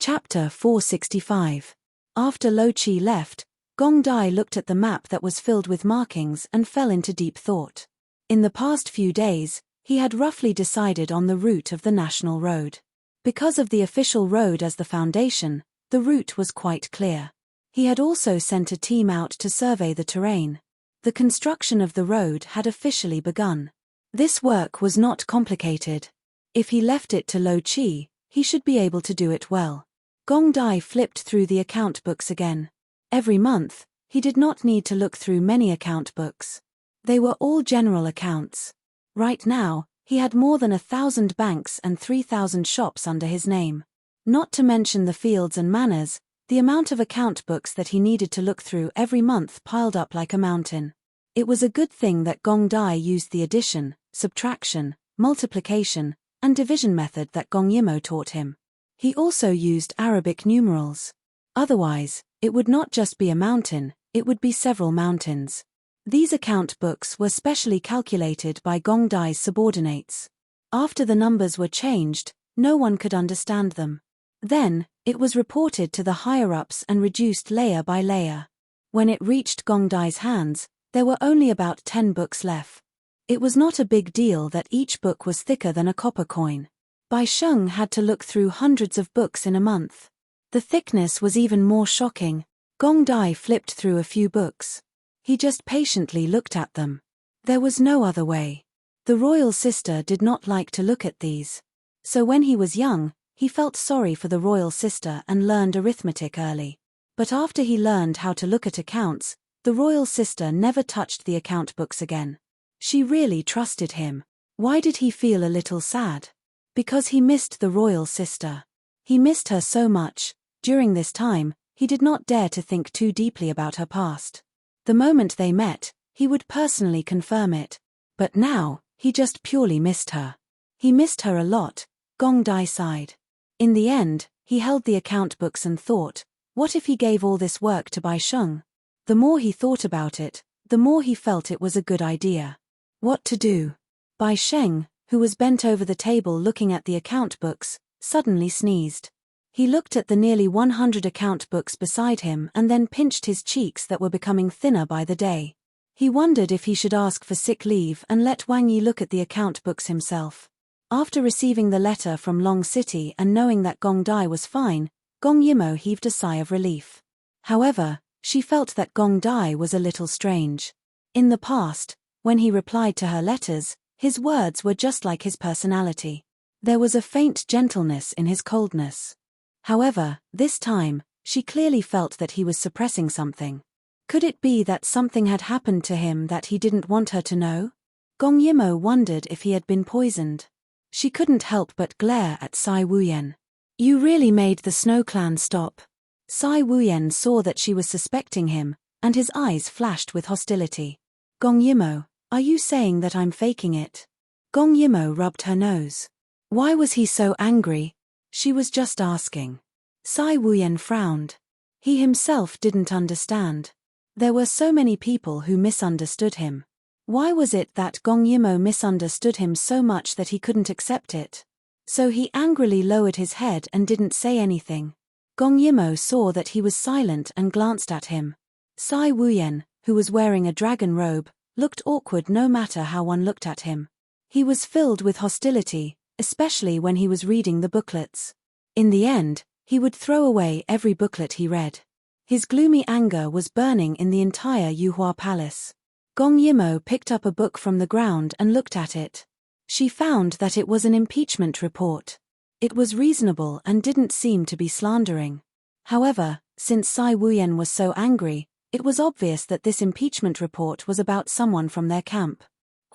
Chapter 465. After Lo Qi left, Gong Dai looked at the map that was filled with markings and fell into deep thought. In the past few days, he had roughly decided on the route of the national road. Because of the official road as the foundation, the route was quite clear. He had also sent a team out to survey the terrain. The construction of the road had officially begun. This work was not complicated. If he left it to Lo Qi, he should be able to do it well. Gong Dai flipped through the account books again. Every month, he did not need to look through many account books. They were all general accounts. Right now, he had more than 1,000 banks and 3,000 shops under his name. Not to mention the fields and manors, the amount of account books that he needed to look through every month piled up like a mountain. It was a good thing that Gong Dai used the addition, subtraction, multiplication, and division method that Gong Yimo taught him. He also used Arabic numerals. Otherwise, it would not just be a mountain, it would be several mountains. These account books were specially calculated by Gong Dai's subordinates. After the numbers were changed, no one could understand them. Then, it was reported to the higher-ups and reduced layer by layer. When it reached Gong Dai's hands, there were only about 10 books left. It was not a big deal that each book was thicker than a copper coin. Bai Sheng had to look through hundreds of books in a month. The thickness was even more shocking. Gong Dai flipped through a few books. He just patiently looked at them. There was no other way. The royal sister did not like to look at these. So when he was young, he felt sorry for the royal sister and learned arithmetic early. But after he learned how to look at accounts, the royal sister never touched the account books again. She really trusted him. Why did he feel a little sad? Because he missed the royal sister. He missed her so much. During this time, he did not dare to think too deeply about her past. The moment they met, he would personally confirm it. But now, he just purely missed her. He missed her a lot. Gong Dai sighed. In the end, he held the account books and thought, what if he gave all this work to Bai Sheng? The more he thought about it, the more he felt it was a good idea. What to do? Bai Sheng, who was bent over the table looking at the account books, suddenly sneezed. He looked at the nearly 100 account books beside him and then pinched his cheeks that were becoming thinner by the day. He wondered if he should ask for sick leave and let Wang Yi look at the account books himself. After receiving the letter from Long City and knowing that Gong Dai was fine, Gong Yimo heaved a sigh of relief. However, she felt that Gong Dai was a little strange. In the past, when he replied to her letters, his words were just like his personality. There was a faint gentleness in his coldness. However, this time, she clearly felt that he was suppressing something. Could it be that something had happened to him that he didn't want her to know? Gong Yimo wondered if he had been poisoned. She couldn't help but glare at Sai Wuyen. You really made the Snow Clan stop. Sai Wuyen saw that she was suspecting him, and his eyes flashed with hostility. Gong Yimo, are you saying that I'm faking it? Gong Yimo rubbed her nose. Why was he so angry? She was just asking. Sai Wuyen frowned. He himself didn't understand. There were so many people who misunderstood him. Why was it that Gong Yimo misunderstood him so much that he couldn't accept it? So he angrily lowered his head and didn't say anything. Gong Yimo saw that he was silent and glanced at him. Sai Wuyen, who was wearing a dragon robe, looked awkward no matter how one looked at him. He was filled with hostility, especially when he was reading the booklets. In the end, he would throw away every booklet he read. His gloomy anger was burning in the entire Yuhua Palace. Gong Yimo picked up a book from the ground and looked at it. She found that it was an impeachment report. It was reasonable and didn't seem to be slandering. However, since Sai Wuyen was so angry, it was obvious that this impeachment report was about someone from their camp.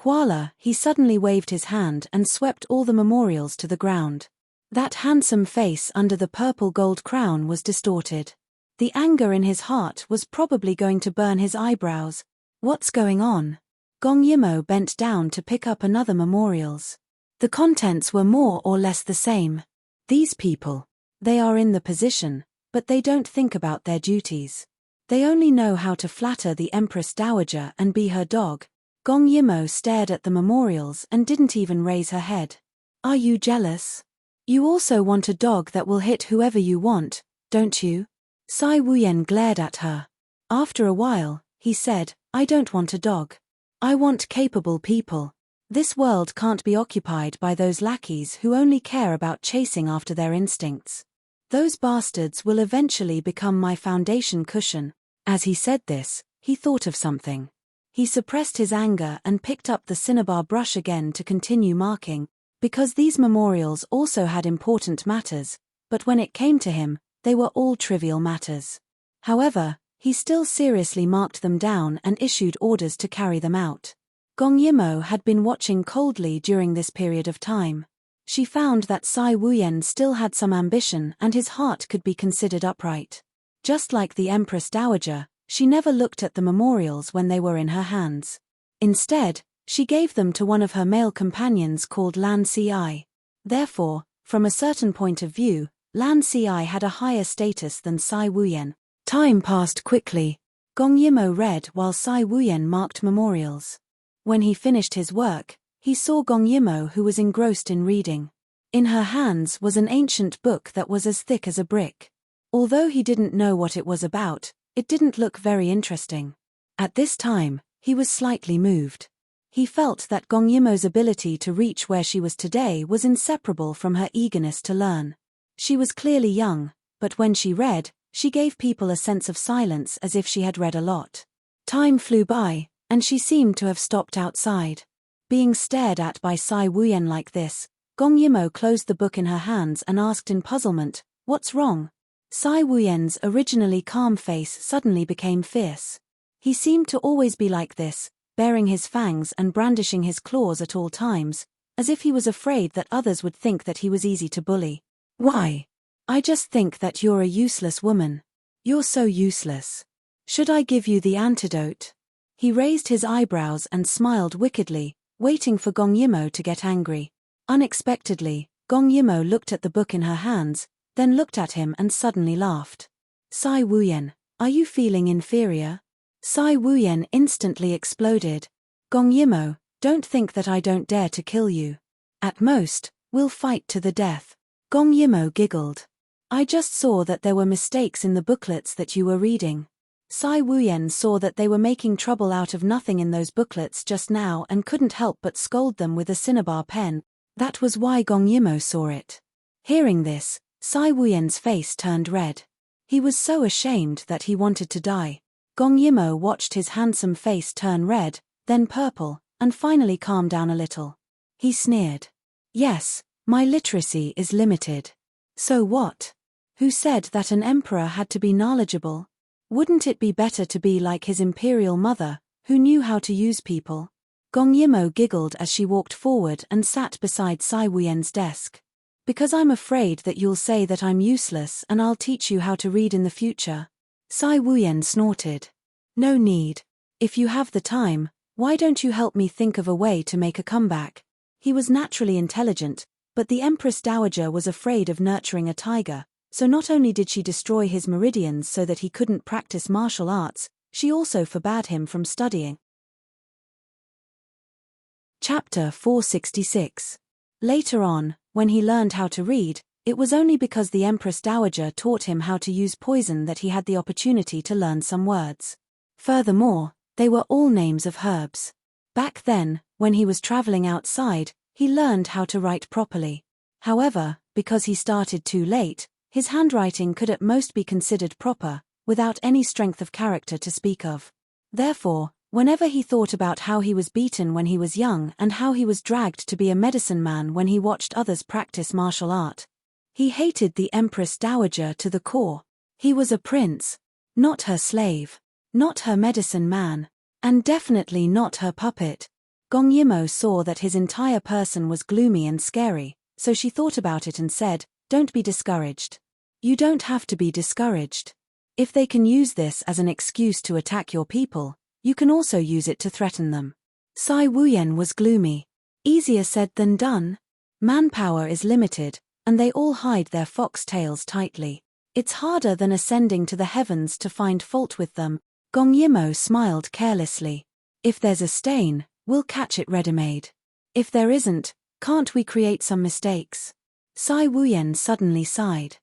Voila, he suddenly waved his hand and swept all the memorials to the ground. That handsome face under the purple gold crown was distorted. The anger in his heart was probably going to burn his eyebrows. What's going on? Gong Yimo bent down to pick up another memorials. The contents were more or less the same. These people. They are in the position, but they don't think about their duties. They only know how to flatter the Empress Dowager and be her dog. Gong Yimo stared at the memorials and didn't even raise her head. Are you jealous? You also want a dog that will hit whoever you want, don't you? Sai Wuyan glared at her. After a while, he said, I don't want a dog. I want capable people. This world can't be occupied by those lackeys who only care about chasing after their instincts. Those bastards will eventually become my foundation cushion. As he said this, he thought of something. He suppressed his anger and picked up the cinnabar brush again to continue marking, because these memorials also had important matters, but when it came to him, they were all trivial matters. However, he still seriously marked them down and issued orders to carry them out. Gong Yimo had been watching coldly during this period of time. She found that Sai Wuyan still had some ambition and his heart could be considered upright. Just like the Empress Dowager, she never looked at the memorials when they were in her hands. Instead, she gave them to one of her male companions called Lan Ci. Therefore, from a certain point of view, Lan Ci had a higher status than Sai Wuyan. Time passed quickly. Gong Yimo read while Sai Wuyan marked memorials. When he finished his work, he saw Gong Yimo, who was engrossed in reading. In her hands was an ancient book that was as thick as a brick. Although he didn't know what it was about, it didn't look very interesting. At this time, he was slightly moved. He felt that Gong Yimo's ability to reach where she was today was inseparable from her eagerness to learn. She was clearly young, but when she read, she gave people a sense of silence as if she had read a lot. Time flew by, and she seemed to have stopped outside. Being stared at by Sai Wuyan like this, Gong Yimo closed the book in her hands and asked in puzzlement, "What's wrong?" Sai Wuyan's originally calm face suddenly became fierce. He seemed to always be like this, baring his fangs and brandishing his claws at all times, as if he was afraid that others would think that he was easy to bully. "Why? I just think that you're a useless woman. You're so useless. Should I give you the antidote?" He raised his eyebrows and smiled wickedly, waiting for Gong Yimo to get angry. Unexpectedly, Gong Yimo looked at the book in her hands, then looked at him and suddenly laughed. "Sai Wuyan, are you feeling inferior?" Sai Wuyan instantly exploded. "Gong Yimo, don't think that I don't dare to kill you. At most, we'll fight to the death." Gong Yimo giggled. "I just saw that there were mistakes in the booklets that you were reading." Sai Wuyan saw that they were making trouble out of nothing in those booklets just now and couldn't help but scold them with a cinnabar pen. That was why Gong Yimo saw it. Hearing this, Sai Wuyan's face turned red. He was so ashamed that he wanted to die. Gong Yimo watched his handsome face turn red, then purple, and finally calm down a little. He sneered. "Yes, my literacy is limited. So what? Who said that an emperor had to be knowledgeable? Wouldn't it be better to be like his imperial mother, who knew how to use people?" Gong Yimo giggled as she walked forward and sat beside Sai Wuyan's desk. "Because I'm afraid that you'll say that I'm useless and I'll teach you how to read in the future." Sai Wuyan snorted. "No need. If you have the time, why don't you help me think of a way to make a comeback?" He was naturally intelligent, but the Empress Dowager was afraid of nurturing a tiger, so not only did she destroy his meridians so that he couldn't practice martial arts, she also forbade him from studying. Chapter 466. Later on, when he learned how to read, it was only because the Empress Dowager taught him how to use poison that he had the opportunity to learn some words. Furthermore, they were all names of herbs. Back then, when he was traveling outside, he learned how to write properly. However, because he started too late, his handwriting could at most be considered proper, without any strength of character to speak of. Therefore, whenever he thought about how he was beaten when he was young and how he was dragged to be a medicine man when he watched others practice martial art, he hated the Empress Dowager to the core. He was a prince, not her slave, not her medicine man, and definitely not her puppet. Gong Yimo saw that his entire person was gloomy and scary, so she thought about it and said, "Don't be discouraged. You don't have to be discouraged. If they can use this as an excuse to attack your people, you can also use it to threaten them." Sai Wuyan was gloomy. Easier said than done. Manpower is limited, and they all hide their foxtails tightly. It's harder than ascending to the heavens to find fault with them. Gong Yimo smiled carelessly. "If there's a stain, we'll catch it ready-made. If there isn't, can't we create some mistakes?" Cai Wuyan suddenly sighed.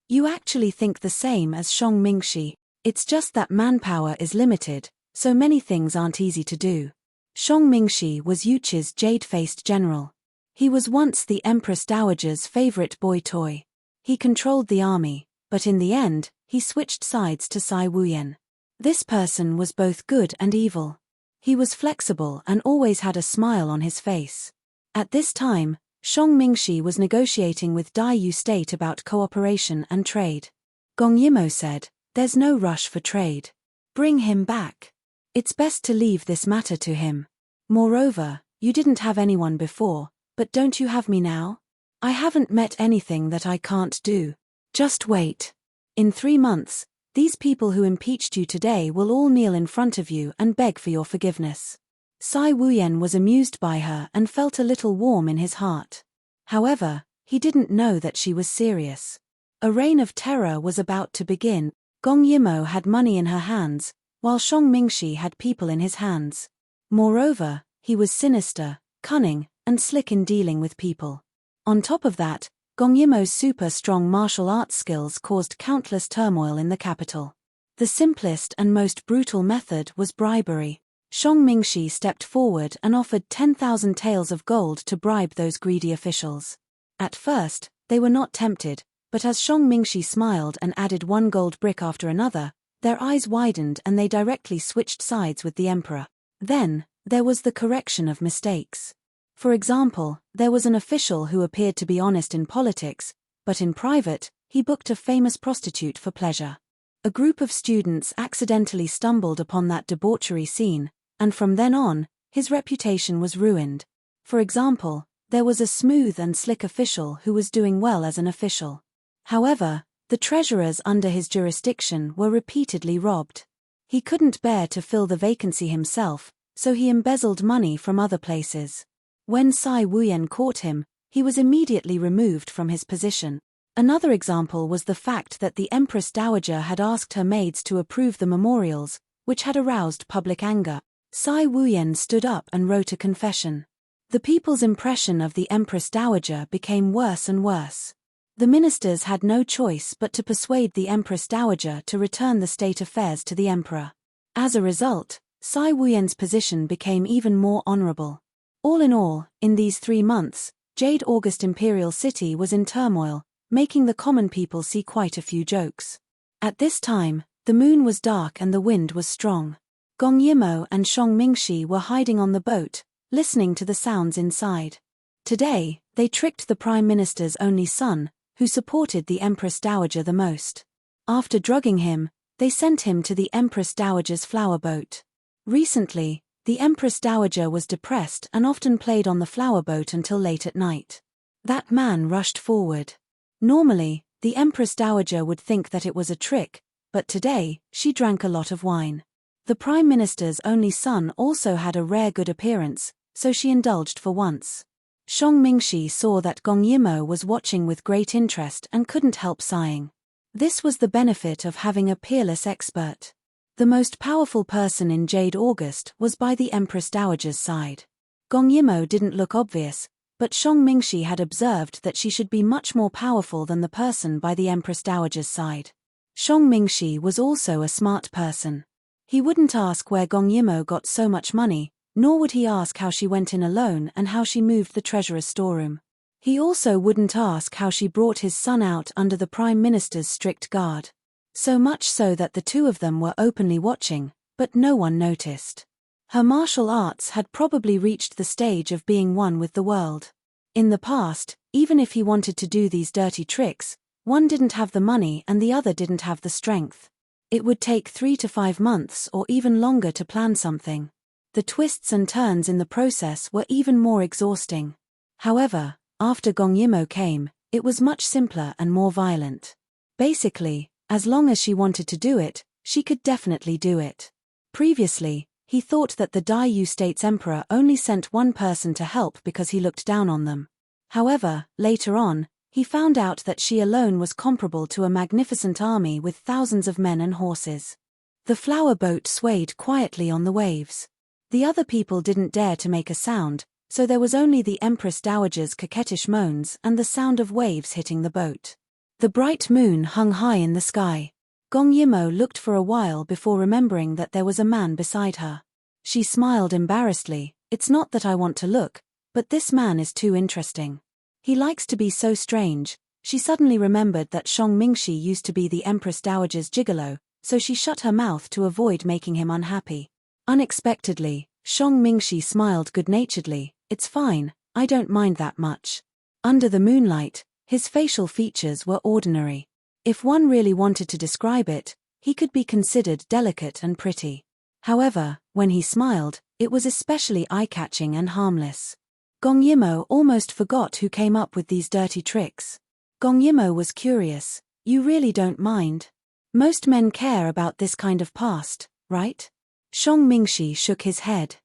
You actually think the same as Shang Mingxi. It's just that manpower is limited, so many things aren't easy to do. Shang Mingxi was Yuqi's jade-faced general. He was once the Empress Dowager's favorite boy toy. He controlled the army, but in the end, he switched sides to Cai Wuyan. This person was both good and evil. He was flexible and always had a smile on his face. At this time, Shang Mingxi was negotiating with Dai Yu State about cooperation and trade. Gong Yimo said, "There's no rush for trade. Bring him back. It's best to leave this matter to him. Moreover, you didn't have anyone before, but don't you have me now? I haven't met anything that I can't do. Just wait. In 3 months, these people who impeached you today will all kneel in front of you and beg for your forgiveness." Cai Wuyan was amused by her and felt a little warm in his heart. However, he didn't know that she was serious. A reign of terror was about to begin. Gong Yimo had money in her hands, while Shang Mingxi had people in his hands. Moreover, he was sinister, cunning, and slick in dealing with people. On top of that, Gong Yimo's super-strong martial arts skills caused countless turmoil in the capital. The simplest and most brutal method was bribery. Shang Mingxi stepped forward and offered 10,000 taels of gold to bribe those greedy officials. At first, they were not tempted, but as Shang Mingxi smiled and added one gold brick after another, their eyes widened and they directly switched sides with the emperor. Then, there was the correction of mistakes. For example, there was an official who appeared to be honest in politics, but in private, he booked a famous prostitute for pleasure. A group of students accidentally stumbled upon that debauchery scene, and from then on, his reputation was ruined. For example, there was a smooth and slick official who was doing well as an official. However, the treasurers under his jurisdiction were repeatedly robbed. He couldn't bear to fill the vacancy himself, so he embezzled money from other places. When Cai Wuyan caught him, he was immediately removed from his position. Another example was the fact that the Empress Dowager had asked her maids to approve the memorials, which had aroused public anger. Cai Wuyan stood up and wrote a confession. The people's impression of the Empress Dowager became worse and worse. The ministers had no choice but to persuade the Empress Dowager to return the state affairs to the emperor. As a result, Cai Wuyan's position became even more honorable. All in all, in these 3 months, Jade August Imperial City was in turmoil, making the common people see quite a few jokes. At this time, the moon was dark and the wind was strong. Gong Yimo and Shang Mingxi were hiding on the boat, listening to the sounds inside. Today, they tricked the Prime Minister's only son, who supported the Empress Dowager the most. After drugging him, they sent him to the Empress Dowager's flower boat. Recently, the Empress Dowager was depressed and often played on the flower boat until late at night. That man rushed forward. Normally, the Empress Dowager would think that it was a trick, but today, she drank a lot of wine. The Prime Minister's only son also had a rare good appearance, so she indulged for once. Shang Mingxi saw that Gong Yimo was watching with great interest and couldn't help sighing. This was the benefit of having a peerless expert. The most powerful person in Jade August was by the Empress Dowager's side. Gong Yimo didn't look obvious, but Shang Mingxi had observed that she should be much more powerful than the person by the Empress Dowager's side. Shang Mingxi was also a smart person. He wouldn't ask where Gong Yimo got so much money, nor would he ask how she went in alone and how she moved the treasurer's storeroom. He also wouldn't ask how she brought his son out under the Prime Minister's strict guard. So much so that the two of them were openly watching, but no one noticed. Her martial arts had probably reached the stage of being one with the world. In the past, even if he wanted to do these dirty tricks, one didn't have the money and the other didn't have the strength. It would take 3 to 5 months or even longer to plan something. The twists and turns in the process were even more exhausting. However, after Gong Yimo came, it was much simpler and more violent. Basically, as long as she wanted to do it, she could definitely do it. Previously, he thought that the Dai Yu State's emperor only sent one person to help because he looked down on them. However, later on, he found out that she alone was comparable to a magnificent army with thousands of men and horses. The flower boat swayed quietly on the waves. The other people didn't dare to make a sound, so there was only the Empress Dowager's coquettish moans and the sound of waves hitting the boat. The bright moon hung high in the sky. Gong Yimo looked for a while before remembering that there was a man beside her. She smiled embarrassedly. It's not that I want to look, but this man is too interesting. He likes to be so strange. She suddenly remembered that Shang Mingxi used to be the Empress Dowager's gigolo, so she shut her mouth to avoid making him unhappy. Unexpectedly, Shang Mingxi smiled good-naturedly. It's fine, I don't mind that much. Under the moonlight, his facial features were ordinary. If one really wanted to describe it, he could be considered delicate and pretty. However, when he smiled, it was especially eye-catching and harmless. Gong Yimo almost forgot who came up with these dirty tricks. Gong Yimo was curious. You really don't mind? Most men care about this kind of past, right? Shang Mingxi shook his head.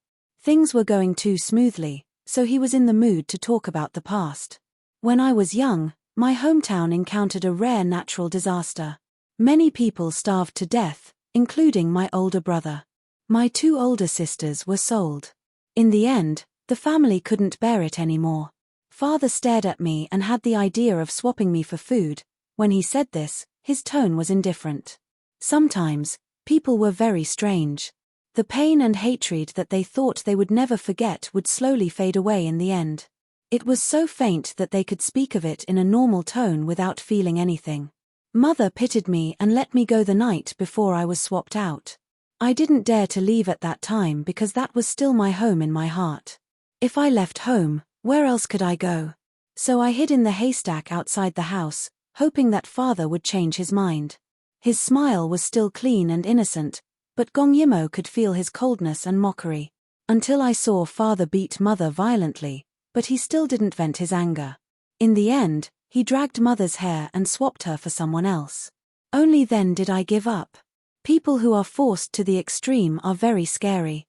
Things were going too smoothly, so he was in the mood to talk about the past. When I was young, my hometown encountered a rare natural disaster. Many people starved to death, including my older brother. My 2 older sisters were sold. In the end, the family couldn't bear it anymore. Father stared at me and had the idea of swapping me for food. When he said this, his tone was indifferent. Sometimes, people were very strange. The pain and hatred that they thought they would never forget would slowly fade away in the end. It was so faint that they could speak of it in a normal tone without feeling anything. Mother pitied me and let me go the night before I was swapped out. I didn't dare to leave at that time because that was still my home in my heart. If I left home, where else could I go? So I hid in the haystack outside the house, hoping that father would change his mind. His smile was still clean and innocent, but Gong Yimo could feel his coldness and mockery. Until I saw father beat mother violently, but he still didn't vent his anger. In the end, he dragged mother's hair and swapped her for someone else. Only then did I give up. People who are forced to the extreme are very scary.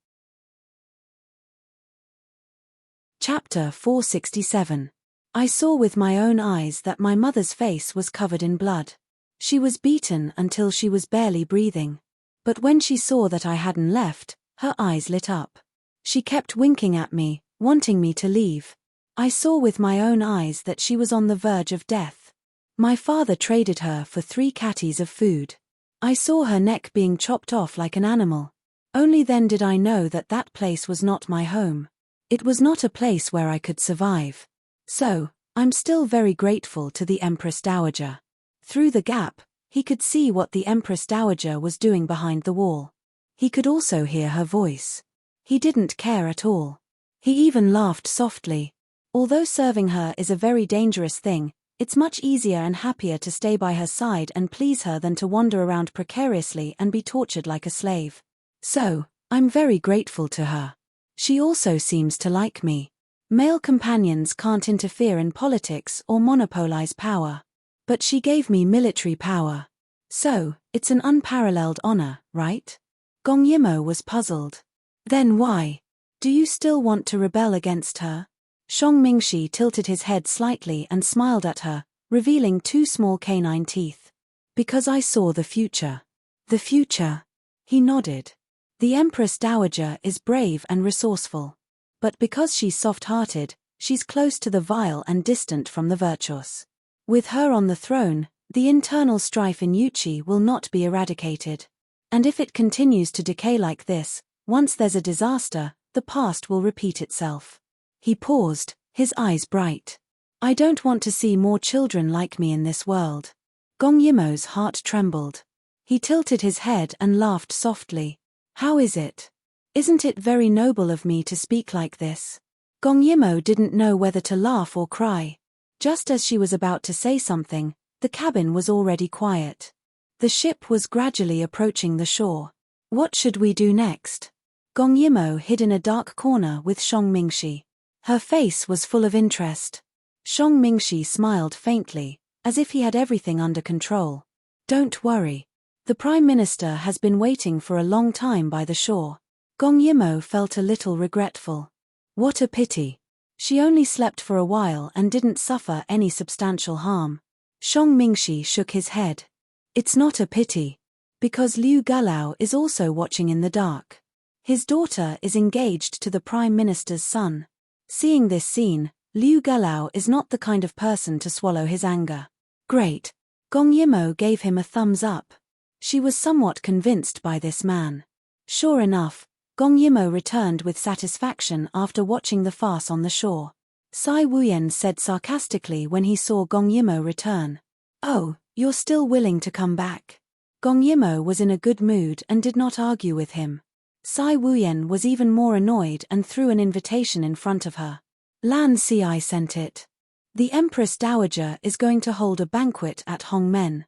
Chapter 467. I saw with my own eyes that my mother's face was covered in blood. She was beaten until she was barely breathing. But when she saw that I hadn't left, her eyes lit up. She kept winking at me, wanting me to leave. I saw with my own eyes that she was on the verge of death. My father traded her for 3 catties of food. I saw her neck being chopped off like an animal. Only then did I know that that place was not my home. It was not a place where I could survive. So, I'm still very grateful to the Empress Dowager. Through the gap, he could see what the Empress Dowager was doing behind the wall. He could also hear her voice. He didn't care at all. He even laughed softly. Although serving her is a very dangerous thing, it's much easier and happier to stay by her side and please her than to wander around precariously and be tortured like a slave. So, I'm very grateful to her. She also seems to like me. Male companions can't interfere in politics or monopolize power. But she gave me military power. So, it's an unparalleled honor, right? Gong Yimo was puzzled. Then why? Do you still want to rebel against her? Shang Mingxi tilted his head slightly and smiled at her, revealing 2 small canine teeth. Because I saw the future. The future? He nodded. The Empress Dowager is brave and resourceful. But because she's soft-hearted, she's close to the vile and distant from the virtuous. With her on the throne, the internal strife in Yuchi will not be eradicated. And if it continues to decay like this, once there's a disaster, the past will repeat itself. He paused, his eyes bright. I don't want to see more children like me in this world. Gong Yimo's heart trembled. He tilted his head and laughed softly. How is it? Isn't it very noble of me to speak like this? Gong Yimo didn't know whether to laugh or cry. Just as she was about to say something, the cabin was already quiet. The ship was gradually approaching the shore. What should we do next? Gong Yimo hid in a dark corner with Shang Mingxi. Her face was full of interest. Shang Mingxi smiled faintly, as if he had everything under control. Don't worry. The Prime Minister has been waiting for a long time by the shore. Gong Yimo felt a little regretful. What a pity. She only slept for a while and didn't suffer any substantial harm. Shang Mingxi shook his head. It's not a pity. Because Liu Galao is also watching in the dark. His daughter is engaged to the Prime Minister's son. Seeing this scene, Liu Gelao is not the kind of person to swallow his anger. Great. Gong Yimo gave him a thumbs up. She was somewhat convinced by this man. Sure enough, Gong Yimo returned with satisfaction after watching the farce on the shore. Sai Wuyan said sarcastically when he saw Gong Yimo return. Oh, you're still willing to come back. Gong Yimo was in a good mood and did not argue with him. Sai Wuyan was even more annoyed and threw an invitation in front of her. Lan Ci sent it. The Empress Dowager is going to hold a banquet at Hongmen.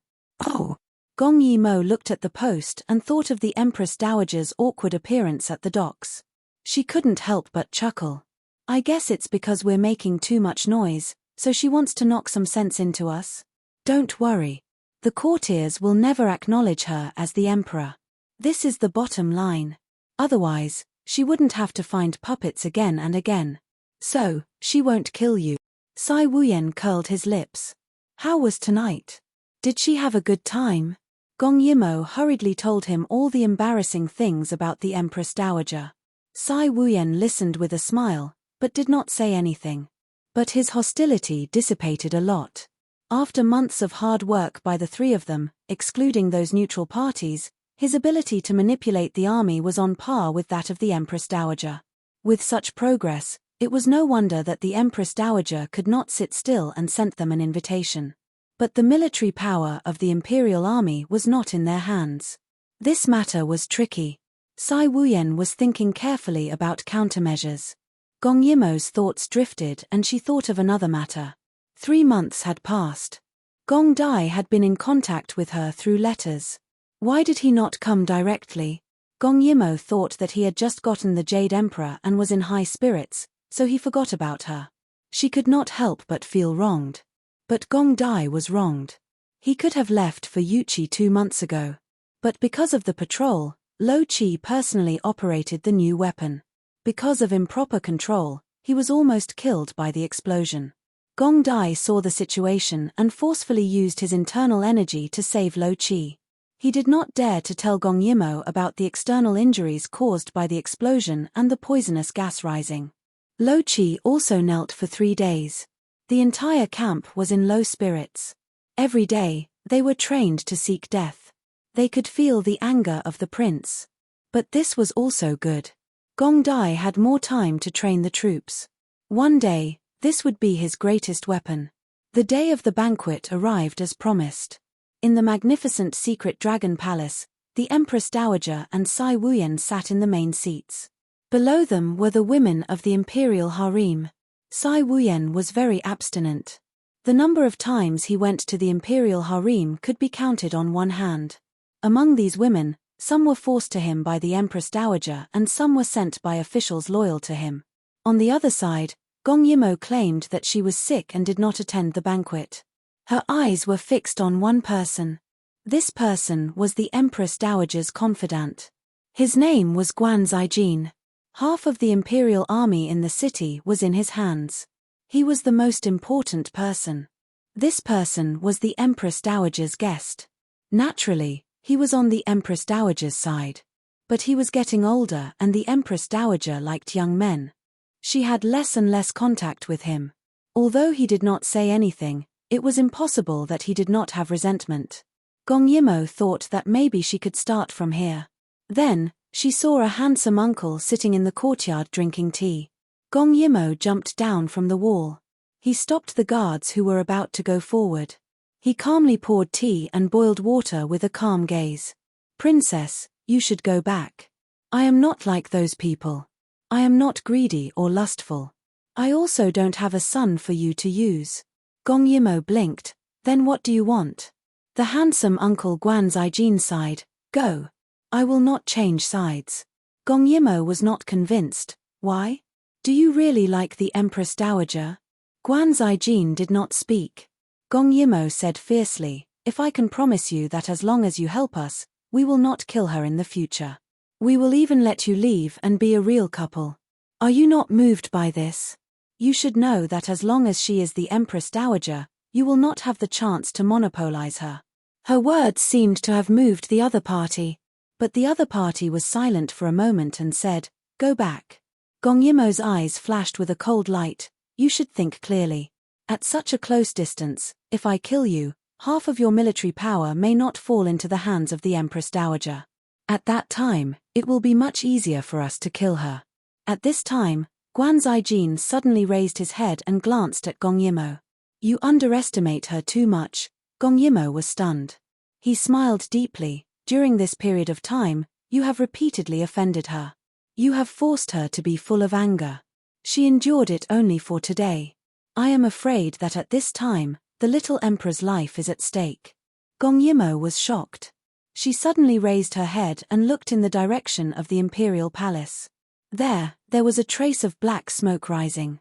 Oh. Gong Yimo looked at the post and thought of the Empress Dowager's awkward appearance at the docks. She couldn't help but chuckle. I guess it's because we're making too much noise, so she wants to knock some sense into us. Don't worry. The courtiers will never acknowledge her as the emperor. This is the bottom line. Otherwise, she wouldn't have to find puppets again and again. So, she won't kill you. Sai Wuyan curled his lips. How was tonight? Did she have a good time? Gong Yimo hurriedly told him all the embarrassing things about the Empress Dowager. Sai Wuyan listened with a smile, but did not say anything. But his hostility dissipated a lot. After months of hard work by the three of them, excluding those neutral parties, his ability to manipulate the army was on par with that of the Empress Dowager. With such progress, it was no wonder that the Empress Dowager could not sit still and sent them an invitation. But the military power of the imperial army was not in their hands. This matter was tricky. Sai Wuyan was thinking carefully about countermeasures. Gong Yimo's thoughts drifted and she thought of another matter. 3 months had passed. Gong Dai had been in contact with her through letters. Why did he not come directly? Gong Yimo thought that he had just gotten the Jade Emperor and was in high spirits, so he forgot about her. She could not help but feel wronged. But Gong Dai was wronged. He could have left for Yuchi 2 months ago. But because of the patrol, Lo Chi personally operated the new weapon. Because of improper control, he was almost killed by the explosion. Gong Dai saw the situation and forcefully used his internal energy to save Lo Chi. He did not dare to tell Gong Yimo about the external injuries caused by the explosion and the poisonous gas rising. Lo Chi also knelt for 3 days. The entire camp was in low spirits. Every day, they were trained to seek death. They could feel the anger of the prince. But this was also good. Gong Dai had more time to train the troops. One day, this would be his greatest weapon. The day of the banquet arrived as promised. In the magnificent secret dragon palace, the Empress Dowager and Sai Wuyan sat in the main seats. Below them were the women of the imperial harem. Sai Wuyan was very abstinent. The number of times he went to the imperial harem could be counted on one hand. Among these women, some were forced to him by the Empress Dowager and some were sent by officials loyal to him. On the other side, Gong Yimo claimed that she was sick and did not attend the banquet. Her eyes were fixed on one person. This person was the Empress Dowager's confidant. His name was Guan Zijin. Half of the imperial army in the city was in his hands. He was the most important person. This person was the Empress Dowager's guest. Naturally, he was on the Empress Dowager's side. But he was getting older and the Empress Dowager liked young men. She had less and less contact with him. Although he did not say anything, it was impossible that he did not have resentment. Gong Yimo thought that maybe she could start from here. Then, she saw a handsome uncle sitting in the courtyard drinking tea. Gong Yimo jumped down from the wall. He stopped the guards who were about to go forward. He calmly poured tea and boiled water with a calm gaze. Princess, you should go back. I am not like those people. I am not greedy or lustful. I also don't have a son for you to use. Gong Yimo blinked. Then what do you want? The handsome uncle Guan Zijin sighed. Go. I will not change sides. Gong Yimo was not convinced. Why? Do you really like the Empress Dowager? Guan Zijin did not speak. Gong Yimo said fiercely, if I can promise you that as long as you help us, we will not kill her in the future. We will even let you leave and be a real couple. Are you not moved by this? You should know that as long as she is the Empress Dowager, you will not have the chance to monopolize her. Her words seemed to have moved the other party. But the other party was silent for a moment and said, go back. Gong Yimo's eyes flashed with a cold light. You should think clearly. At such a close distance, if I kill you, half of your military power may not fall into the hands of the Empress Dowager. At that time, it will be much easier for us to kill her. At this time, Guan Zijian suddenly raised his head and glanced at Gong Yimo. You underestimate her too much. Gong Yimo was stunned. He smiled deeply. During this period of time, you have repeatedly offended her. You have forced her to be full of anger. She endured it only for today. I am afraid that at this time, the little emperor's life is at stake. Gong Yimo was shocked. She suddenly raised her head and looked in the direction of the imperial palace. There was a trace of black smoke rising.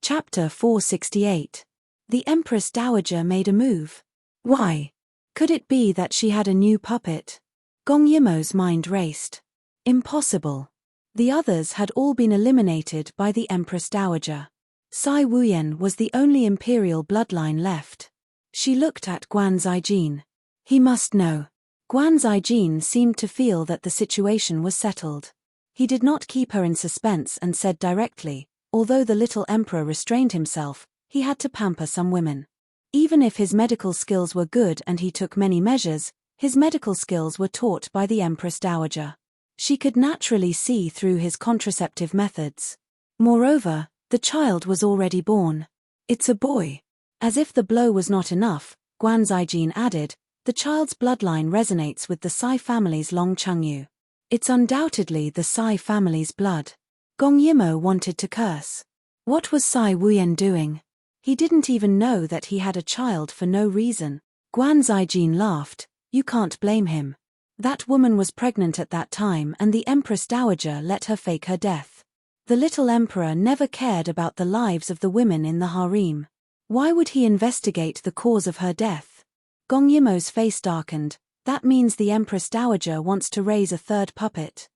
Chapter 468. The Empress Dowager made a move. Why? Could it be that she had a new puppet? Gong Yimo's mind raced. Impossible. The others had all been eliminated by the Empress Dowager. Cai Wuyan was the only imperial bloodline left. She looked at Guan Zijian. He must know. Guan Zijian seemed to feel that the situation was settled. He did not keep her in suspense and said directly, although the little emperor restrained himself, he had to pamper some women. Even if his medical skills were good and he took many measures, his medical skills were taught by the Empress Dowager. She could naturally see through his contraceptive methods. Moreover, the child was already born. It's a boy. As if the blow was not enough, Guan Zijian added, the child's bloodline resonates with the Cai family's Long Chengyu. It's undoubtedly the Cai family's blood. Gong Yimo wanted to curse. What was Cai Wuyan doing? He didn't even know that he had a child for no reason. Guan Zijian laughed. You can't blame him. That woman was pregnant at that time and the Empress Dowager let her fake her death. The little emperor never cared about the lives of the women in the harem. Why would he investigate the cause of her death? Gong Yimo's face darkened. That means the Empress Dowager wants to raise a third puppet.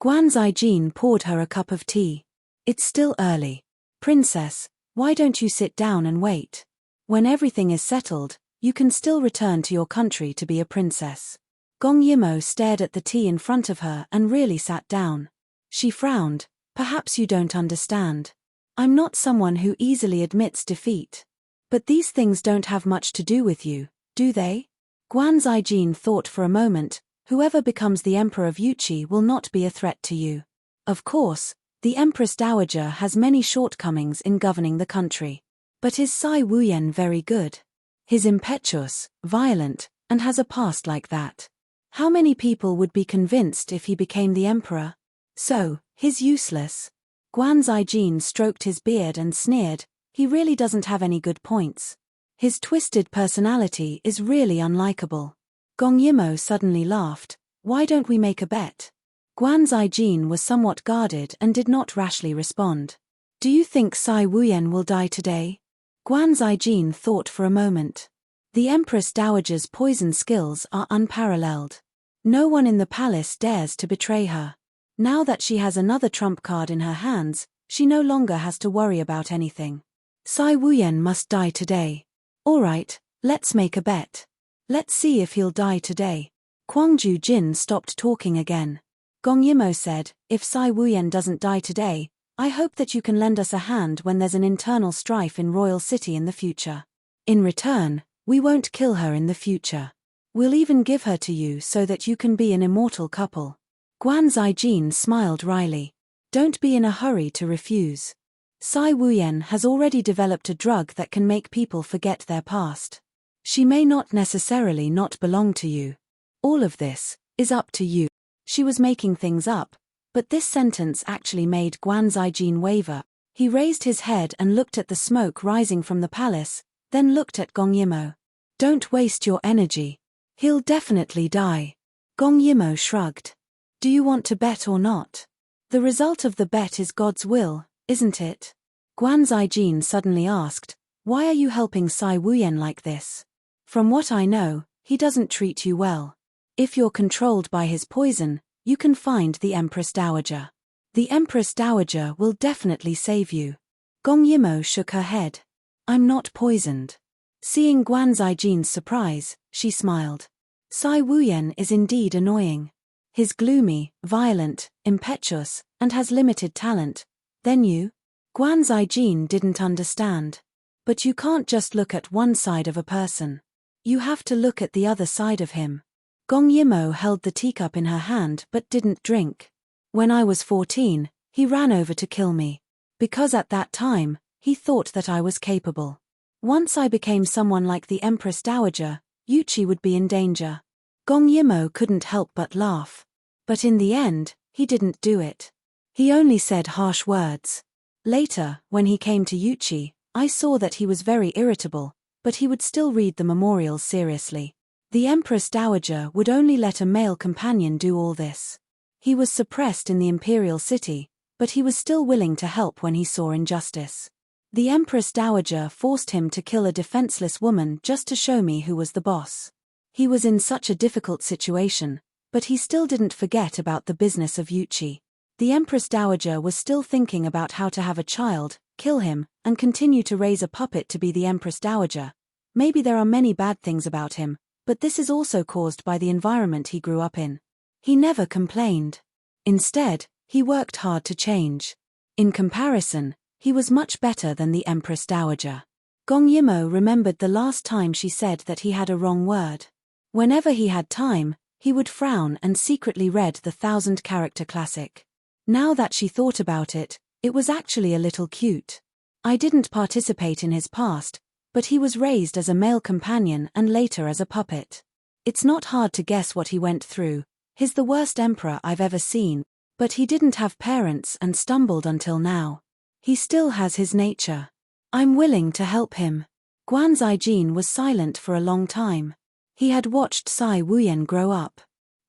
Guan Zijian poured her a cup of tea. It's still early. Princess, why don't you sit down and wait? When everything is settled, you can still return to your country to be a princess. Gong Yimo stared at the tea in front of her and really sat down. She frowned. Perhaps you don't understand. I'm not someone who easily admits defeat. But these things don't have much to do with you, do they? Guan Zijian thought for a moment. Whoever becomes the Emperor of Yuqi will not be a threat to you. Of course, the Empress Dowager has many shortcomings in governing the country. But is Cai Wuyan very good? He's impetuous, violent, and has a past like that. How many people would be convinced if he became the emperor? So, he's useless. Guan Zijian stroked his beard and sneered. He really doesn't have any good points. His twisted personality is really unlikable. Gong Yimo suddenly laughed. Why don't we make a bet? Guan Zijian was somewhat guarded and did not rashly respond. Do you think Cai Wuyan will die today? Guan Zijian thought for a moment. The Empress Dowager's poison skills are unparalleled. No one in the palace dares to betray her. Now that she has another trump card in her hands, she no longer has to worry about anything. Cai Wuyan must die today. All right, let's make a bet. Let's see if he'll die today. Guangju Jin stopped talking again. Gong Yimo said, if Cai Wuyan doesn't die today, I hope that you can lend us a hand when there's an internal strife in Royal City in the future. In return, we won't kill her in the future. We'll even give her to you so that you can be an immortal couple. Guan Zijian smiled wryly. Don't be in a hurry to refuse. Cai Wuyan has already developed a drug that can make people forget their past. She may not necessarily not belong to you. All of this is up to you. She was making things up, but this sentence actually made Guan Zijian waver. He raised his head and looked at the smoke rising from the palace, then looked at Gong Yimo. Don't waste your energy. He'll definitely die. Gong Yimo shrugged. Do you want to bet or not? The result of the bet is God's will, isn't it? Guan Zijian suddenly asked, why are you helping Cai Wuyan like this? From what I know, he doesn't treat you well. If you're controlled by his poison, you can find the Empress Dowager. The Empress Dowager will definitely save you. Gong Yimo shook her head. I'm not poisoned. Seeing Guan Zijian's surprise, she smiled. Cai Wuyan is indeed annoying. He's gloomy, violent, impetuous, and has limited talent. Then you? Guan Zijin didn't understand. But you can't just look at one side of a person. You have to look at the other side of him. Gong Yimo held the teacup in her hand but didn't drink. When I was 14, he ran over to kill me. Because at that time, he thought that I was capable. Once I became someone like the Empress Dowager, Yuchi would be in danger. Gong Yimo couldn't help but laugh. But in the end, he didn't do it. He only said harsh words. Later, when he came to Yuchi, I saw that he was very irritable, but he would still read the memorials seriously. The Empress Dowager would only let a male companion do all this. He was suppressed in the imperial city, but he was still willing to help when he saw injustice. The Empress Dowager forced him to kill a defenseless woman just to show me who was the boss. He was in such a difficult situation, but he still didn't forget about the business of Yuchi. The Empress Dowager was still thinking about how to have a child, kill him, and continue to raise a puppet to be the Empress Dowager. Maybe there are many bad things about him, but this is also caused by the environment he grew up in. He never complained. Instead, he worked hard to change. In comparison, he was much better than the Empress Dowager. Gong Yimo remembered the last time she said that he had a wrong word. Whenever he had time, he would frown and secretly read the 1,000-character classic. Now that she thought about it, it was actually a little cute. I didn't participate in his past, but he was raised as a male companion and later as a puppet. It's not hard to guess what he went through. He's the worst emperor I've ever seen, but he didn't have parents and stumbled until now. He still has his nature. I'm willing to help him. Guan Zijin was silent for a long time. He had watched Cai Wuyan grow up.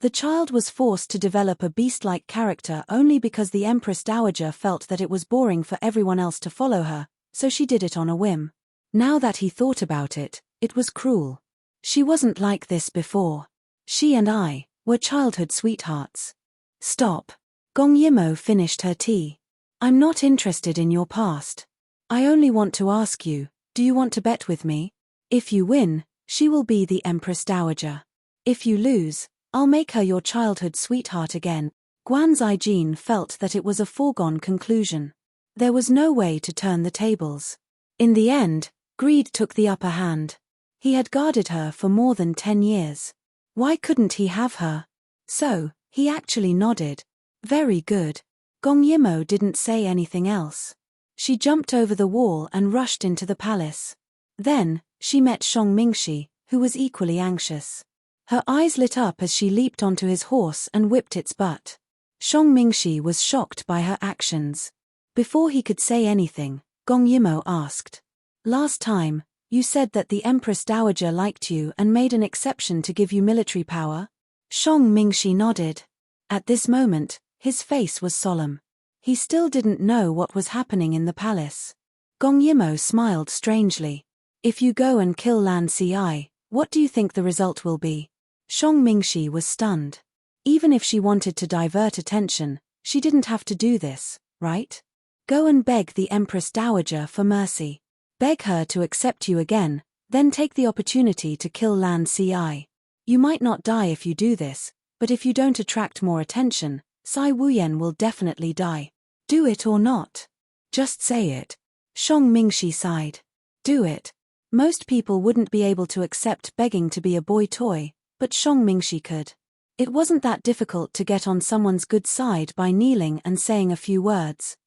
The child was forced to develop a beast-like character only because the Empress Dowager felt that it was boring for everyone else to follow her, so she did it on a whim. Now that he thought about it, it was cruel. She wasn't like this before. She and I were childhood sweethearts. Stop. Gong Yimo finished her tea. I'm not interested in your past. I only want to ask you, do you want to bet with me? If you win, she will be the Empress Dowager. If you lose, I'll make her your childhood sweetheart again. Guan Zijin felt that it was a foregone conclusion. There was no way to turn the tables. In the end, greed took the upper hand. He had guarded her for more than 10 years. Why couldn't he have her? So, he actually nodded. Very good. Gong Yimo didn't say anything else. She jumped over the wall and rushed into the palace. Then, she met Shang Mingxi, who was equally anxious. Her eyes lit up as she leaped onto his horse and whipped its butt. Shang Mingxi was shocked by her actions. Before he could say anything, Gong Yimo asked. Last time, you said that the Empress Dowager liked you and made an exception to give you military power? Shang Mingxi nodded. At this moment, his face was solemn. He still didn't know what was happening in the palace. Gong Yimo smiled strangely. If you go and kill Lan Ci, what do you think the result will be? Shang Mingxi was stunned. Even if she wanted to divert attention, she didn't have to do this, right? Go and beg the Empress Dowager for mercy. Beg her to accept you again, then take the opportunity to kill Lan Ci. You might not die if you do this, but if you don't attract more attention, Cai Wuyan will definitely die. Do it or not. Just say it. Shang Mingxi sighed. Do it. Most people wouldn't be able to accept begging to be a boy toy, but Shang Mingxi could. It wasn't that difficult to get on someone's good side by kneeling and saying a few words.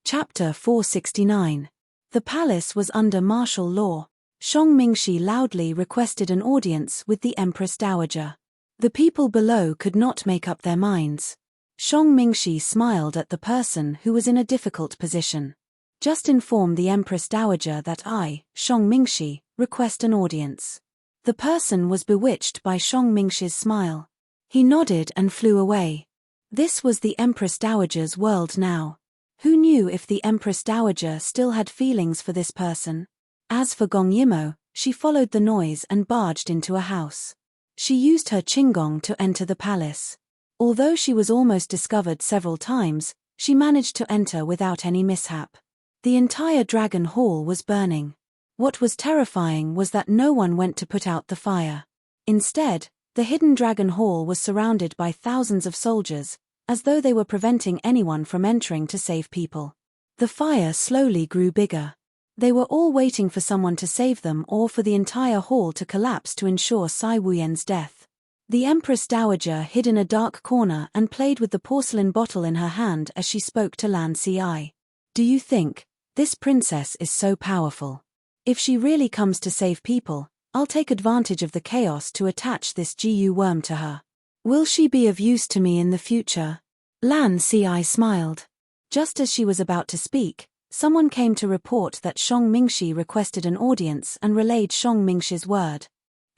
Chapter 469. The palace was under martial law. Shang Mingxi loudly requested an audience with the Empress Dowager. The people below could not make up their minds. Shang Mingxi smiled at the person who was in a difficult position. Just inform the Empress Dowager that I, Shang Mingxi, request an audience. The person was bewitched by Shang Mingxi's smile. He nodded and flew away. This was the Empress Dowager's world now. Who knew if the Empress Dowager still had feelings for this person? As for Gong Yimo, she followed the noise and barged into a house. She used her qinggong to enter the palace. Although she was almost discovered several times, she managed to enter without any mishap. The entire dragon hall was burning. What was terrifying was that no one went to put out the fire. Instead, The hidden dragon hall was surrounded by thousands of soldiers, as though they were preventing anyone from entering to save people. The fire slowly grew bigger. They were all waiting for someone to save them or for the entire hall to collapse to ensure Sai Wuyan's death. The Empress Dowager hid in a dark corner and played with the porcelain bottle in her hand as she spoke to Lan Si. Do you think this princess is so powerful? If she really comes to save people, I'll take advantage of the chaos to attach this Gu worm to her. Will she be of use to me in the future? Lan Si smiled. Just as she was about to speak, someone came to report that Shang Mingxi requested an audience and relayed Shang Mingxi's word.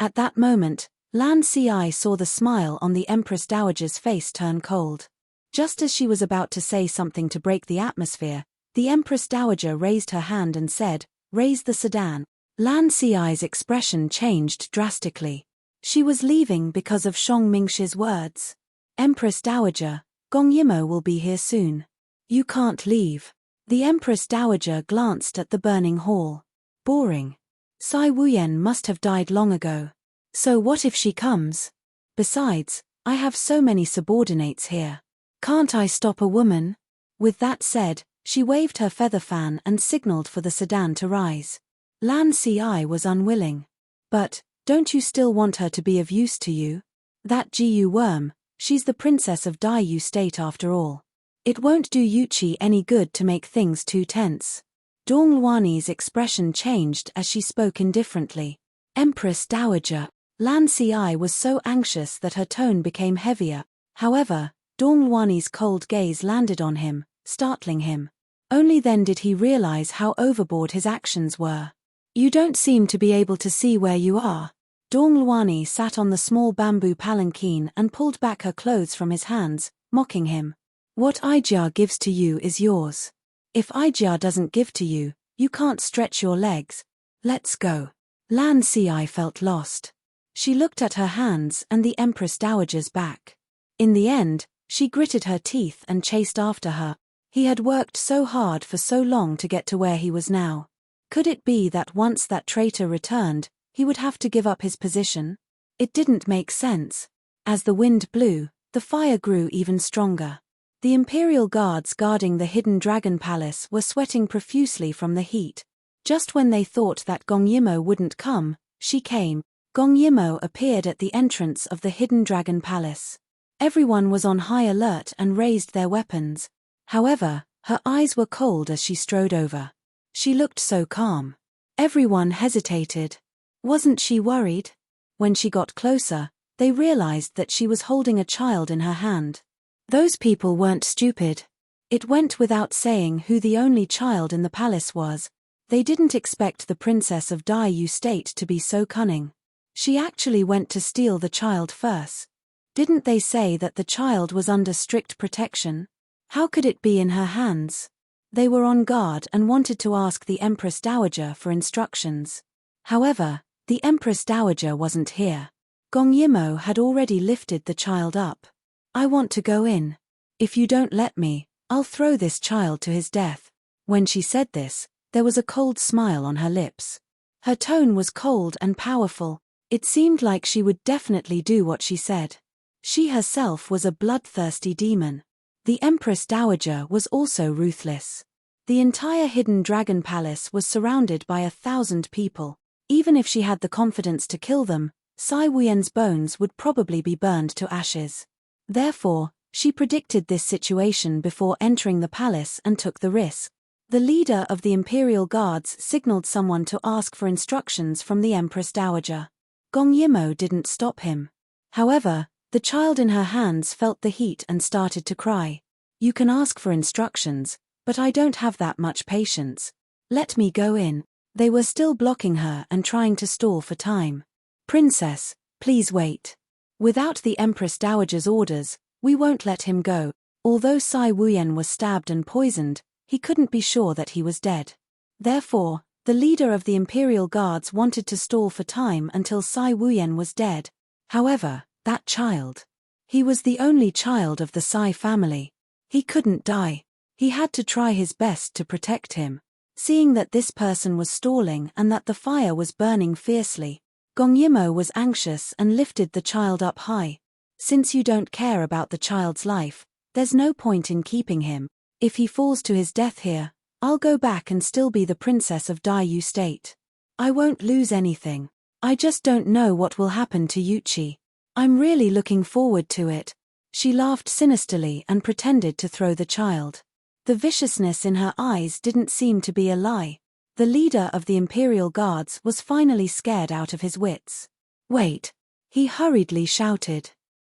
At that moment, Lan Si saw the smile on the Empress Dowager's face turn cold. Just as she was about to say something to break the atmosphere, the Empress Dowager raised her hand and said, "Raise the sedan." Lan Si's expression changed drastically. She was leaving because of Shang Mingxi's words. "Empress Dowager, Gong Yimo will be here soon. You can't leave." The Empress Dowager glanced at the burning hall. Boring. Sai Wuyan must have died long ago. So what if she comes? Besides, I have so many subordinates here. Can't I stop a woman? With that said, she waved her feather fan and signaled for the sedan to rise. Lan Si was unwilling. But, don't you still want her to be of use to you? That Gu worm, she's the princess of Daiyu State after all. It won't do Yuqi any good to make things too tense. Dong Luani's expression changed as she spoke indifferently. Empress Dowager. Lan Si was so anxious that her tone became heavier. However, Dong Luani's cold gaze landed on him, startling him. Only then did he realize how overboard his actions were. You don't seem to be able to see where you are. Dong Luani sat on the small bamboo palanquin and pulled back her clothes from his hands, mocking him. What Ijia gives to you is yours. If Ijia doesn't give to you, you can't stretch your legs. Let's go. Lan Si felt lost. She looked at her hands and the Empress Dowager's back. In the end, she gritted her teeth and chased after her. He had worked so hard for so long to get to where he was now. Could it be that once that traitor returned, he would have to give up his position? It didn't make sense. As the wind blew, the fire grew even stronger. The Imperial guards guarding the hidden dragon palace were sweating profusely from the heat. Just when they thought that Gong Yimo wouldn't come, she came. Gong Yimo appeared at the entrance of the hidden dragon palace. Everyone was on high alert and raised their weapons. However, her eyes were cold as she strode over. She looked so calm. Everyone hesitated. Wasn't she worried? When she got closer, they realized that she was holding a child in her hand. Those people weren't stupid. It went without saying who the only child in the palace was. They didn't expect the princess of Daiyu State to be so cunning. She actually went to steal the child first. Didn't they say that the child was under strict protection? How could it be in her hands? They were on guard and wanted to ask the Empress Dowager for instructions. However, the Empress Dowager wasn't here. Gong Yimo had already lifted the child up. "I want to go in. If you don't let me, I'll throw this child to his death." When she said this, there was a cold smile on her lips. Her tone was cold and powerful. It seemed like she would definitely do what she said. She herself was a bloodthirsty demon. The Empress Dowager was also ruthless. The entire hidden dragon palace was surrounded by 1,000 people. Even if she had the confidence to kill them, Sai Wuyan's bones would probably be burned to ashes. Therefore, she predicted this situation before entering the palace and took the risk. The leader of the Imperial Guards signaled someone to ask for instructions from the Empress Dowager. Gong Yimo didn't stop him. However, the child in her hands felt the heat and started to cry. "You can ask for instructions, but I don't have that much patience. Let me go in." They were still blocking her and trying to stall for time. "Princess, please wait. Without the Empress Dowager's orders, we won't let him go." Although Sai Wuyan was stabbed and poisoned, he couldn't be sure that he was dead. Therefore, the leader of the Imperial Guards wanted to stall for time until Sai Wuyan was dead. However, that child. He was the only child of the Sai family. He couldn't die. He had to try his best to protect him. Seeing that this person was stalling and that the fire was burning fiercely, Gong Yimo was anxious and lifted the child up high. Since you don't care about the child's life, there's no point in keeping him. If he falls to his death here, I'll go back and still be the princess of Daiyu State. I won't lose anything. I just don't know what will happen to Yuchi. I'm really looking forward to it. She laughed sinisterly and pretended to throw the child. The viciousness in her eyes didn't seem to be a lie. The leader of the Imperial Guards was finally scared out of his wits. Wait! He hurriedly shouted.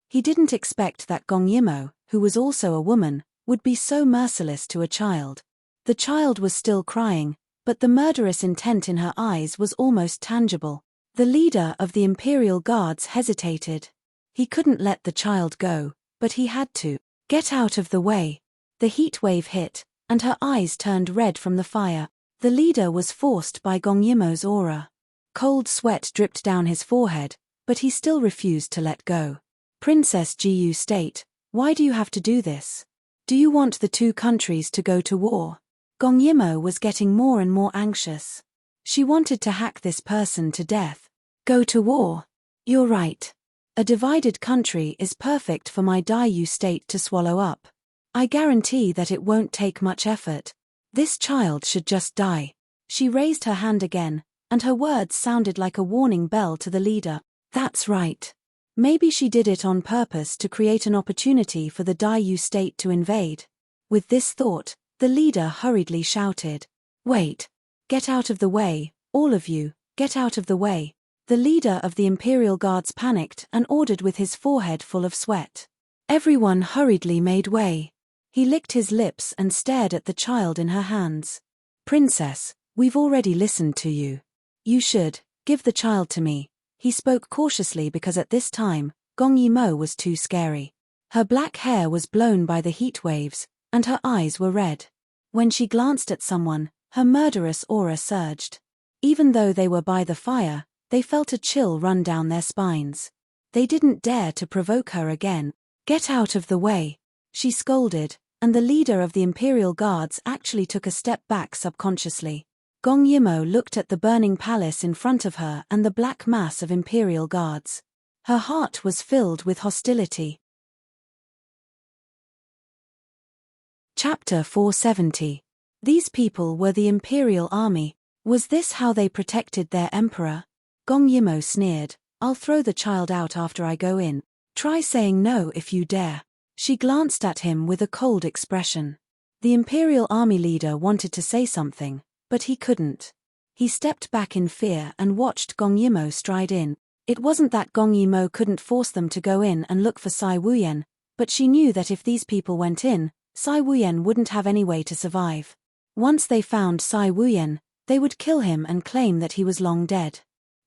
He didn't expect that Gong Yimo, who was also a woman, would be so merciless to a child. The child was still crying, but the murderous intent in her eyes was almost tangible. The leader of the Imperial Guards hesitated. He couldn't let the child go, but he had to. Get out of the way. The heat wave hit, and her eyes turned red from the fire. The leader was forced by Gong Yimo's aura. Cold sweat dripped down his forehead, but he still refused to let go. Princess Jiyu State, why do you have to do this? Do you want the two countries to go to war? Gong Yimo was getting more and more anxious. She wanted to hack this person to death. Go to war? You're right. A divided country is perfect for my Daiyu State to swallow up. I guarantee that it won't take much effort. This child should just die. She raised her hand again, and her words sounded like a warning bell to the leader. That's right. Maybe she did it on purpose to create an opportunity for the Daiyu State to invade. With this thought, the leader hurriedly shouted, "Wait! Get out of the way, all of you, get out of the way." The leader of the Imperial Guards panicked and ordered with his forehead full of sweat. Everyone hurriedly made way. He licked his lips and stared at the child in her hands. "Princess, we've already listened to you. You should give the child to me." He spoke cautiously because at this time, Gong Yimo was too scary. Her black hair was blown by the heat waves, and her eyes were red. When she glanced at someone, her murderous aura surged. Even though they were by the fire, they felt a chill run down their spines. They didn't dare to provoke her again. "Get out of the way," she scolded, and the leader of the Imperial Guards actually took a step back subconsciously. Gong Yimo looked at the burning palace in front of her and the black mass of Imperial Guards. Her heart was filled with hostility. Chapter 470. These people were the Imperial Army. Was this how they protected their emperor? Gong Yimo sneered, "I'll throw the child out after I go in. Try saying no if you dare." She glanced at him with a cold expression. The Imperial Army leader wanted to say something, but he couldn't. He stepped back in fear and watched Gong Yimo stride in. It wasn't that Gong Yimo couldn't force them to go in and look for Sai Wuyen, but she knew that if these people went in, Sai Wuyen wouldn't have any way to survive. Once they found Sai Wuyen, they would kill him and claim that he was long dead.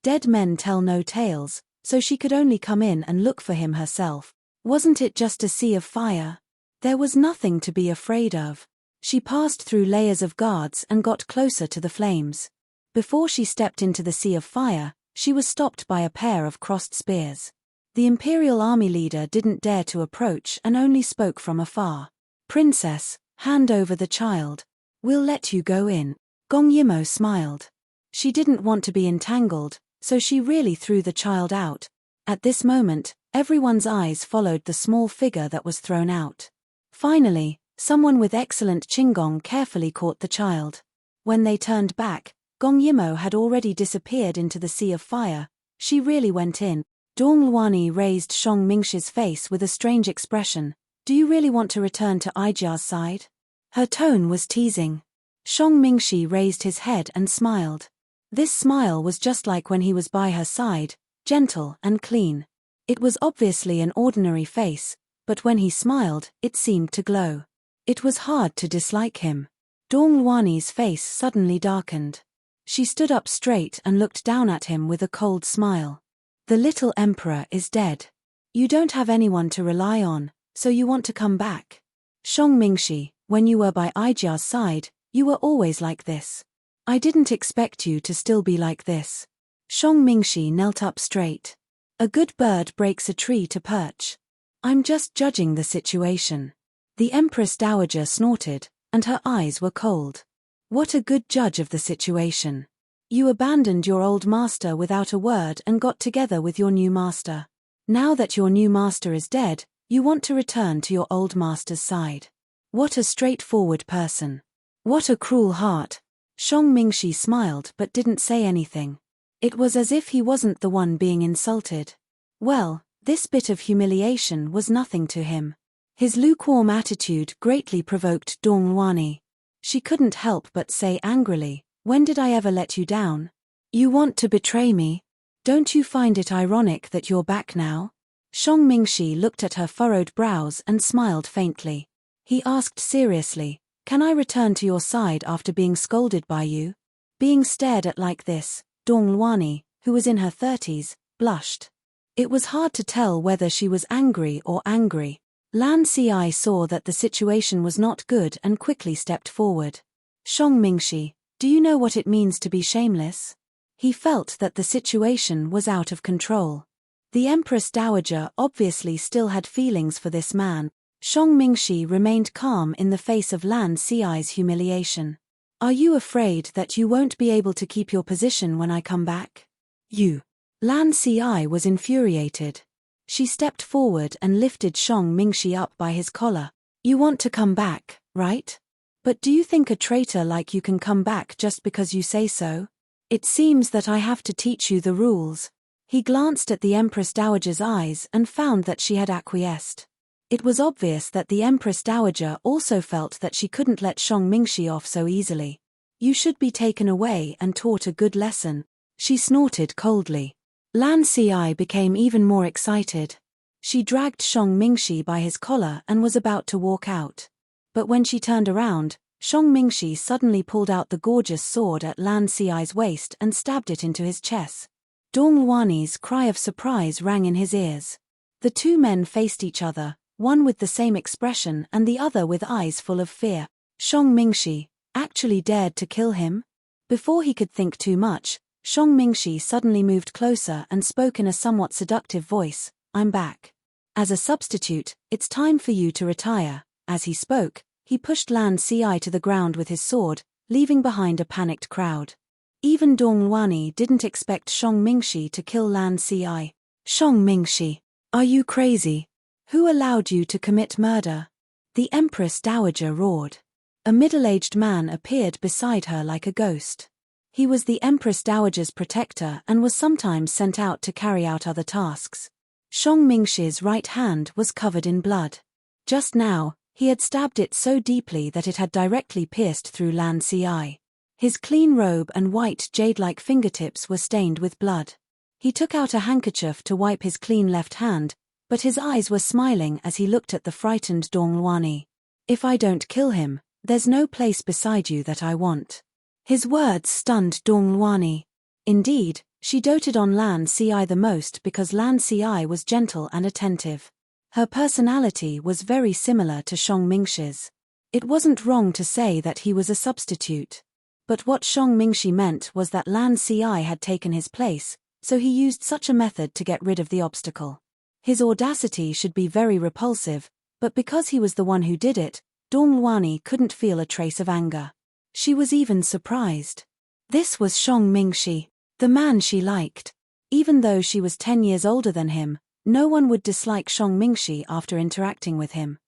Dead men tell no tales, so she could only come in and look for him herself. Wasn't it just a sea of fire? There was nothing to be afraid of. She passed through layers of guards and got closer to the flames. Before she stepped into the sea of fire, she was stopped by a pair of crossed spears. The Imperial Army leader didn't dare to approach and only spoke from afar. "Princess, hand over the child. We'll let you go in." Gong Yimo smiled. She didn't want to be entangled, so she really threw the child out. At this moment, everyone's eyes followed the small figure that was thrown out. Finally, someone with excellent qinggong carefully caught the child. When they turned back, Gong Yimo had already disappeared into the sea of fire. She really went in. Dong Luani raised Shang Mingshi's face with a strange expression. "Do you really want to return to Ijia's side?" Her tone was teasing. Shang Mingshi raised his head and smiled. This smile was just like when he was by her side, gentle and clean. It was obviously an ordinary face, but when he smiled, it seemed to glow. It was hard to dislike him. Dong Luani's face suddenly darkened. She stood up straight and looked down at him with a cold smile. "The little emperor is dead. You don't have anyone to rely on, so you want to come back. Shang Mingshi, when you were by Ijia's side, you were always like this. I didn't expect you to still be like this." Shang Mingshi knelt up straight. "A good bird breaks a tree to perch. I'm just judging the situation." The Empress Dowager snorted, and her eyes were cold. What a good judge of the situation. You abandoned your old master without a word and got together with your new master. Now that your new master is dead, you want to return to your old master's side. What a straightforward person. What a cruel heart. Shang Mingxi smiled but didn't say anything. It was as if he wasn't the one being insulted. Well, this bit of humiliation was nothing to him. His lukewarm attitude greatly provoked Dong Luani. She couldn't help but say angrily, "When did I ever let you down? You want to betray me? Don't you find it ironic that you're back now?" Shang Mingxi looked at her furrowed brows and smiled faintly. He asked seriously, "Can I return to your side after being scolded by you?" Being stared at like this, Dong Luani, who was in her 30s, blushed. It was hard to tell whether she was angry or angry. Lan Ci saw that the situation was not good and quickly stepped forward. "Shang Mingxi, do you know what it means to be shameless?" He felt that the situation was out of control. The Empress Dowager obviously still had feelings for this man. Shang Mingxi remained calm in the face of Lan Ci's humiliation. "Are you afraid that you won't be able to keep your position when I come back?" "You." Lan Ci was infuriated. She stepped forward and lifted Shang Mingxi up by his collar. "You want to come back, right? But do you think a traitor like you can come back just because you say so? It seems that I have to teach you the rules." He glanced at the Empress Dowager's eyes and found that she had acquiesced. It was obvious that the Empress Dowager also felt that she couldn't let Shang Mingxi off so easily. "You should be taken away and taught a good lesson," she snorted coldly. Lan Ci became even more excited. She dragged Shang Mingxi by his collar and was about to walk out. But when she turned around, Shang Mingxi suddenly pulled out the gorgeous sword at Lan Ci's waist and stabbed it into his chest. Dong Luani's cry of surprise rang in his ears. The two men faced each other, one with the same expression and the other with eyes full of fear. Shang Mingxi actually dared to kill him? Before he could think too much, Shang Mingxi suddenly moved closer and spoke in a somewhat seductive voice, "I'm back. As a substitute, it's time for you to retire." As he spoke, he pushed Lan Ci to the ground with his sword, leaving behind a panicked crowd. Even Dong Luani didn't expect Shang Mingxi to kill Lan Ci. "Shang Mingxi, are you crazy? Who allowed you to commit murder?" The Empress Dowager roared. A middle-aged man appeared beside her like a ghost. He was the Empress Dowager's protector and was sometimes sent out to carry out other tasks. Shang Mingxi's right hand was covered in blood. Just now, he had stabbed it so deeply that it had directly pierced through Lan Ci. His clean robe and white jade-like fingertips were stained with blood. He took out a handkerchief to wipe his clean left hand, but his eyes were smiling as he looked at the frightened Dong Luani. "If I don't kill him, there's no place beside you that I want." His words stunned Dong Luani. Indeed, she doted on Lan Ci the most because Lan Ci was gentle and attentive. Her personality was very similar to Shang Mingxi's. It wasn't wrong to say that he was a substitute. But what Shang Mingxi meant was that Lan Ci had taken his place, so he used such a method to get rid of the obstacle. His audacity should be very repulsive, but because he was the one who did it, Dong Luani couldn't feel a trace of anger. She was even surprised. This was Shang Mingxi, the man she liked. Even though she was 10 years older than him, no one would dislike Shang Mingxi after interacting with him.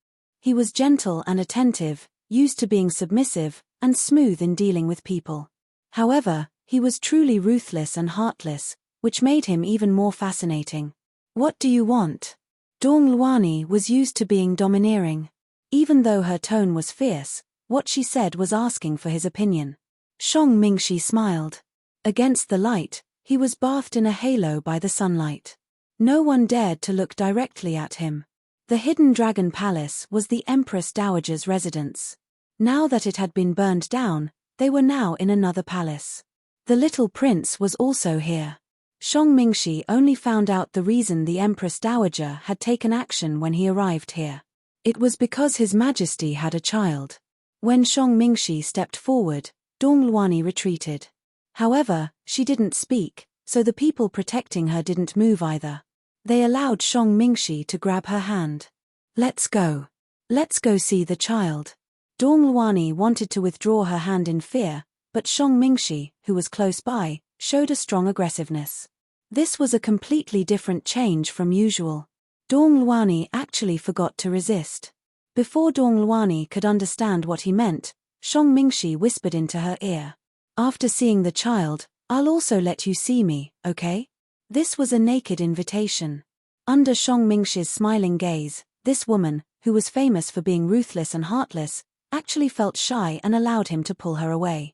He was gentle and attentive, used to being submissive, and smooth in dealing with people. However, he was truly ruthless and heartless, which made him even more fascinating. "What do you want?" Dong Luani was used to being domineering. Even though her tone was fierce, what she said was asking for his opinion. Shang Mingxi smiled. Against the light, he was bathed in a halo by the sunlight. No one dared to look directly at him. The Hidden Dragon Palace was the Empress Dowager's residence. Now that it had been burned down, they were now in another palace. The little prince was also here. Shang Mingxi only found out the reason the Empress Dowager had taken action when he arrived here. It was because His Majesty had a child. When Shang Mingxi stepped forward, Dong Luani retreated. However, she didn't speak, so the people protecting her didn't move either. They allowed Shang Mingxi to grab her hand. "Let's go. Let's go see the child." Dong Luani wanted to withdraw her hand in fear, but Shang Mingxi, who was close by, showed a strong aggressiveness. This was a completely different change from usual. Dong Luani actually forgot to resist. Before Dong Luani could understand what he meant, Shang Mingxi whispered into her ear. After seeing the child, I'll also let you see me, okay? This was a naked invitation. Under Shang Mingxi's smiling gaze, this woman, who was famous for being ruthless and heartless, actually felt shy and allowed him to pull her away.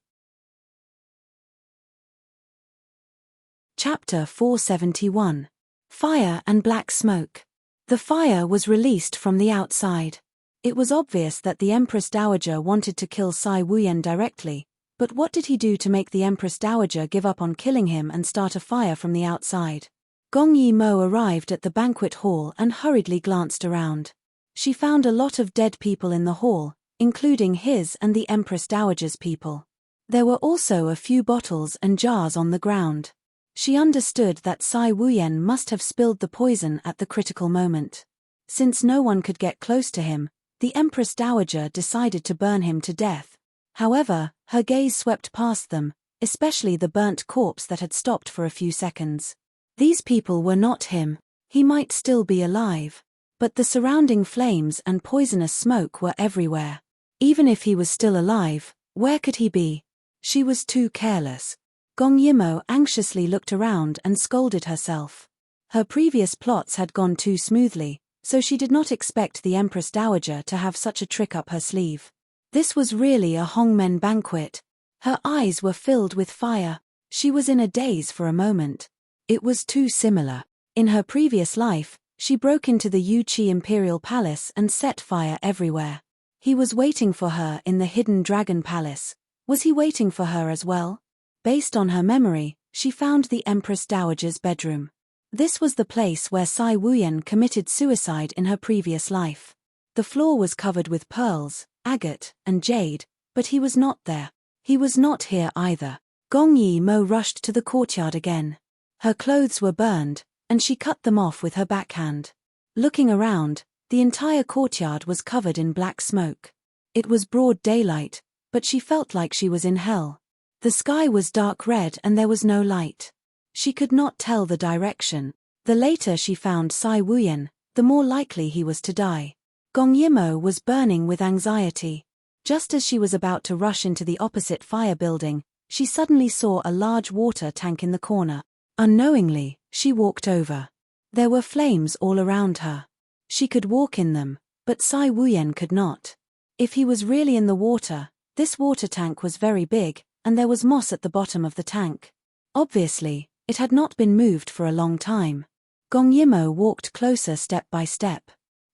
Chapter 471. Fire and Black Smoke. The fire was released from the outside. It was obvious that the Empress Dowager wanted to kill Sai Wuyan directly, but what did he do to make the Empress Dowager give up on killing him and start a fire from the outside? Gong Yimo arrived at the banquet hall and hurriedly glanced around. She found a lot of dead people in the hall, including his and the Empress Dowager's people. There were also a few bottles and jars on the ground. She understood that Sai Wuyan must have spilled the poison at the critical moment. Since no one could get close to him, the Empress Dowager decided to burn him to death. However, her gaze swept past them, especially the burnt corpse that had stopped for a few seconds. These people were not him. He might still be alive. But the surrounding flames and poisonous smoke were everywhere. Even if he was still alive, where could he be? She was too careless. Gong Yimo anxiously looked around and scolded herself. Her previous plots had gone too smoothly, so she did not expect the Empress Dowager to have such a trick up her sleeve. This was really a Hongmen banquet. Her eyes were filled with fire. She was in a daze for a moment. It was too similar. In her previous life, she broke into the Yuqi Imperial Palace and set fire everywhere. He was waiting for her in the Hidden Dragon Palace. Was he waiting for her as well? Based on her memory, she found the Empress Dowager's bedroom. This was the place where Sai Wuyan committed suicide in her previous life. The floor was covered with pearls, agate, and jade, but he was not there. He was not here either. Gong Yimo rushed to the courtyard again. Her clothes were burned, and she cut them off with her backhand. Looking around, the entire courtyard was covered in black smoke. It was broad daylight, but she felt like she was in hell. The sky was dark red and there was no light. She could not tell the direction. The later she found Sai Wuyan, the more likely he was to die. Gong Yimo was burning with anxiety. Just as she was about to rush into the opposite fire building, she suddenly saw a large water tank in the corner. Unknowingly, she walked over. There were flames all around her. She could walk in them, but Sai Wuyan could not. If he was really in the water, this water tank was very big, and there was moss at the bottom of the tank. Obviously, it had not been moved for a long time. Gong Yimo walked closer step by step.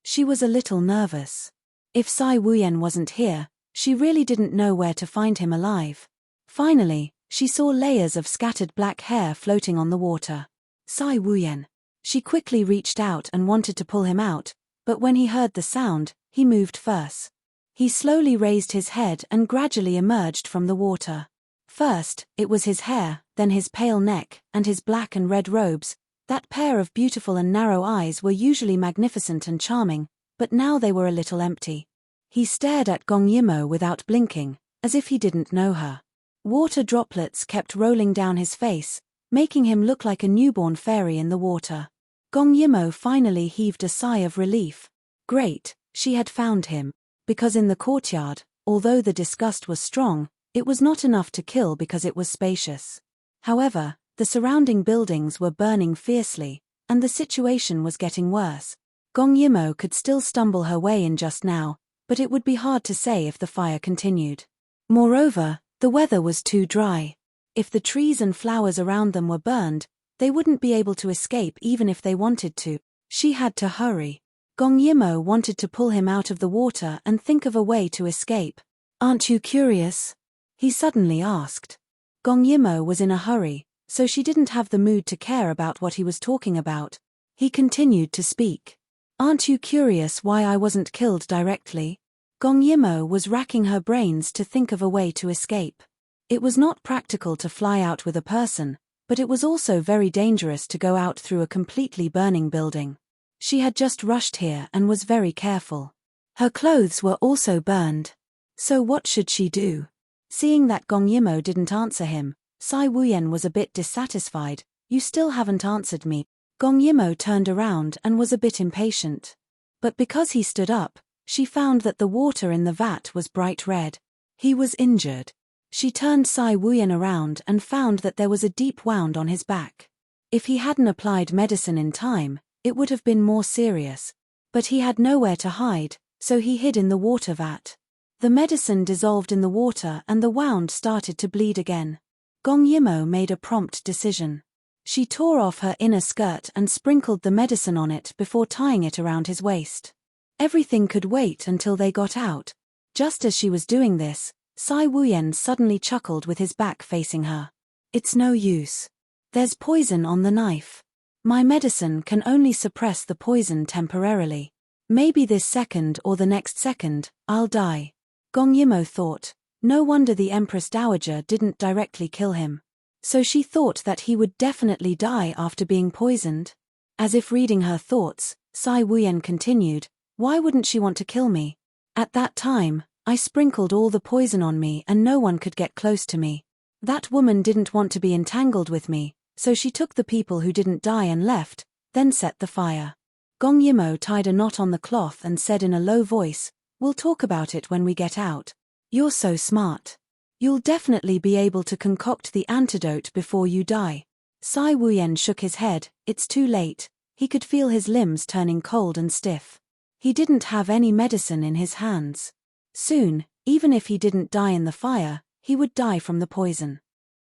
She was a little nervous. If Sai Wuyan wasn't here, she really didn't know where to find him alive. Finally, she saw layers of scattered black hair floating on the water. Sai Wuyan. She quickly reached out and wanted to pull him out, but when he heard the sound, he moved first. He slowly raised his head and gradually emerged from the water. First, it was his hair, then his pale neck, and his black and red robes. That pair of beautiful and narrow eyes were usually magnificent and charming, but now they were a little empty. He stared at Gong Yimo without blinking, as if he didn't know her. Water droplets kept rolling down his face, making him look like a newborn fairy in the water. Gong Yimo finally heaved a sigh of relief. Great, she had found him. Because in the courtyard, although the disgust was strong, it was not enough to kill because it was spacious. However, the surrounding buildings were burning fiercely, and the situation was getting worse. Gong Yimo could still stumble her way in just now, but it would be hard to say if the fire continued. Moreover, the weather was too dry. If the trees and flowers around them were burned, they wouldn't be able to escape even if they wanted to. She had to hurry. Gong Yimo wanted to pull him out of the water and think of a way to escape. "Aren't you curious?" he suddenly asked. Gong Yimo was in a hurry, so she didn't have the mood to care about what he was talking about. He continued to speak. "Aren't you curious why I wasn't killed directly?" Gong Yimo was racking her brains to think of a way to escape. It was not practical to fly out with a person, but it was also very dangerous to go out through a completely burning building. She had just rushed here and was very careful. Her clothes were also burned. So what should she do? Seeing that Gong Yimo didn't answer him, Sai Wuyan was a bit dissatisfied. You still haven't answered me. Gong Yimo turned around and was a bit impatient. But because he stood up, she found that the water in the vat was bright red. He was injured. She turned Sai Wuyan around and found that there was a deep wound on his back. If he hadn't applied medicine in time, it would have been more serious. But he had nowhere to hide, so he hid in the water vat. The medicine dissolved in the water and the wound started to bleed again. Gong Yimo made a prompt decision. She tore off her inner skirt and sprinkled the medicine on it before tying it around his waist. Everything could wait until they got out. Just as she was doing this, Sai Wuyan suddenly chuckled with his back facing her. It's no use. There's poison on the knife. My medicine can only suppress the poison temporarily. Maybe this second or the next second, I'll die. Gong Yimo thought. No wonder the Empress Dowager didn't directly kill him. So she thought that he would definitely die after being poisoned. As if reading her thoughts, Sai Wuyan continued, why wouldn't she want to kill me? At that time, I sprinkled all the poison on me and no one could get close to me. That woman didn't want to be entangled with me, so she took the people who didn't die and left, then set the fire. Gong Yimo tied a knot on the cloth and said in a low voice, we'll talk about it when we get out. You're so smart. You'll definitely be able to concoct the antidote before you die. Sai Wuyan shook his head. It's too late. He could feel his limbs turning cold and stiff. He didn't have any medicine in his hands. Soon, even if he didn't die in the fire, he would die from the poison.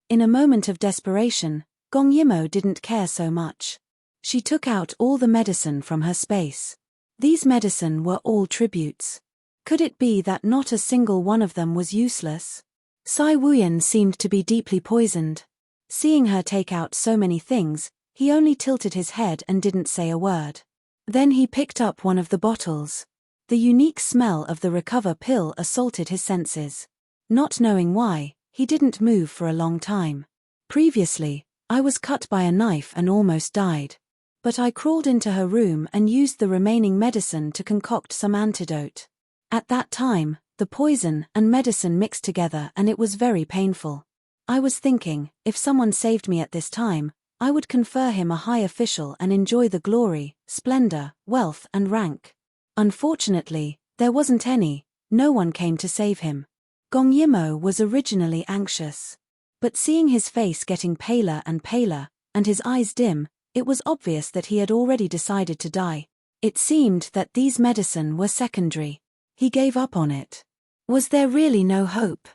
In a moment of desperation, Gong Yimo didn't care so much. She took out all the medicine from her space. These medicine were all tributes. Could it be that not a single one of them was useless? Sai Wuyan seemed to be deeply poisoned. Seeing her take out so many things, he only tilted his head and didn't say a word. Then he picked up one of the bottles. The unique smell of the recover pill assaulted his senses. Not knowing why, he didn't move for a long time. Previously, I was cut by a knife and almost died. But I crawled into her room and used the remaining medicine to concoct some antidote. At that time, the poison and medicine mixed together and it was very painful. I was thinking, if someone saved me at this time, I would confer him a high official and enjoy the glory, splendor, wealth and rank. Unfortunately, there wasn't any. No one came to save him. Gong Yimo was originally anxious. But seeing his face getting paler and paler, and his eyes dim, it was obvious that he had already decided to die. It seemed that these medicine were secondary. He gave up on it. Was there really no hope?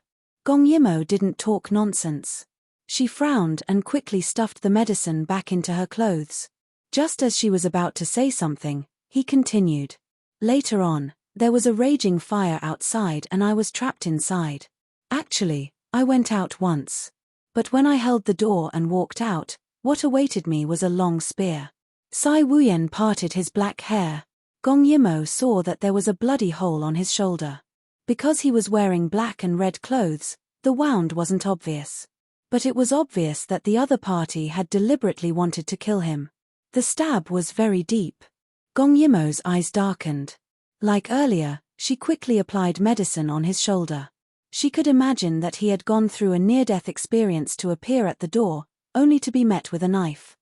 Gong Yimo didn't talk nonsense. She frowned and quickly stuffed the medicine back into her clothes. Just as she was about to say something, he continued. Later on, there was a raging fire outside and I was trapped inside. Actually, I went out once. But when I held the door and walked out, what awaited me was a long spear. Sai Wuyan parted his black hair. Gong Yimo saw that there was a bloody hole on his shoulder. Because he was wearing black and red clothes, the wound wasn't obvious. But it was obvious that the other party had deliberately wanted to kill him. The stab was very deep. Gong Yimo's eyes darkened. Like earlier, she quickly applied medicine on his shoulder. She could imagine that he had gone through a near-death experience to appear at the door, only to be met with a knife.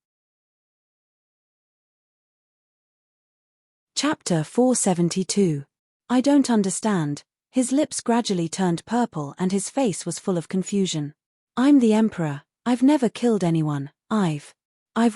Chapter 472. I don't understand. His lips gradually turned purple and his face was full of confusion. I'm the Emperor. I've never killed anyone. I've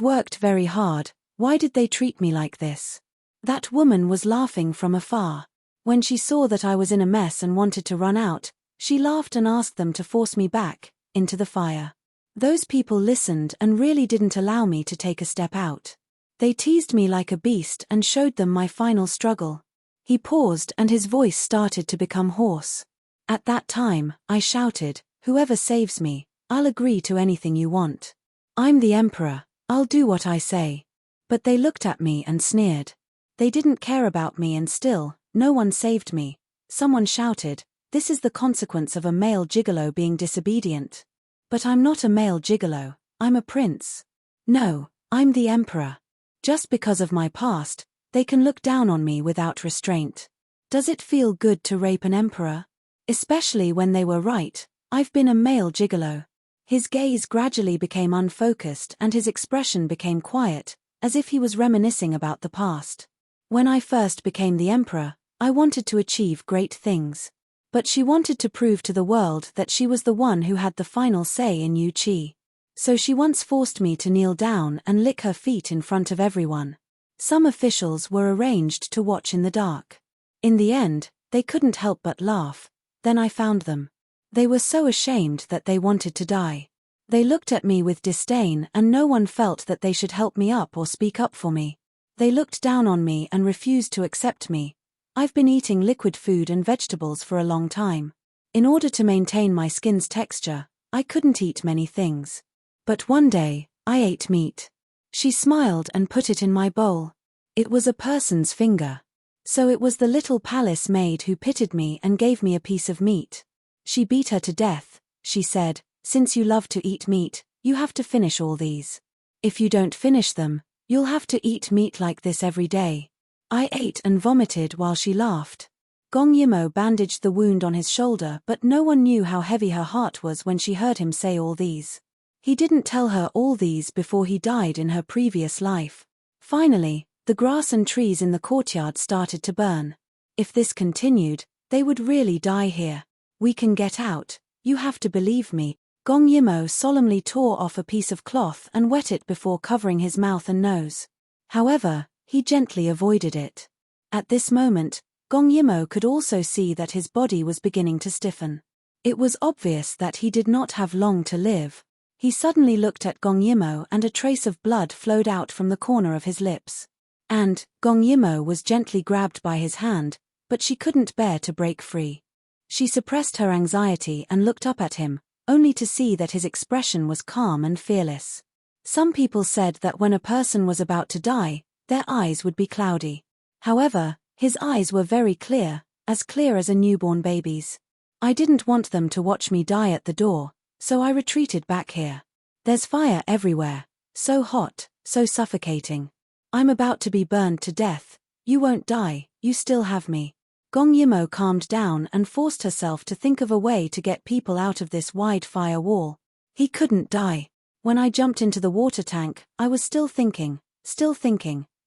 worked very hard. Why did they treat me like this? That woman was laughing from afar. When she saw that I was in a mess and wanted to run out, she laughed and asked them to force me back, into the fire. Those people listened and really didn't allow me to take a step out. They teased me like a beast and showed them my final struggle. He paused and his voice started to become hoarse. At that time, I shouted, whoever saves me, I'll agree to anything you want. I'm the Emperor, I'll do what I say. But they looked at me and sneered. They didn't care about me and still, no one saved me. Someone shouted, this is the consequence of a male gigolo being disobedient. But I'm not a male gigolo, I'm a prince. No, I'm the Emperor. Just because of my past, they can look down on me without restraint. Does it feel good to rape an emperor? Especially when they were right, I've been a male gigolo. His gaze gradually became unfocused and his expression became quiet, as if he was reminiscing about the past. When I first became the emperor, I wanted to achieve great things. But she wanted to prove to the world that she was the one who had the final say in Yu Qi. So she once forced me to kneel down and lick her feet in front of everyone. Some officials were arranged to watch in the dark. In the end, they couldn't help but laugh. Then I found them. They were so ashamed that they wanted to die. They looked at me with disdain and no one felt that they should help me up or speak up for me. They looked down on me and refused to accept me. I've been eating liquid food and vegetables for a long time. In order to maintain my skin's texture, I couldn't eat many things. But one day, I ate meat. She smiled and put it in my bowl. It was a person's finger. So it was the little palace maid who pitied me and gave me a piece of meat. She beat her to death. She said, "Since you love to eat meat, you have to finish all these. If you don't finish them, you'll have to eat meat like this every day." I ate and vomited while she laughed. Gong Yimo bandaged the wound on his shoulder, but no one knew how heavy her heart was when she heard him say all these. He didn't tell her all these before he died in her previous life. Finally, the grass and trees in the courtyard started to burn. If this continued, they would really die here. "We can get out, you have to believe me." Gong Yimo solemnly tore off a piece of cloth and wet it before covering his mouth and nose. However, he gently avoided it. At this moment, Gong Yimo could also see that his body was beginning to stiffen. It was obvious that he did not have long to live. He suddenly looked at Gong Yimo and a trace of blood flowed out from the corner of his lips. And, Gong Yimo was gently grabbed by his hand, but she couldn't bear to break free. She suppressed her anxiety and looked up at him, only to see that his expression was calm and fearless. Some people said that when a person was about to die, their eyes would be cloudy. However, his eyes were very clear as a newborn baby's. I didn't want them to watch me die at the door, so I retreated back here. There's fire everywhere, so hot, so suffocating. I'm about to be burned to death. You won't die, you still have me. Gong Yimo calmed down and forced herself to think of a way to get people out of this wide fire wall. He couldn't die. When I jumped into the water tank, I was still thinking,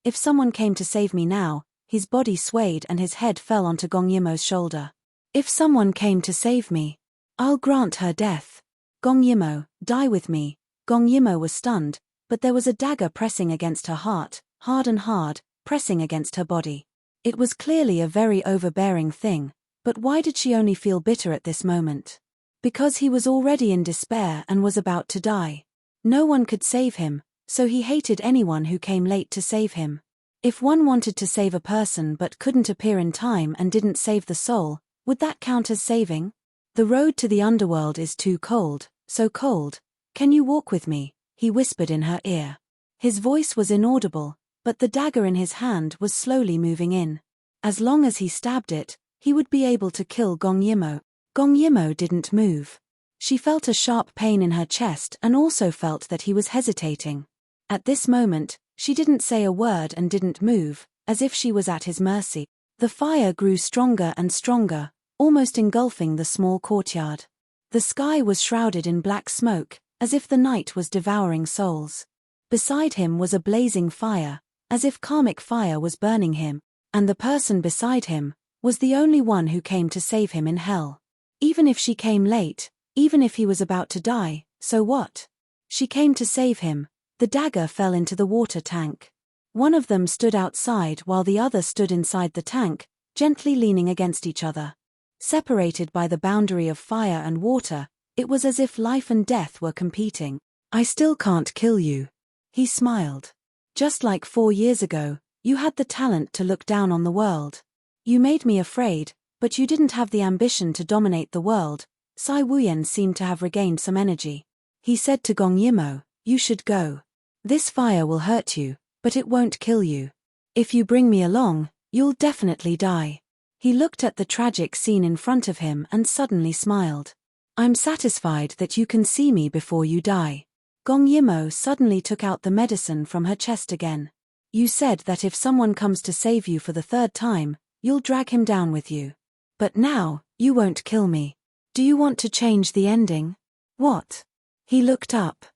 if someone came to save me now. His body swayed and his head fell onto Gong Yimo's shoulder. If someone came to save me, I'll grant her death. Gong Yimo, die with me. Gong Yimo was stunned, but there was a dagger pressing against her heart, hard and hard, pressing against her body. It was clearly a very overbearing thing, but why did she only feel bitter at this moment? Because he was already in despair and was about to die. No one could save him, so he hated anyone who came late to save him. If one wanted to save a person but couldn't appear in time and didn't save the soul, would that count as saving? The road to the underworld is too cold, so cold. Can you walk with me? He whispered in her ear. His voice was inaudible, but the dagger in his hand was slowly moving in. As long as he stabbed it, he would be able to kill Gong Yimo. Gong Yimo didn't move. She felt a sharp pain in her chest and also felt that he was hesitating. At this moment, she didn't say a word and didn't move, as if she was at his mercy. The fire grew stronger and stronger, almost engulfing the small courtyard. The sky was shrouded in black smoke, as if the night was devouring souls. Beside him was a blazing fire, as if karmic fire was burning him, and the person beside him was the only one who came to save him in hell. Even if she came late, even if he was about to die, so what? She came to save him. The dagger fell into the water tank. One of them stood outside while the other stood inside the tank, gently leaning against each other. Separated by the boundary of fire and water, it was as if life and death were competing. "I still can't kill you." He smiled. "Just like 4 years ago, you had the talent to look down on the world. You made me afraid, but you didn't have the ambition to dominate the world." Sai Wuyan seemed to have regained some energy. He said to Gong Yimo, "You should go. This fire will hurt you, but it won't kill you. If you bring me along, you'll definitely die." He looked at the tragic scene in front of him and suddenly smiled. "I'm satisfied that you can see me before you die." Gong Yimo suddenly took out the medicine from her chest again. "You said that if someone comes to save you for the 3rd time, you'll drag him down with you. But now, you won't kill me." Do you want to change the ending? What? He looked up.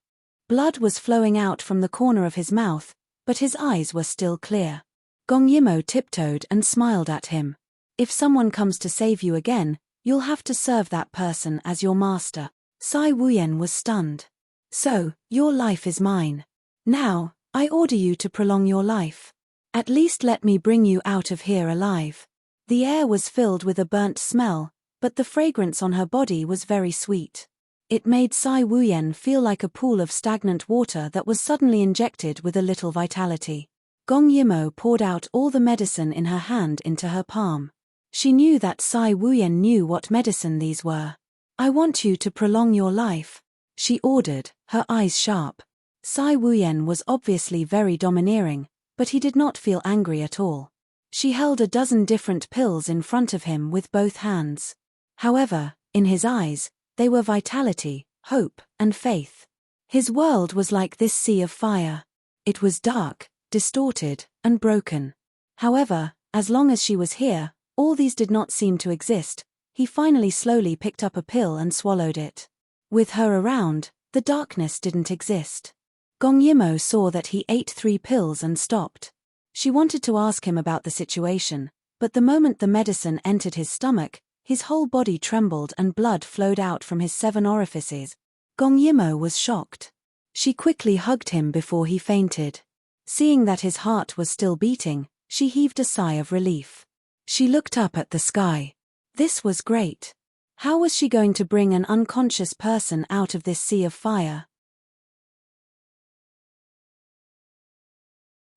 Blood was flowing out from the corner of his mouth, but his eyes were still clear. Gong Yimo tiptoed and smiled at him. If someone comes to save you again, you'll have to serve that person as your master. Sai Wuyen was stunned. So, your life is mine. Now, I order you to prolong your life. At least let me bring you out of here alive. The air was filled with a burnt smell, but the fragrance on her body was very sweet. It made Sai Wuyen feel like a pool of stagnant water that was suddenly injected with a little vitality. Gong Yimo poured out all the medicine in her hand into her palm. She knew that Sai Wuyen knew what medicine these were. I want you to prolong your life, she ordered, her eyes sharp. Sai Wuyen was obviously very domineering, but he did not feel angry at all. She held a dozen different pills in front of him with both hands. However, in his eyes, they were vitality, hope, and faith. His world was like this sea of fire. It was dark, distorted, and broken. However, as long as she was here, all these did not seem to exist. He finally slowly picked up a pill and swallowed it. With her around, the darkness didn't exist. Gong Yimo saw that he ate 3 pills and stopped. She wanted to ask him about the situation, but the moment the medicine entered his stomach, his whole body trembled and blood flowed out from his 7 orifices. Gong Yimo was shocked. She quickly hugged him before he fainted. Seeing that his heart was still beating, she heaved a sigh of relief. She looked up at the sky. This was great. How was she going to bring an unconscious person out of this sea of fire?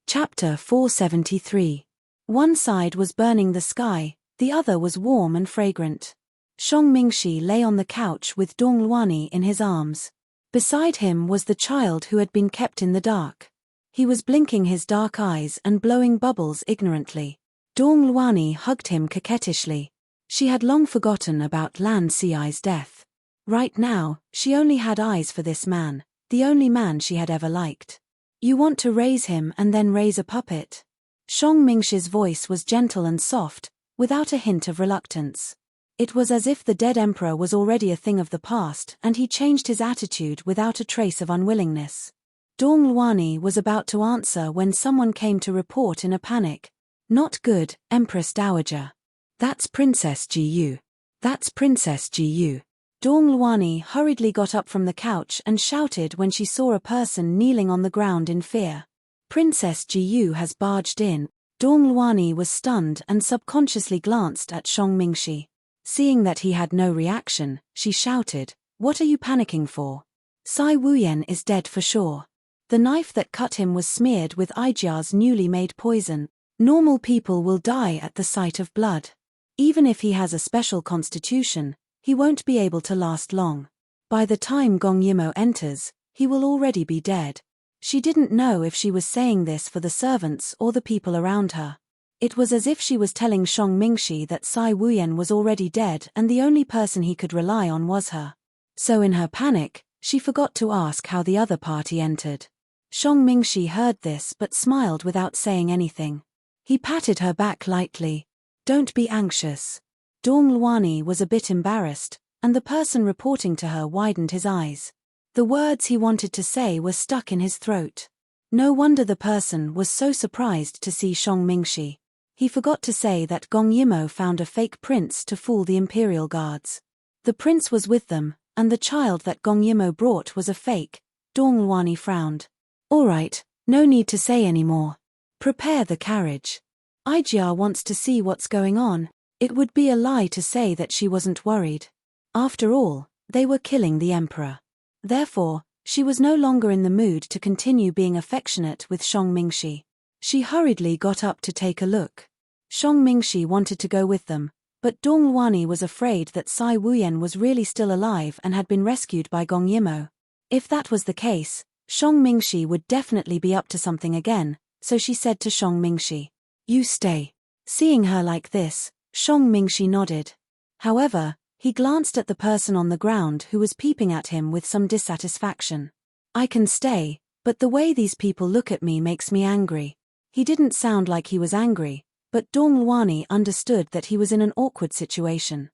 Chapter 473. One side was burning the sky, the other was warm and fragrant. Shang Mingxi lay on the couch with Dong Luani in his arms. Beside him was the child who had been kept in the dark. He was blinking his dark eyes and blowing bubbles ignorantly. Dong Luani hugged him coquettishly. She had long forgotten about Lan Ci's death. Right now, she only had eyes for this man, the only man she had ever liked. You want to raise him and then raise a puppet? Shang Mingxi's voice was gentle and soft, without a hint of reluctance. It was as if the dead emperor was already a thing of the past and he changed his attitude without a trace of unwillingness. Dong Luani was about to answer when someone came to report in a panic. Not good, Empress Dowager. That's Princess Jiyu. That's Princess Jiyu. Dong Luani hurriedly got up from the couch and shouted when she saw a person kneeling on the ground in fear. Princess Jiyu has barged in. Dong Luani was stunned and subconsciously glanced at Shang Mingxi. Seeing that he had no reaction, she shouted, "What are you panicking for? Sai Wuyen is dead for sure." The knife that cut him was smeared with Aijia's newly made poison. Normal people will die at the sight of blood. Even if he has a special constitution, he won't be able to last long. By the time Gong Yimo enters, he will already be dead. She didn't know if she was saying this for the servants or the people around her. It was as if she was telling Shang Mingxi that Sai Wuyen was already dead and the only person he could rely on was her. So in her panic, she forgot to ask how the other party entered. Shang Mingxi heard this but smiled without saying anything. He patted her back lightly. Don't be anxious. Dong Luani was a bit embarrassed, and the person reporting to her widened his eyes. The words he wanted to say were stuck in his throat. No wonder the person was so surprised to see Shang Mingxi. He forgot to say that Gong Yimo found a fake prince to fool the imperial guards. The prince was with them, and the child that Gong Yimo brought was a fake. Dong Luani frowned. All right, no need to say any more. Prepare the carriage. Aijia wants to see what's going on. It would be a lie to say that she wasn't worried. After all, they were killing the emperor. Therefore, she was no longer in the mood to continue being affectionate with Shang Mingxi. She hurriedly got up to take a look. Shang Mingxi wanted to go with them, but Dong Luani was afraid that Sai Wuyen was really still alive and had been rescued by Gong Yimo. If that was the case, Shang Mingxi would definitely be up to something again, so she said to Shang Mingxi, "You stay." Seeing her like this, Shang Mingxi nodded. However, he glanced at the person on the ground who was peeping at him with some dissatisfaction. "I can stay, but the way these people look at me makes me angry." He didn't sound like he was angry, but Dong Luani understood that he was in an awkward situation.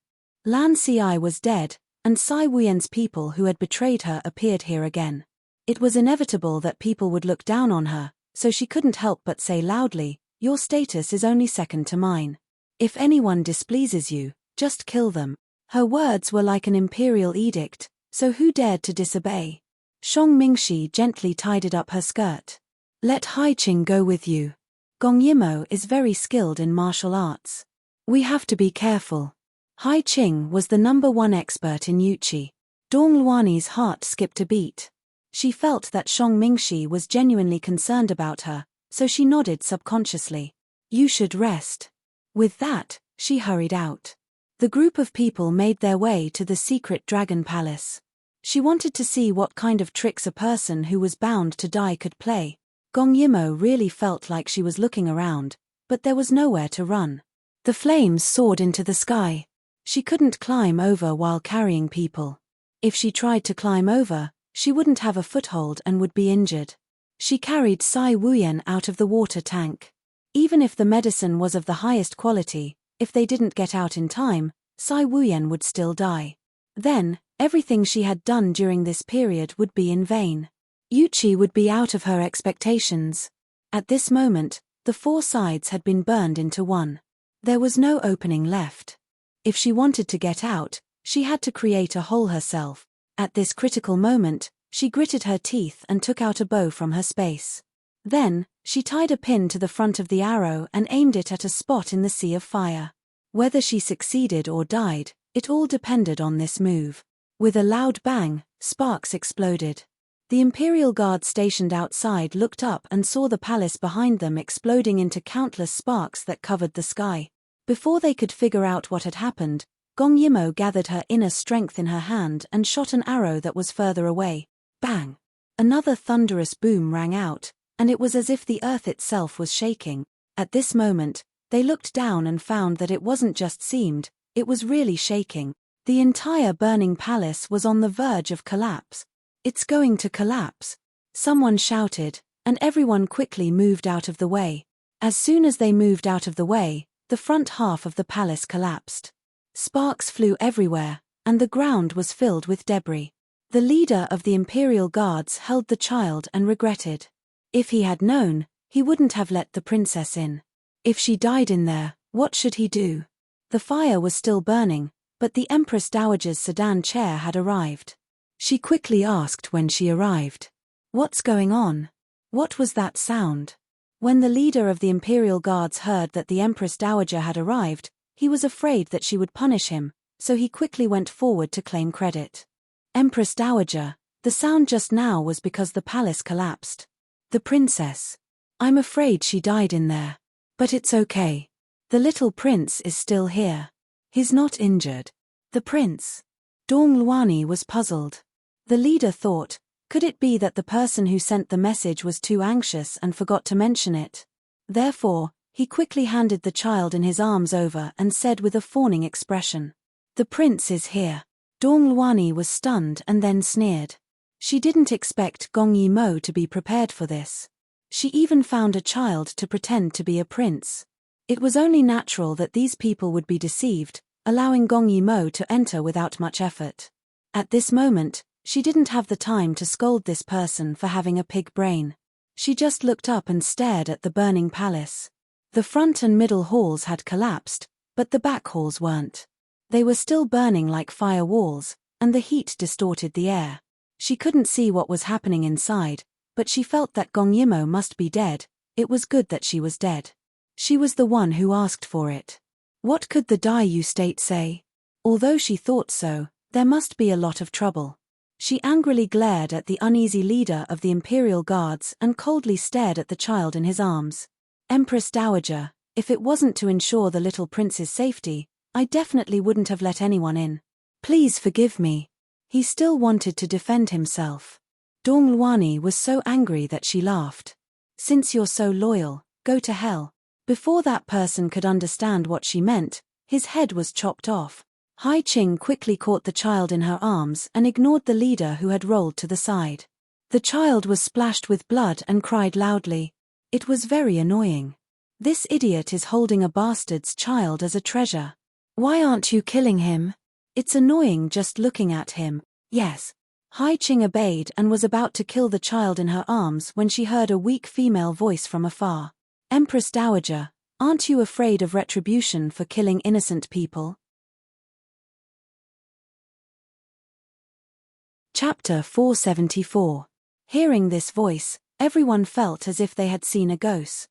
Lan Si was dead, and Sai Wuyan's people who had betrayed her appeared here again. It was inevitable that people would look down on her, so she couldn't help but say loudly, "Your status is only second to mine. If anyone displeases you, just kill them." Her words were like an imperial edict, so who dared to disobey? Shang Mingxi gently tidied up her skirt. "Let Hai Qing go with you. Gong Yimo is very skilled in martial arts. We have to be careful." Hai Qing was the #1 expert in Yuqi. Dong Luani's heart skipped a beat. She felt that Shang Mingxi was genuinely concerned about her, so she nodded subconsciously. "You should rest." With that, she hurried out. The group of people made their way to the secret dragon palace. She wanted to see what kind of tricks a person who was bound to die could play. Gong Yimo really felt like she was looking around, but there was nowhere to run. The flames soared into the sky. She couldn't climb over while carrying people. If she tried to climb over, she wouldn't have a foothold and would be injured. She carried Sai Wuyan out of the water tank. Even if the medicine was of the highest quality, if they didn't get out in time, Sai Wuyan would still die. Then, everything she had done during this period would be in vain. Yuqi would be out of her expectations. At this moment, the 4 sides had been burned into one. There was no opening left. If she wanted to get out, she had to create a hole herself. At this critical moment, she gritted her teeth and took out a bow from her space. Then, she tied a pin to the front of the arrow and aimed it at a spot in the sea of fire. Whether she succeeded or died, it all depended on this move. With a loud bang, sparks exploded. The Imperial Guard stationed outside looked up and saw the palace behind them exploding into countless sparks that covered the sky. Before they could figure out what had happened, Gong Yimo gathered her inner strength in her hand and shot an arrow that was further away. Bang! Another thunderous boom rang out, and it was as if the earth itself was shaking. At this moment, they looked down and found that it wasn't just seemed, it was really shaking. The entire burning palace was on the verge of collapse. "It's going to collapse," someone shouted, and everyone quickly moved out of the way. As soon as they moved out of the way, the front half of the palace collapsed. Sparks flew everywhere, and the ground was filled with debris. The leader of the Imperial Guards held the child and regretted. If he had known, he wouldn't have let the princess in. If she died in there, what should he do? The fire was still burning, but the Empress Dowager's sedan chair had arrived. She quickly asked when she arrived, "What's going on? What was that sound?" When the leader of the Imperial Guards heard that the Empress Dowager had arrived, he was afraid that she would punish him, so he quickly went forward to claim credit. "Empress Dowager, the sound just now was because the palace collapsed. The princess. I'm afraid she died in there. But it's okay. The little prince is still here. He's not injured." The prince? Dong Luani was puzzled. The leader thought, could it be that the person who sent the message was too anxious and forgot to mention it? Therefore, he quickly handed the child in his arms over and said with a fawning expression, "The prince is here." Dong Luani was stunned and then sneered. She didn't expect Gong Yimo to be prepared for this. She even found a child to pretend to be a prince. It was only natural that these people would be deceived, allowing Gong Yimo to enter without much effort. At this moment, she didn't have the time to scold this person for having a pig brain. She just looked up and stared at the burning palace. The front and middle halls had collapsed, but the back halls weren't. They were still burning like fire walls, and the heat distorted the air. She couldn't see what was happening inside, but she felt that Gong Yimo must be dead. It was good that she was dead. She was the one who asked for it. What could the Daiyu state say? Although she thought so, there must be a lot of trouble. She angrily glared at the uneasy leader of the Imperial Guards and coldly stared at the child in his arms. "Empress Dowager, if it wasn't to ensure the little prince's safety, I definitely wouldn't have let anyone in. Please forgive me." He still wanted to defend himself. Dong Luani was so angry that she laughed. "Since you're so loyal, go to hell." Before that person could understand what she meant, his head was chopped off. Hai Qing quickly caught the child in her arms and ignored the leader who had rolled to the side. The child was splashed with blood and cried loudly. It was very annoying. This idiot is holding a bastard's child as a treasure. Why aren't you killing him? It's annoying just looking at him. Yes. Hai Qing obeyed and was about to kill the child in her arms when she heard a weak female voice from afar. Empress Dowager, aren't you afraid of retribution for killing innocent people? Chapter 474. Hearing this voice, everyone felt as if they had seen a ghost.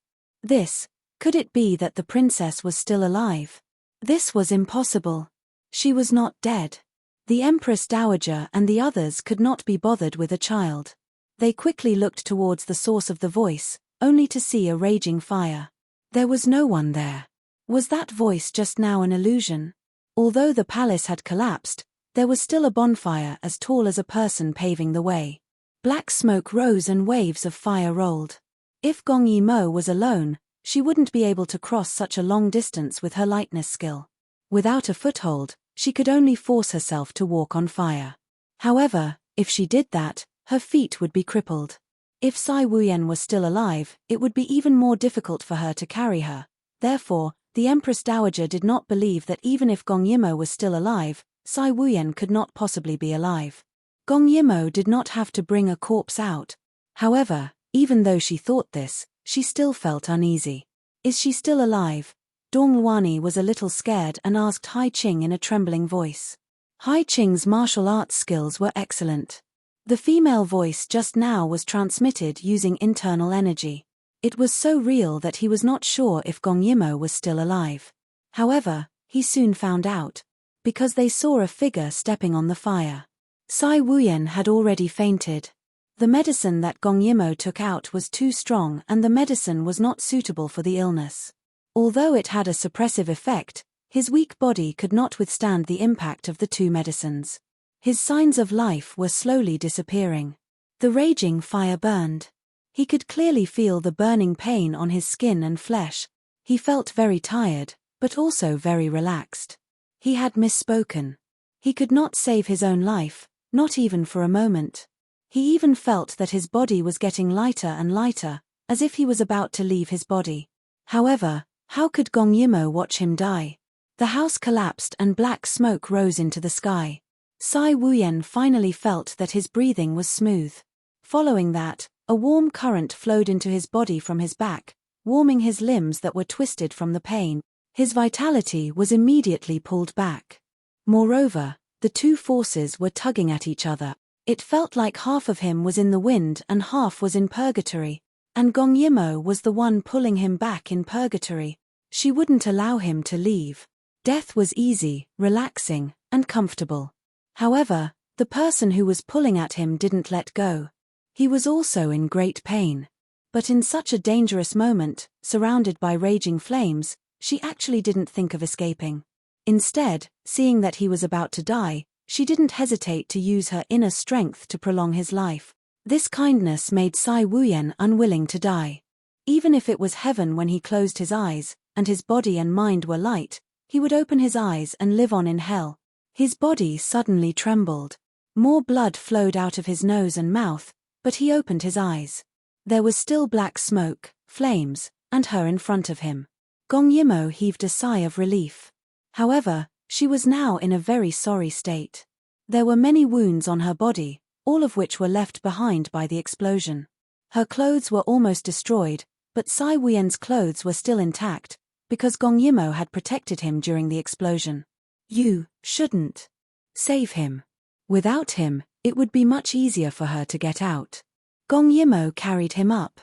Could it be that the princess was still alive? This was impossible. She was not dead. The Empress Dowager and the others could not be bothered with a child. They quickly looked towards the source of the voice, only to see a raging fire. There was no one there. Was that voice just now an illusion? Although the palace had collapsed, there was still a bonfire as tall as a person paving the way. Black smoke rose and waves of fire rolled. If Gong Yimo was alone, she wouldn't be able to cross such a long distance with her lightness skill. Without a foothold, she could only force herself to walk on fire. However, if she did that, her feet would be crippled. If Sai Wuyan was still alive, it would be even more difficult for her to carry her. Therefore, the Empress Dowager did not believe that even if Gong Yimo was still alive, Sai Wuyan could not possibly be alive. Gong Yimo did not have to bring a corpse out. However, even though she thought this, she still felt uneasy. Is she still alive? Dong Luani was a little scared and asked Hai Qing in a trembling voice. Hai Qing's martial arts skills were excellent. The female voice just now was transmitted using internal energy. It was so real that he was not sure if Gong Yimo was still alive. However, he soon found out, because they saw a figure stepping on the fire. Sai Wuyan had already fainted. The medicine that Gong Yimo took out was too strong and the medicine was not suitable for the illness. Although it had a suppressive effect, his weak body could not withstand the impact of the two medicines. His signs of life were slowly disappearing. The raging fire burned. He could clearly feel the burning pain on his skin and flesh. He felt very tired, but also very relaxed. He had misspoken. He could not save his own life, not even for a moment. He even felt that his body was getting lighter and lighter, as if he was about to leave his body. However, how could Gong Yimo watch him die? The house collapsed and black smoke rose into the sky. Sai Wuyan finally felt that his breathing was smooth. Following that, a warm current flowed into his body from his back, warming his limbs that were twisted from the pain. His vitality was immediately pulled back. Moreover, the two forces were tugging at each other. It felt like half of him was in the wind and half was in purgatory. And Gong Yimo was the one pulling him back in purgatory. She wouldn't allow him to leave. Death was easy, relaxing, and comfortable. However, the person who was pulling at him didn't let go. He was also in great pain. But in such a dangerous moment, surrounded by raging flames, she actually didn't think of escaping. Instead, seeing that he was about to die, she didn't hesitate to use her inner strength to prolong his life. This kindness made Sai Wuyan unwilling to die. Even if it was heaven when he closed his eyes, and his body and mind were light, he would open his eyes and live on in hell. His body suddenly trembled. More blood flowed out of his nose and mouth, but he opened his eyes. There was still black smoke, flames, and her in front of him. Gong Yimo heaved a sigh of relief. However, she was now in a very sorry state. There were many wounds on her body, all of which were left behind by the explosion. Her clothes were almost destroyed, but Sai Wuyan's clothes were still intact, because Gong Yimo had protected him during the explosion. You shouldn't save him. Without him, it would be much easier for her to get out. Gong Yimo carried him up.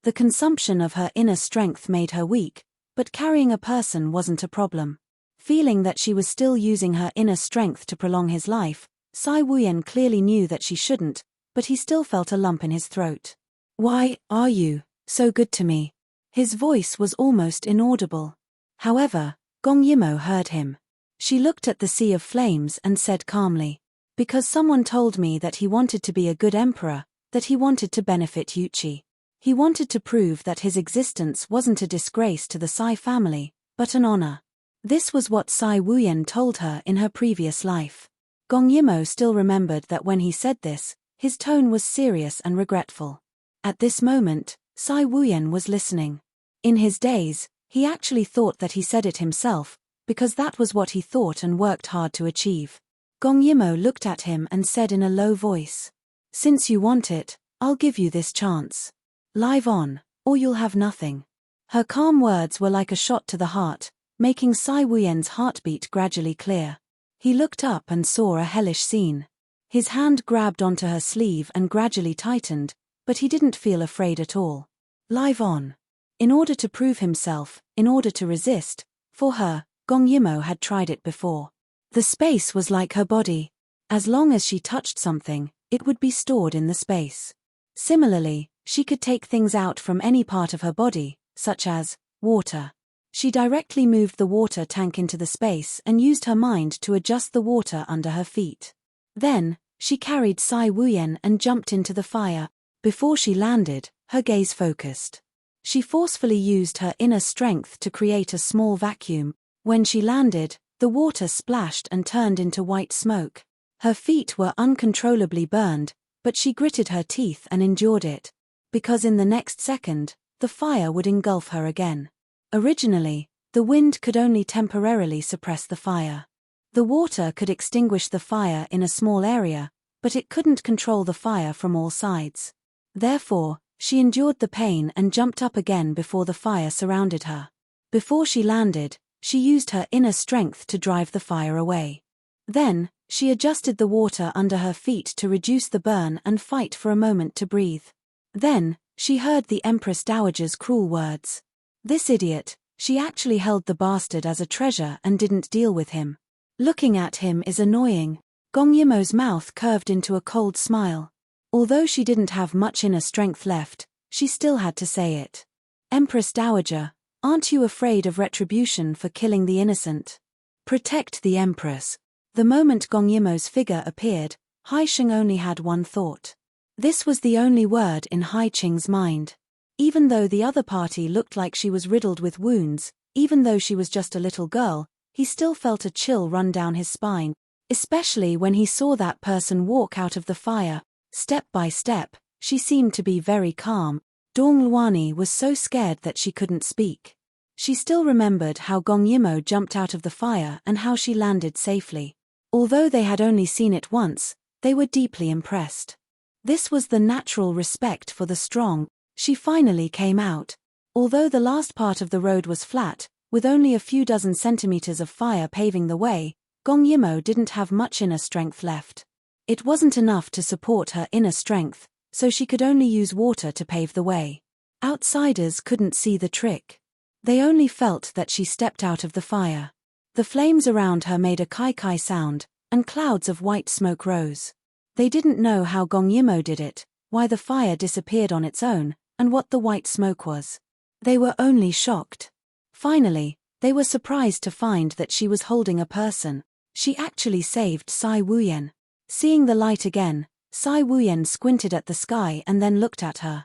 The consumption of her inner strength made her weak, but carrying a person wasn't a problem. Feeling that she was still using her inner strength to prolong his life, Sai Wuyan clearly knew that she shouldn't, but he still felt a lump in his throat. Why are you so good to me? His voice was almost inaudible. However, Gong Yimo heard him. She looked at the sea of flames and said calmly, because someone told me that he wanted to be a good emperor, that he wanted to benefit Yuchi. He wanted to prove that his existence wasn't a disgrace to the Sai family, but an honor. This was what Sai Wuyan told her in her previous life. Gong Yimo still remembered that when he said this, his tone was serious and regretful. At this moment, Sai Wuyan was listening. In his days, he actually thought that he said it himself, because that was what he thought and worked hard to achieve. Gong Yimo looked at him and said in a low voice. Since you want it, I'll give you this chance. Live on, or you'll have nothing. Her calm words were like a shot to the heart, making Sai Wuyen's heartbeat gradually clear. He looked up and saw a hellish scene. His hand grabbed onto her sleeve and gradually tightened, but he didn't feel afraid at all. Live on. In order to prove himself, in order to resist, for her, Gong Yimo had tried it before. The space was like her body. As long as she touched something, it would be stored in the space. Similarly, she could take things out from any part of her body, such as water. She directly moved the water tank into the space and used her mind to adjust the water under her feet. Then, she carried Sai Wuyen and jumped into the fire. Before she landed, her gaze focused. She forcefully used her inner strength to create a small vacuum. When she landed, the water splashed and turned into white smoke. Her feet were uncontrollably burned, but she gritted her teeth and endured it. Because in the next second, the fire would engulf her again. Originally, the wind could only temporarily suppress the fire. The water could extinguish the fire in a small area, but it couldn't control the fire from all sides. Therefore, she endured the pain and jumped up again before the fire surrounded her. Before she landed, she used her inner strength to drive the fire away. Then, she adjusted the water under her feet to reduce the burn and fight for a moment to breathe. Then, she heard the Empress Dowager's cruel words. This idiot, she actually held the bastard as a treasure and didn't deal with him. Looking at him is annoying. Gong Yimo's mouth curved into a cold smile. Although she didn't have much inner strength left, she still had to say it. Empress Dowager, aren't you afraid of retribution for killing the innocent? Protect the Empress. The moment Gong Yimo's figure appeared, Hai Sheng only had one thought. This was the only word in Hai Qing's mind. Even though the other party looked like she was riddled with wounds, even though she was just a little girl, he still felt a chill run down his spine, especially when he saw that person walk out of the fire. Step by step, she seemed to be very calm. Dong Luani was so scared that she couldn't speak. She still remembered how Gong Yimo jumped out of the fire and how she landed safely. Although they had only seen it once, they were deeply impressed. This was the natural respect for the strong. She finally came out. Although the last part of the road was flat, with only a few dozen centimeters of fire paving the way, Gong Yimo didn't have much inner strength left. It wasn't enough to support her inner strength, so she could only use water to pave the way. Outsiders couldn't see the trick. They only felt that she stepped out of the fire. The flames around her made a kai-kai sound, and clouds of white smoke rose. They didn't know how Gong Yimo did it, why the fire disappeared on its own, and what the white smoke was. They were only shocked. Finally, they were surprised to find that she was holding a person. She actually saved Sai Wuyen. Seeing the light again, Sai Wuyen squinted at the sky and then looked at her.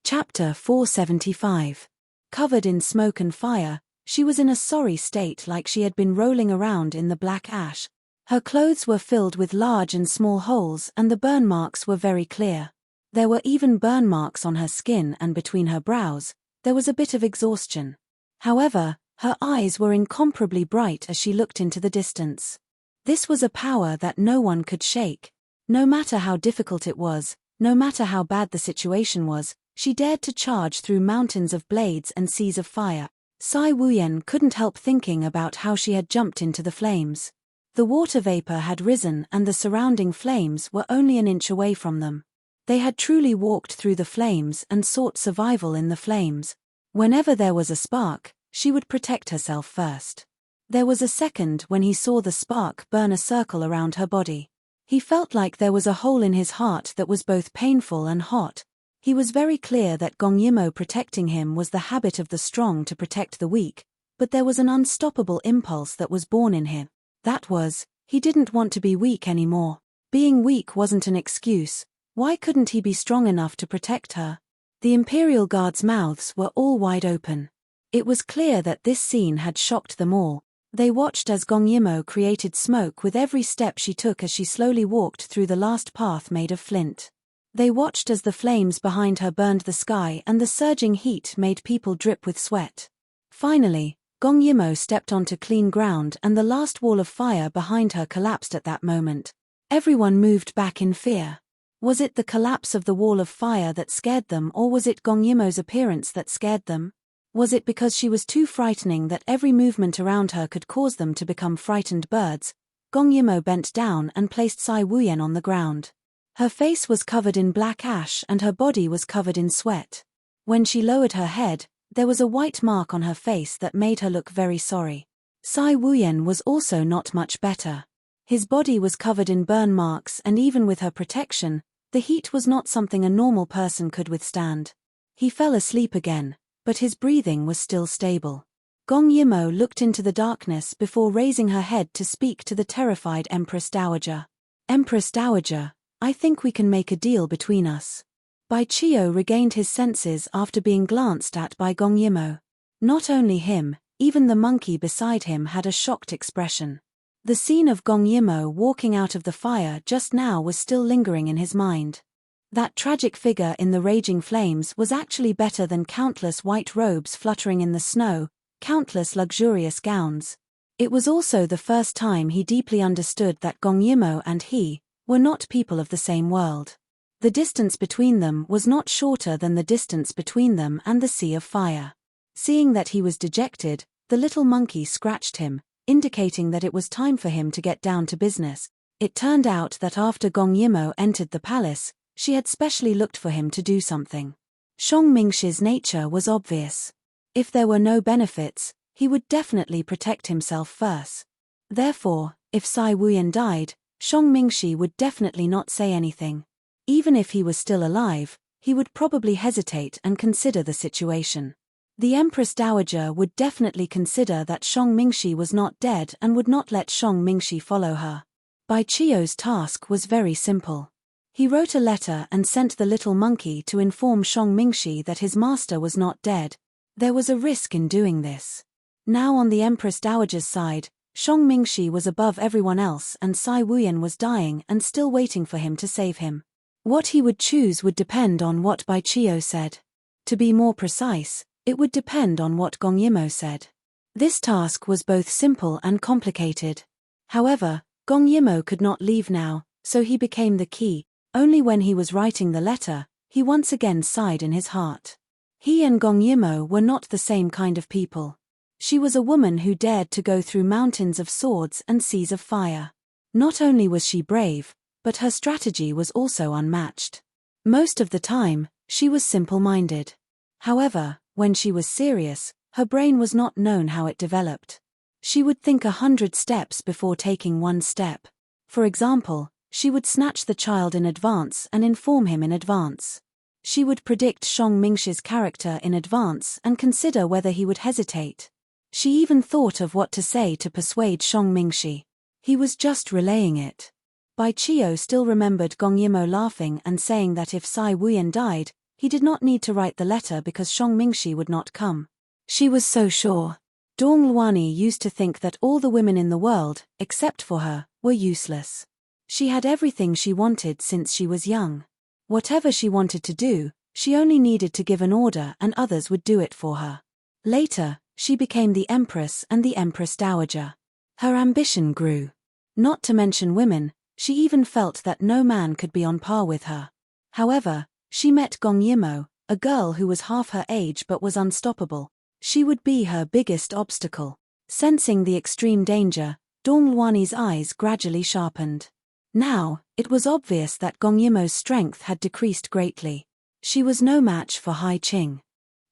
Chapter 475. Covered in smoke and fire, she was in a sorry state, like she had been rolling around in the black ash. Her clothes were filled with large and small holes and the burn marks were very clear. There were even burn marks on her skin and between her brows. There was a bit of exhaustion. However, her eyes were incomparably bright as she looked into the distance. This was a power that no one could shake. No matter how difficult it was, no matter how bad the situation was, she dared to charge through mountains of blades and seas of fire. Sai Wuyen couldn't help thinking about how she had jumped into the flames. The water vapor had risen and the surrounding flames were only an inch away from them. They had truly walked through the flames and sought survival in the flames. Whenever there was a spark, she would protect herself first. There was a second when he saw the spark burn a circle around her body. He felt like there was a hole in his heart that was both painful and hot. He was very clear that Gong Yimo protecting him was the habit of the strong to protect the weak, but there was an unstoppable impulse that was born in him. That was, he didn't want to be weak anymore. Being weak wasn't an excuse. Why couldn't he be strong enough to protect her? The Imperial Guards' mouths were all wide open. It was clear that this scene had shocked them all. They watched as Gong Yimo created smoke with every step she took as she slowly walked through the last path made of flint. They watched as the flames behind her burned the sky and the surging heat made people drip with sweat. Finally, Gong Yimo stepped onto clean ground and the last wall of fire behind her collapsed at that moment. Everyone moved back in fear. Was it the collapse of the wall of fire that scared them, or was it Gong Yimo's appearance that scared them? Was it because she was too frightening that every movement around her could cause them to become frightened birds? Gong Yimo bent down and placed Sai Wuyen on the ground. Her face was covered in black ash and her body was covered in sweat. When she lowered her head, there was a white mark on her face that made her look very sorry. Sai Wuyen was also not much better. His body was covered in burn marks, and even with her protection, the heat was not something a normal person could withstand. He fell asleep again, but his breathing was still stable. Gong Yimo looked into the darkness before raising her head to speak to the terrified Empress Dowager. "Empress Dowager, I think we can make a deal between us." Bai Chio regained his senses after being glanced at by Gong Yimo. Not only him, even the monkey beside him had a shocked expression. The scene of Gong Yimo walking out of the fire just now was still lingering in his mind. That tragic figure in the raging flames was actually better than countless white robes fluttering in the snow, countless luxurious gowns. It was also the first time he deeply understood that Gong Yimo and he were not people of the same world. The distance between them was not shorter than the distance between them and the sea of fire. Seeing that he was dejected, the little monkey scratched him, indicating that it was time for him to get down to business. It turned out that after Gong Yimo entered the palace, she had specially looked for him to do something. Shang Mingxi's nature was obvious. If there were no benefits, he would definitely protect himself first. Therefore, if Sai Wuyen died, Shang Mingxi would definitely not say anything. Even if he was still alive, he would probably hesitate and consider the situation. The Empress Dowager would definitely consider that Shang Mingxi was not dead and would not let Shang Mingxi follow her. Bai Chio's task was very simple. He wrote a letter and sent the little monkey to inform Shang Mingxi that his master was not dead. There was a risk in doing this. Now on the Empress Dowager's side, Shang Mingxi was above everyone else and Sai Wuyen was dying and still waiting for him to save him. What he would choose would depend on what Bai Chio said. To be more precise, it would depend on what Gong Yimo said. This task was both simple and complicated. However, Gong Yimo could not leave now, so he became the key. Only when he was writing the letter, he once again sighed in his heart. He and Gong Yimo were not the same kind of people. She was a woman who dared to go through mountains of swords and seas of fire. Not only was she brave, but her strategy was also unmatched. Most of the time, she was simple-minded. However, when she was serious, her brain was not known how it developed. She would think 100 steps before taking one step. For example, she would snatch the child in advance and inform him in advance. She would predict Shang Mingxi's character in advance and consider whether he would hesitate. She even thought of what to say to persuade Shang Mingxi. He was just relaying it. Bai Chio still remembered Gong Yimo laughing and saying that if Sai Wuyen died, he did not need to write the letter because Shang Mingxi would not come. She was so sure. Dong Luani used to think that all the women in the world, except for her, were useless. She had everything she wanted since she was young. Whatever she wanted to do, she only needed to give an order and others would do it for her. Later, she became the Empress and the Empress Dowager. Her ambition grew. Not to mention women, she even felt that no man could be on par with her. However, she met Gong Yimo, a girl who was half her age but was unstoppable. She would be her biggest obstacle. Sensing the extreme danger, Dong Luani's eyes gradually sharpened. Now, it was obvious that Gong Yimo's strength had decreased greatly. She was no match for Hai Qing.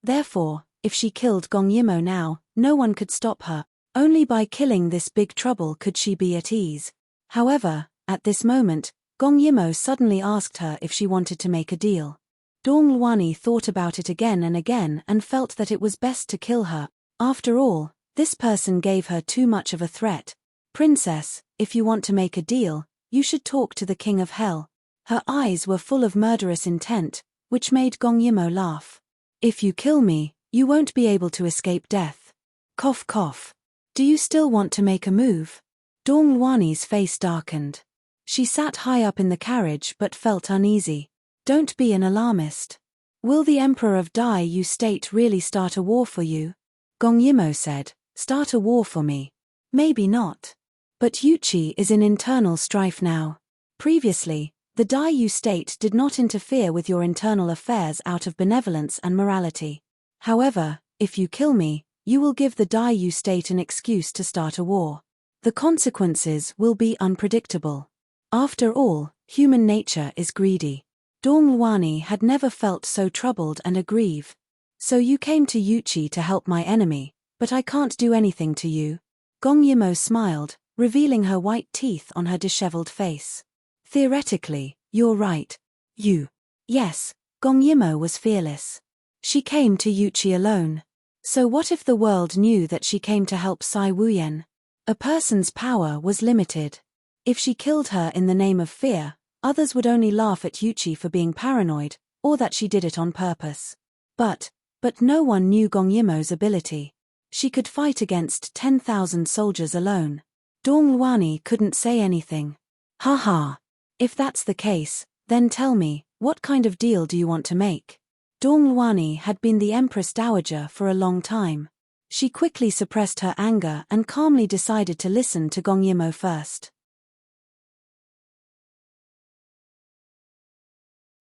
Therefore, if she killed Gong Yimo now, no one could stop her. Only by killing this big trouble could she be at ease. However, at this moment, Gong Yimo suddenly asked her if she wanted to make a deal. Dong Luani thought about it again and felt that it was best to kill her. After all, this person gave her too much of a threat. "Princess, if you want to make a deal, you should talk to the King of Hell." Her eyes were full of murderous intent, which made Gong Yimo laugh. "If you kill me, you won't be able to escape death." Cough cough. "Do you still want to make a move?" Dong Luani's face darkened. She sat high up in the carriage but felt uneasy. "Don't be an alarmist. Will the Emperor of Dai Yu State really start a war for you?" Gong Yimo said, Start a war for me? Maybe not. But Yuchi is in internal strife now. Previously, the Daiyu state did not interfere with your internal affairs out of benevolence and morality. However, if you kill me, you will give the Daiyu state an excuse to start a war. The consequences will be unpredictable. After all, human nature is greedy. Dongluani had never felt so troubled and aggrieved. So you came to Yuchi to help my enemy, but I can't do anything to you. Gong Yimo smiled, revealing her white teeth on her disheveled face. Theoretically, you're right. Yes, Gong Yimo was fearless. She came to Yuchi alone. So what if the world knew that she came to help Sai Wuyen? A person's power was limited. If she killed her in the name of fear, others would only laugh at Yuchi for being paranoid, or that she did it on purpose. But no one knew Gong Yimo's ability. She could fight against 10,000 soldiers alone. Dongluani couldn't say anything. Haha. If that's the case, then tell me, what kind of deal do you want to make? Dongluani had been the Empress Dowager for a long time. She quickly suppressed her anger and calmly decided to listen to Gong Yimo first.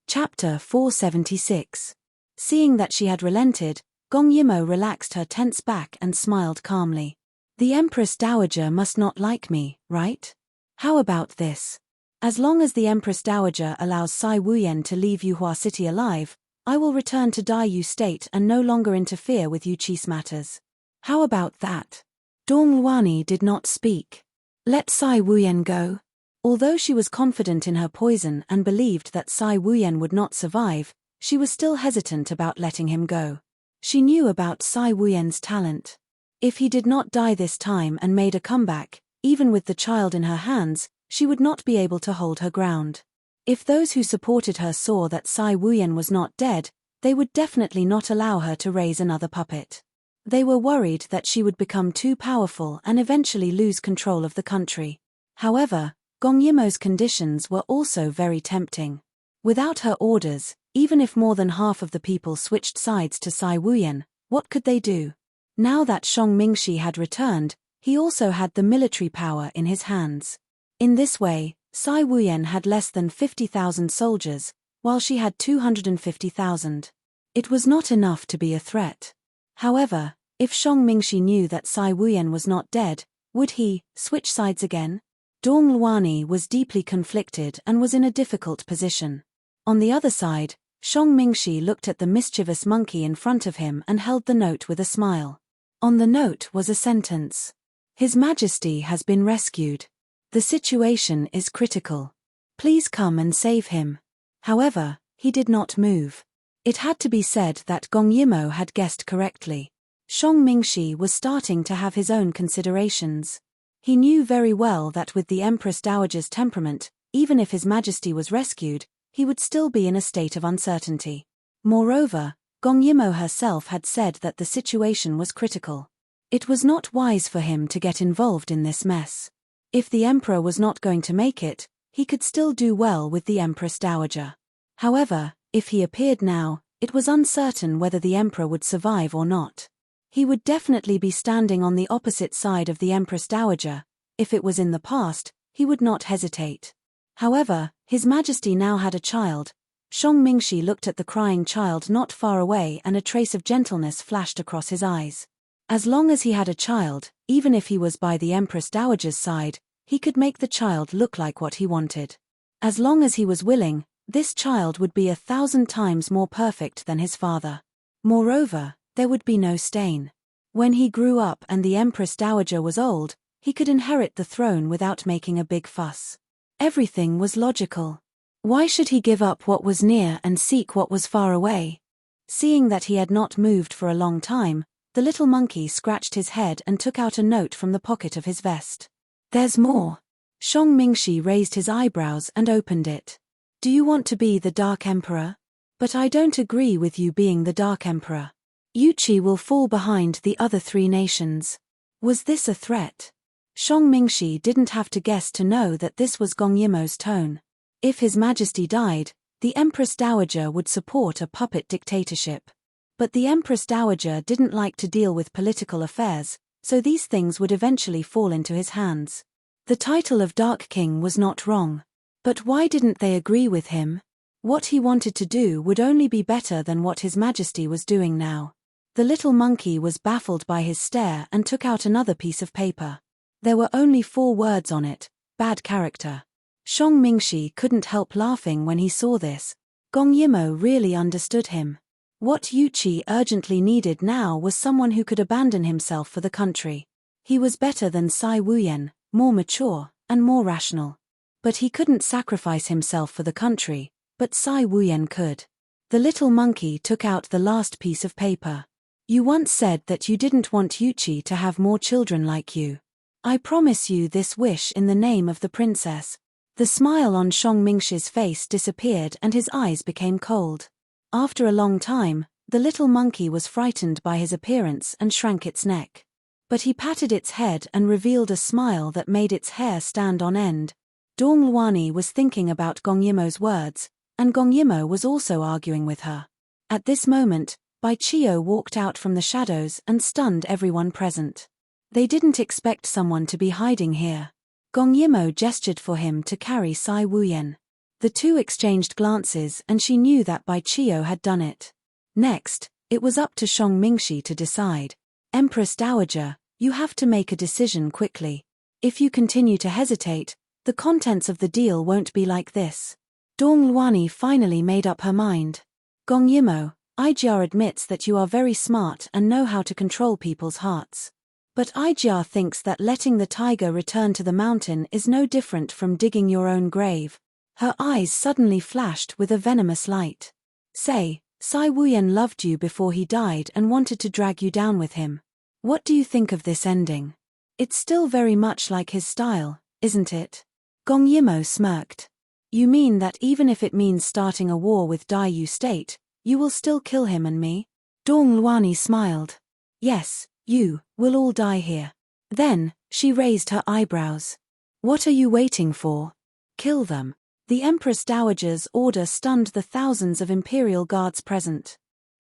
Chapter 476. Seeing that she had relented, Gong Yimo relaxed her tense back and smiled calmly. The Empress Dowager must not like me, right? How about this? As long as the Empress Dowager allows Sai Wuyen to leave Yuhua City alive, I will return to Daiyu State and no longer interfere with Yuchi's matters. How about that? Dongluani did not speak. Let Sai Wuyen go. Although she was confident in her poison and believed that Sai Wuyen would not survive, she was still hesitant about letting him go. She knew about Sai Wuyen's talent. If he did not die this time and made a comeback, even with the child in her hands, she would not be able to hold her ground. If those who supported her saw that Sai Wuyen was not dead, they would definitely not allow her to raise another puppet. They were worried that she would become too powerful and eventually lose control of the country. However, Gong Yimo's conditions were also very tempting. Without her orders, even if more than half of the people switched sides to Sai Wuyen, what could they do? Now that Shang Mingxi had returned, he also had the military power in his hands. In this way, Sai Wuyen had less than 50,000 soldiers, while she had 250,000. It was not enough to be a threat. However, if Shang Mingxi knew that Sai Wuyen was not dead, would he switch sides again? Dongluani was deeply conflicted and was in a difficult position. On the other side, Shang Mingxi looked at the mischievous monkey in front of him and held the note with a smile. On the note was a sentence. His Majesty has been rescued. The situation is critical. Please come and save him. However, he did not move. It had to be said that Gong Yimo had guessed correctly. Shang Mingxi was starting to have his own considerations. He knew very well that with the Empress Dowager's temperament, even if His Majesty was rescued, he would still be in a state of uncertainty. Moreover, Gong Yimo herself had said that the situation was critical. It was not wise for him to get involved in this mess. If the Emperor was not going to make it, he could still do well with the Empress Dowager. However, if he appeared now, it was uncertain whether the Emperor would survive or not. He would definitely be standing on the opposite side of the Empress Dowager. If it was in the past, he would not hesitate. However, His Majesty now had a child. Shang Mingxi looked at the crying child not far away and a trace of gentleness flashed across his eyes. As long as he had a child, even if he was by the Empress Dowager's side, he could make the child look like what he wanted. As long as he was willing, this child would be 1,000 times more perfect than his father. Moreover, there would be no stain. When he grew up and the Empress Dowager was old, he could inherit the throne without making a big fuss. Everything was logical. Why should he give up what was near and seek what was far away? Seeing that he had not moved for a long time, the little monkey scratched his head and took out a note from the pocket of his vest. There's more. Shang Mingxi raised his eyebrows and opened it. Do you want to be the Dark Emperor? But I don't agree with you being the Dark Emperor. Yuchi will fall behind the other 3 nations. Was this a threat? Shang Mingxi didn't have to guess to know that this was Gong Yimo's tone. If His Majesty died, the Empress Dowager would support a puppet dictatorship. But the Empress Dowager didn't like to deal with political affairs, so these things would eventually fall into his hands. The title of Dark King was not wrong. But why didn't they agree with him? What he wanted to do would only be better than what His Majesty was doing now. The little monkey was baffled by his stare and took out another piece of paper. There were only 4 words on it: bad character. Shang Mingxi couldn't help laughing when he saw this. Gong Yimo really understood him. What Yuqi urgently needed now was someone who could abandon himself for the country. He was better than Sai Wuyan, more mature, and more rational. But he couldn't sacrifice himself for the country, but Sai Wuyan could. The little monkey took out the last piece of paper. You once said that you didn't want Yuqi to have more children like you. I promise you this wish in the name of the princess. The smile on Shang Mingxi's face disappeared and his eyes became cold. After a long time, the little monkey was frightened by his appearance and shrank its neck. But he patted its head and revealed a smile that made its hair stand on end. Dong Luani was thinking about Gong Yimo's words, and Gong Yimo was also arguing with her. At this moment, Bai Chio walked out from the shadows and stunned everyone present. They didn't expect someone to be hiding here. Gong Yimo gestured for him to carry Sai Wuyan. The two exchanged glances and she knew that Bai Chio had done it. Next, it was up to Shang Mingxi to decide. Empress Dowager, you have to make a decision quickly. If you continue to hesitate, the contents of the deal won't be like this. Dong Luani finally made up her mind. Gong Yimo, Ijia admits that you are very smart and know how to control people's hearts. But Ijia thinks that letting the tiger return to the mountain is no different from digging your own grave. Her eyes suddenly flashed with a venomous light. Say, Sai Wuyan loved you before he died and wanted to drag you down with him. What do you think of this ending? It's still very much like his style, isn't it? Gong Yimo smirked. You mean that even if it means starting a war with Dai Yu State, you will still kill him and me? Dong Luani smiled. Yes, you will all die here. Then, she raised her eyebrows. What are you waiting for? Kill them. The Empress Dowager's order stunned the thousands of imperial guards present.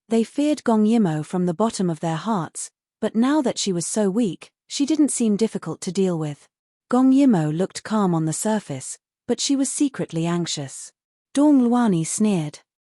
They feared Gong Yimo from the bottom of their hearts, but now that she was so weak, she didn't seem difficult to deal with. Gong Yimo looked calm on the surface, but she was secretly anxious. Dong Luani sneered.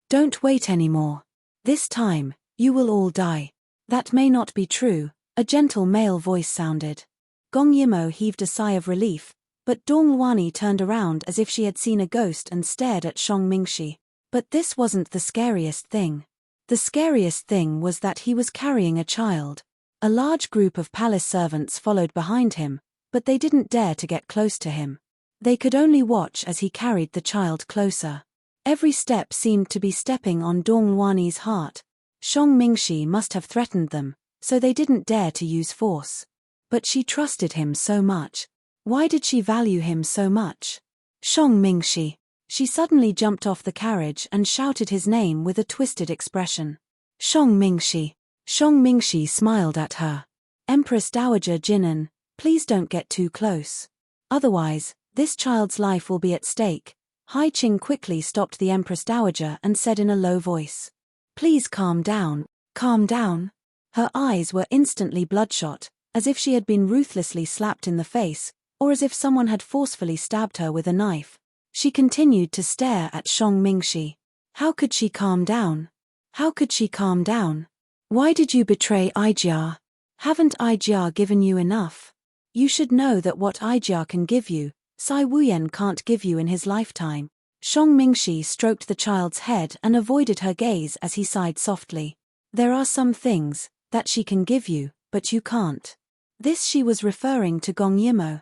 Don't wait anymore. This time, you will all die. That may not be true, a gentle male voice sounded. Gong Yimo heaved a sigh of relief, but Dong Luani turned around as if she had seen a ghost and stared at Shang Mingxi. But this wasn't the scariest thing. The scariest thing was that he was carrying a child. A large group of palace servants followed behind him, but they didn't dare to get close to him. They could only watch as he carried the child closer. Every step seemed to be stepping on Dong Luani's heart. Shang Mingxi must have threatened them, so they didn't dare to use force. But she trusted him so much. Why did she value him so much? Shang Mingxi. She suddenly jumped off the carriage and shouted his name with a twisted expression. Shang Mingxi. Shang Mingxi smiled at her. Empress Dowager Jinan, please don't get too close. Otherwise, this child's life will be at stake. Hai Qing quickly stopped the Empress Dowager and said in a low voice. Please calm down, calm down. Her eyes were instantly bloodshot, as if she had been ruthlessly slapped in the face, or as if someone had forcefully stabbed her with a knife. She continued to stare at Shang Mingxi. How could she calm down? How could she calm down? Why did you betray Ijia? Haven't Ijia given you enough? You should know that what Ijia can give you, Sai Wuyan can't give you in his lifetime. Shang Mingxi stroked the child's head and avoided her gaze as he sighed softly. There are some things that she can give you, but you can't. This she was referring to Gong Yimo.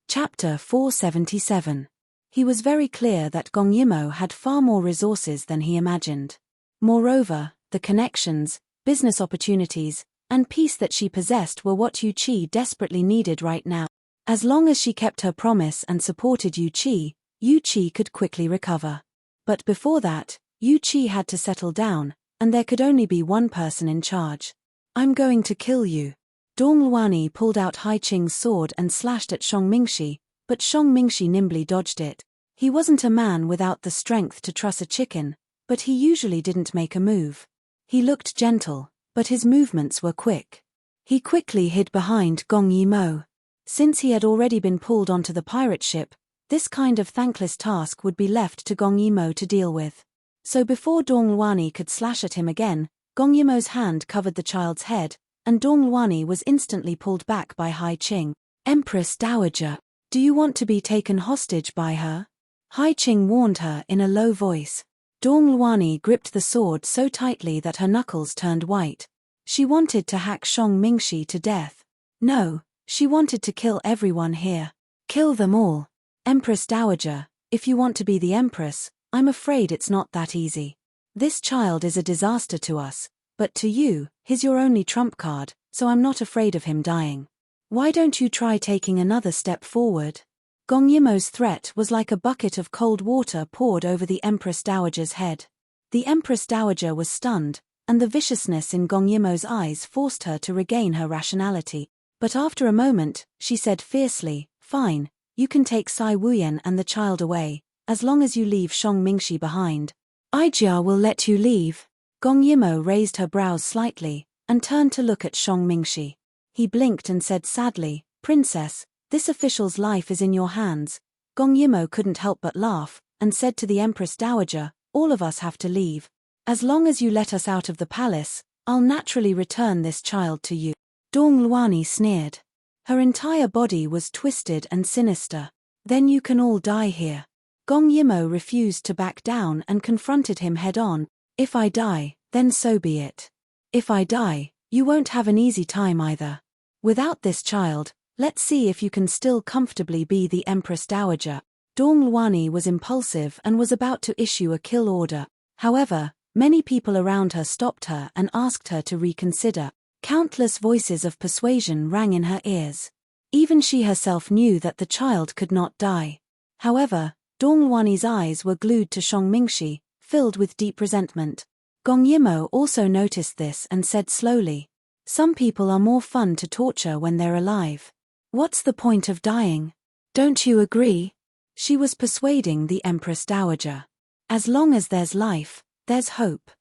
Chapter 477. He was very clear that Gong Yimo had far more resources than he imagined. Moreover, the connections, business opportunities, and peace that she possessed were what Yuqi desperately needed right now. As long as she kept her promise and supported Yuqi, Yuqi could quickly recover. But before that, Yuqi had to settle down, and there could only be one person in charge. I'm going to kill you. Dong Luani pulled out Hai Qing's sword and slashed at Shang Mingxi, but Shang Mingxi nimbly dodged it. He wasn't a man without the strength to truss a chicken, but he usually didn't make a move. He looked gentle, but his movements were quick. He quickly hid behind Gong Yimo. Since he had already been pulled onto the pirate ship, this kind of thankless task would be left to Gong Yimo to deal with. So before Dong Luani could slash at him again, Gong Yimo's hand covered the child's head, and Dong Luani was instantly pulled back by Hai Qing. "Empress Dowager, do you want to be taken hostage by her?" Hai Qing warned her in a low voice. Dong Luani gripped the sword so tightly that her knuckles turned white. She wanted to hack Shang Mingxi to death. No, she wanted to kill everyone here. Kill them all. "Empress Dowager, if you want to be the empress, I'm afraid it's not that easy. This child is a disaster to us, but to you, he's your only trump card, so I'm not afraid of him dying. Why don't you try taking another step forward?" Gong Yimo's threat was like a bucket of cold water poured over the Empress Dowager's head. The Empress Dowager was stunned, and the viciousness in Gong Yimo's eyes forced her to regain her rationality. But after a moment, she said fiercely, "Fine, you can take Sai Wuyan and the child away, as long as you leave Shang Mingxi behind. Ijia will let you leave." Gong Yimo raised her brows slightly, and turned to look at Shang Mingxi. He blinked and said sadly, "Princess, this official's life is in your hands." Gong Yimo couldn't help but laugh, and said to the Empress Dowager, "All of us have to leave. As long as you let us out of the palace, I'll naturally return this child to you." Dong Luani sneered. Her entire body was twisted and sinister. "Then you can all die here." Gong Yimo refused to back down and confronted him head-on. "If I die, then so be it. If I die, you won't have an easy time either. Without this child, let's see if you can still comfortably be the Empress Dowager." Dong Luani was impulsive and was about to issue a kill order. However, many people around her stopped her and asked her to reconsider. Countless voices of persuasion rang in her ears. Even she herself knew that the child could not die. However, Dong Luani's eyes were glued to Shang Mingxi, filled with deep resentment. Gong Yimo also noticed this and said slowly, "Some people are more fun to torture when they're alive. What's the point of dying? Don't you agree?" She was persuading the Empress Dowager. As long as there's life, there's hope.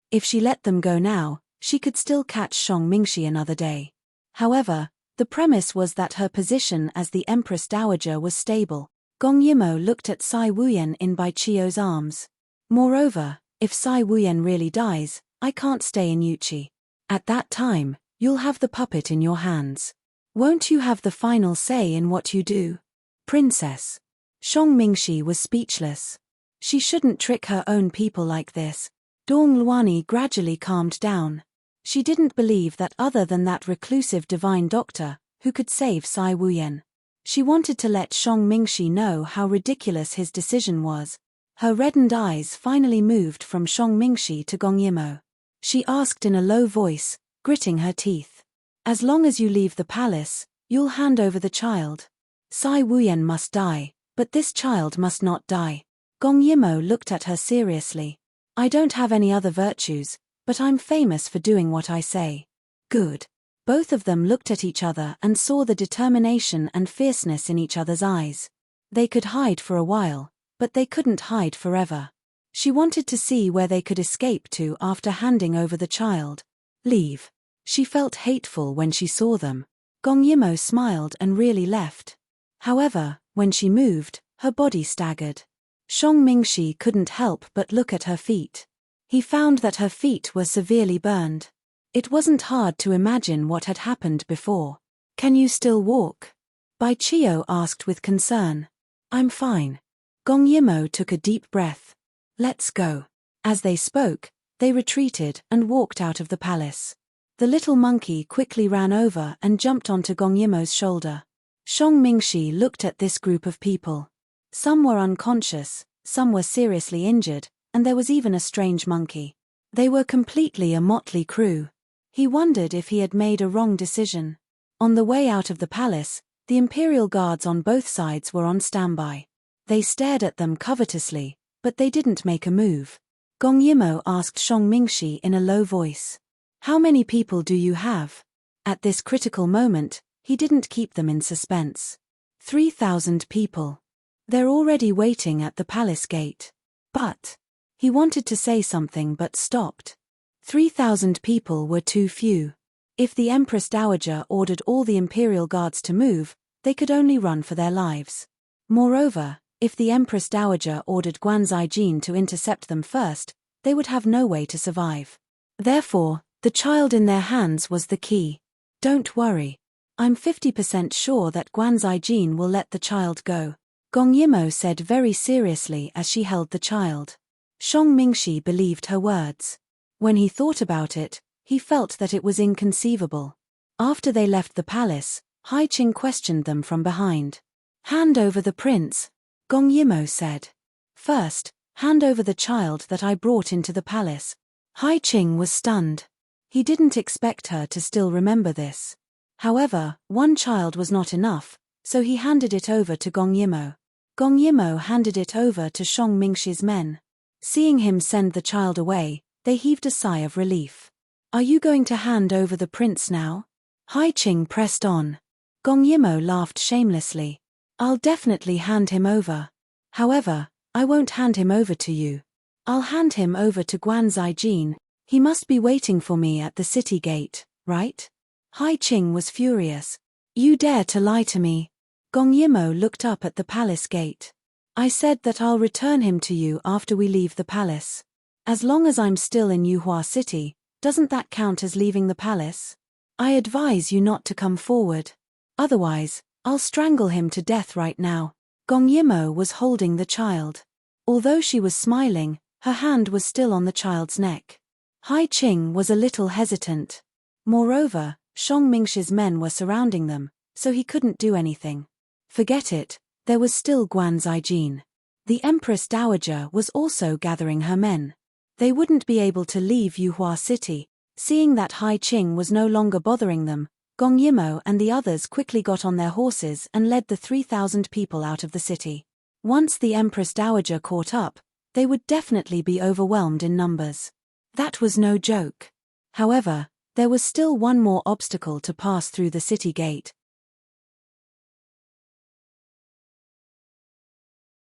If she let them go now, she could still catch Shang Mingxi another day. However, the premise was that her position as the Empress Dowager was stable. Gong Yimo looked at Sai Wuyan in Bai Chio's arms. "Moreover, if Sai Wuyan really dies, I can't stay in Yuchi. At that time, you'll have the puppet in your hands. Won't you have the final say in what you do?" "Princess." Shang Mingxi was speechless. She shouldn't trick her own people like this. Dong Luani gradually calmed down. She didn't believe that other than that reclusive divine doctor, who could save Sai Wuyan. She wanted to let Shang Mingxi know how ridiculous his decision was. Her reddened eyes finally moved from Shang Mingxi to Gong Yimo. She asked in a low voice, gritting her teeth, "As long as you leave the palace, you'll hand over the child. Sai Wuyan must die, but this child must not die." Gong Yimo looked at her seriously. "I don't have any other virtues, but I'm famous for doing what I say." "Good." Both of them looked at each other and saw the determination and fierceness in each other's eyes. They could hide for a while, but they couldn't hide forever. She wanted to see where they could escape to after handing over the child. Leave. She felt hateful when she saw them. Gong Yimo smiled and really left. However, when she moved, her body staggered. Shang Mingxi couldn't help but look at her feet. He found that her feet were severely burned. It wasn't hard to imagine what had happened before. "Can you still walk?" Bai Chio asked with concern. "I'm fine." Gong Yimo took a deep breath. "Let's go." As they spoke, they retreated and walked out of the palace. The little monkey quickly ran over and jumped onto Gong Yimo's shoulder. Shang Mingxi looked at this group of people. Some were unconscious, some were seriously injured, and there was even a strange monkey. They were completely a motley crew. He wondered if he had made a wrong decision. On the way out of the palace, the imperial guards on both sides were on standby. They stared at them covetously, but they didn't make a move. Gong Yimo asked Shang Mingxi in a low voice, "How many people do you have?" At this critical moment, he didn't keep them in suspense. 3,000 people. They're already waiting at the palace gate. But he wanted to say something but stopped. 3,000 people were too few. If the Empress Dowager ordered all the imperial guards to move, they could only run for their lives. Moreover, if the Empress Dowager ordered Guan Zijin to intercept them first, they would have no way to survive. Therefore, the child in their hands was the key. Don't worry. I'm 50% sure that Guan Zijin will let the child go, Gong Yimo said very seriously as she held the child. Shang Mingxi believed her words. When he thought about it, he felt that it was inconceivable. After they left the palace, Hai Qing questioned them from behind. Hand over the prince, Gong Yimo said. First, hand over the child that I brought into the palace. Hai Qing was stunned. He didn't expect her to still remember this. However, one child was not enough, so he handed it over to Gong Yimo. Gong Yimo handed it over to Shang Mingxi's men. Seeing him send the child away, they heaved a sigh of relief. Are you going to hand over the prince now? Hai Qing pressed on. Gong Yimo laughed shamelessly. I'll definitely hand him over. However, I won't hand him over to you. I'll hand him over to Guan Zijin. He must be waiting for me at the city gate, right? Hai Qing was furious. You dare to lie to me? Gong Yimo looked up at the palace gate. I said that I'll return him to you after we leave the palace. As long as I'm still in Yuhua City, doesn't that count as leaving the palace? I advise you not to come forward. Otherwise, I'll strangle him to death right now. Gong Yimo was holding the child. Although she was smiling, her hand was still on the child's neck. Hai Qing was a little hesitant. Moreover, Shang Mingxi's men were surrounding them, so he couldn't do anything. Forget it, there was still Guan Zijin. The Empress Dowager was also gathering her men. They wouldn't be able to leave Yuhua City. Seeing that Hai Qing was no longer bothering them, Gong Yimo and the others quickly got on their horses and led the 3,000 people out of the city. Once the Empress Dowager caught up, they would definitely be overwhelmed in numbers. That was no joke. However, there was still one more obstacle to pass through the city gate.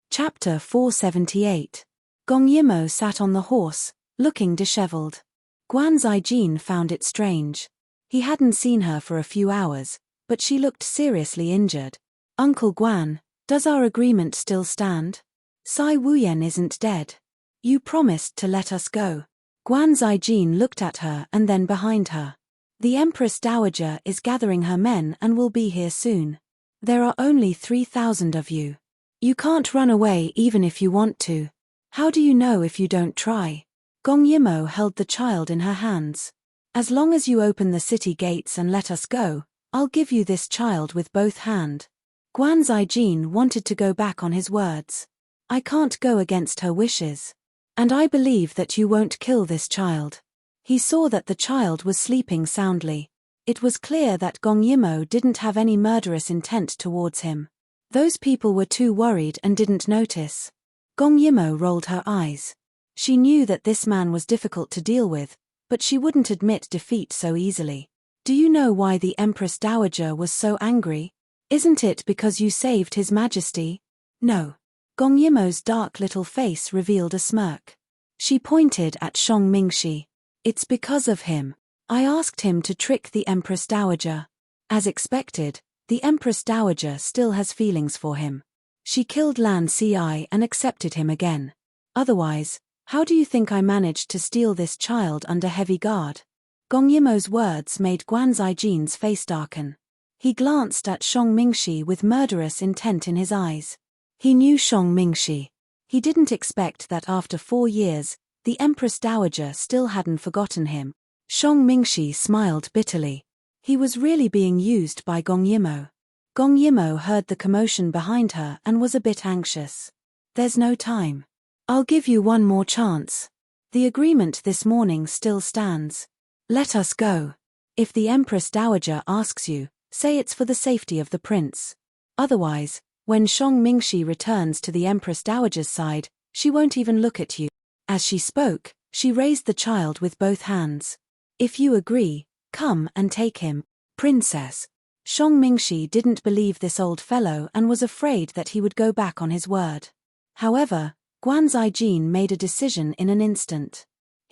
Chapter 478. Gong Yimo sat on the horse, looking disheveled. Guan Zijin found it strange. He hadn't seen her for a few hours, but she looked seriously injured. Uncle Guan, does our agreement still stand? Sai Wuyan isn't dead. You promised to let us go. Guan Zijin looked at her and then behind her. The Empress Dowager is gathering her men and will be here soon. There are only 3,000 of you. You can't run away even if you want to. How do you know if you don't try? Gong Yimo held the child in her hands. As long as you open the city gates and let us go, I'll give you this child with both hands. Guan Zijin wanted to go back on his words. I can't go against her wishes. And I believe that you won't kill this child. He saw that the child was sleeping soundly. It was clear that Gong Yimo didn't have any murderous intent towards him. Those people were too worried and didn't notice. Gong Yimo rolled her eyes. She knew that this man was difficult to deal with, but she wouldn't admit defeat so easily. Do you know why the Empress Dowager was so angry? Isn't it because you saved His Majesty? No. Gong Yimo's dark little face revealed a smirk. She pointed at Shang Mingxi. It's because of him. I asked him to trick the Empress Dowager. As expected, the Empress Dowager still has feelings for him. She killed Lan Ci and accepted him again. Otherwise, how do you think I managed to steal this child under heavy guard? Gong Yimo's words made Guan Zijin's face darken. He glanced at Shang Mingxi with murderous intent in his eyes. He knew Shang Mingxi. He didn't expect that after 4 years, the Empress Dowager still hadn't forgotten him. Shang Mingxi smiled bitterly. He was really being used by Gong Yimo. Gong Yimo heard the commotion behind her and was a bit anxious. There's no time. I'll give you one more chance. The agreement this morning still stands. Let us go. If the Empress Dowager asks you, say it's for the safety of the prince. Otherwise, when Shang Mingxi returns to the Empress Dowager's side, she won't even look at you. As she spoke, she raised the child with both hands. If you agree, come and take him, princess. Shang Mingxi didn't believe this old fellow and was afraid that he would go back on his word. However, Guan Zijin made a decision in an instant.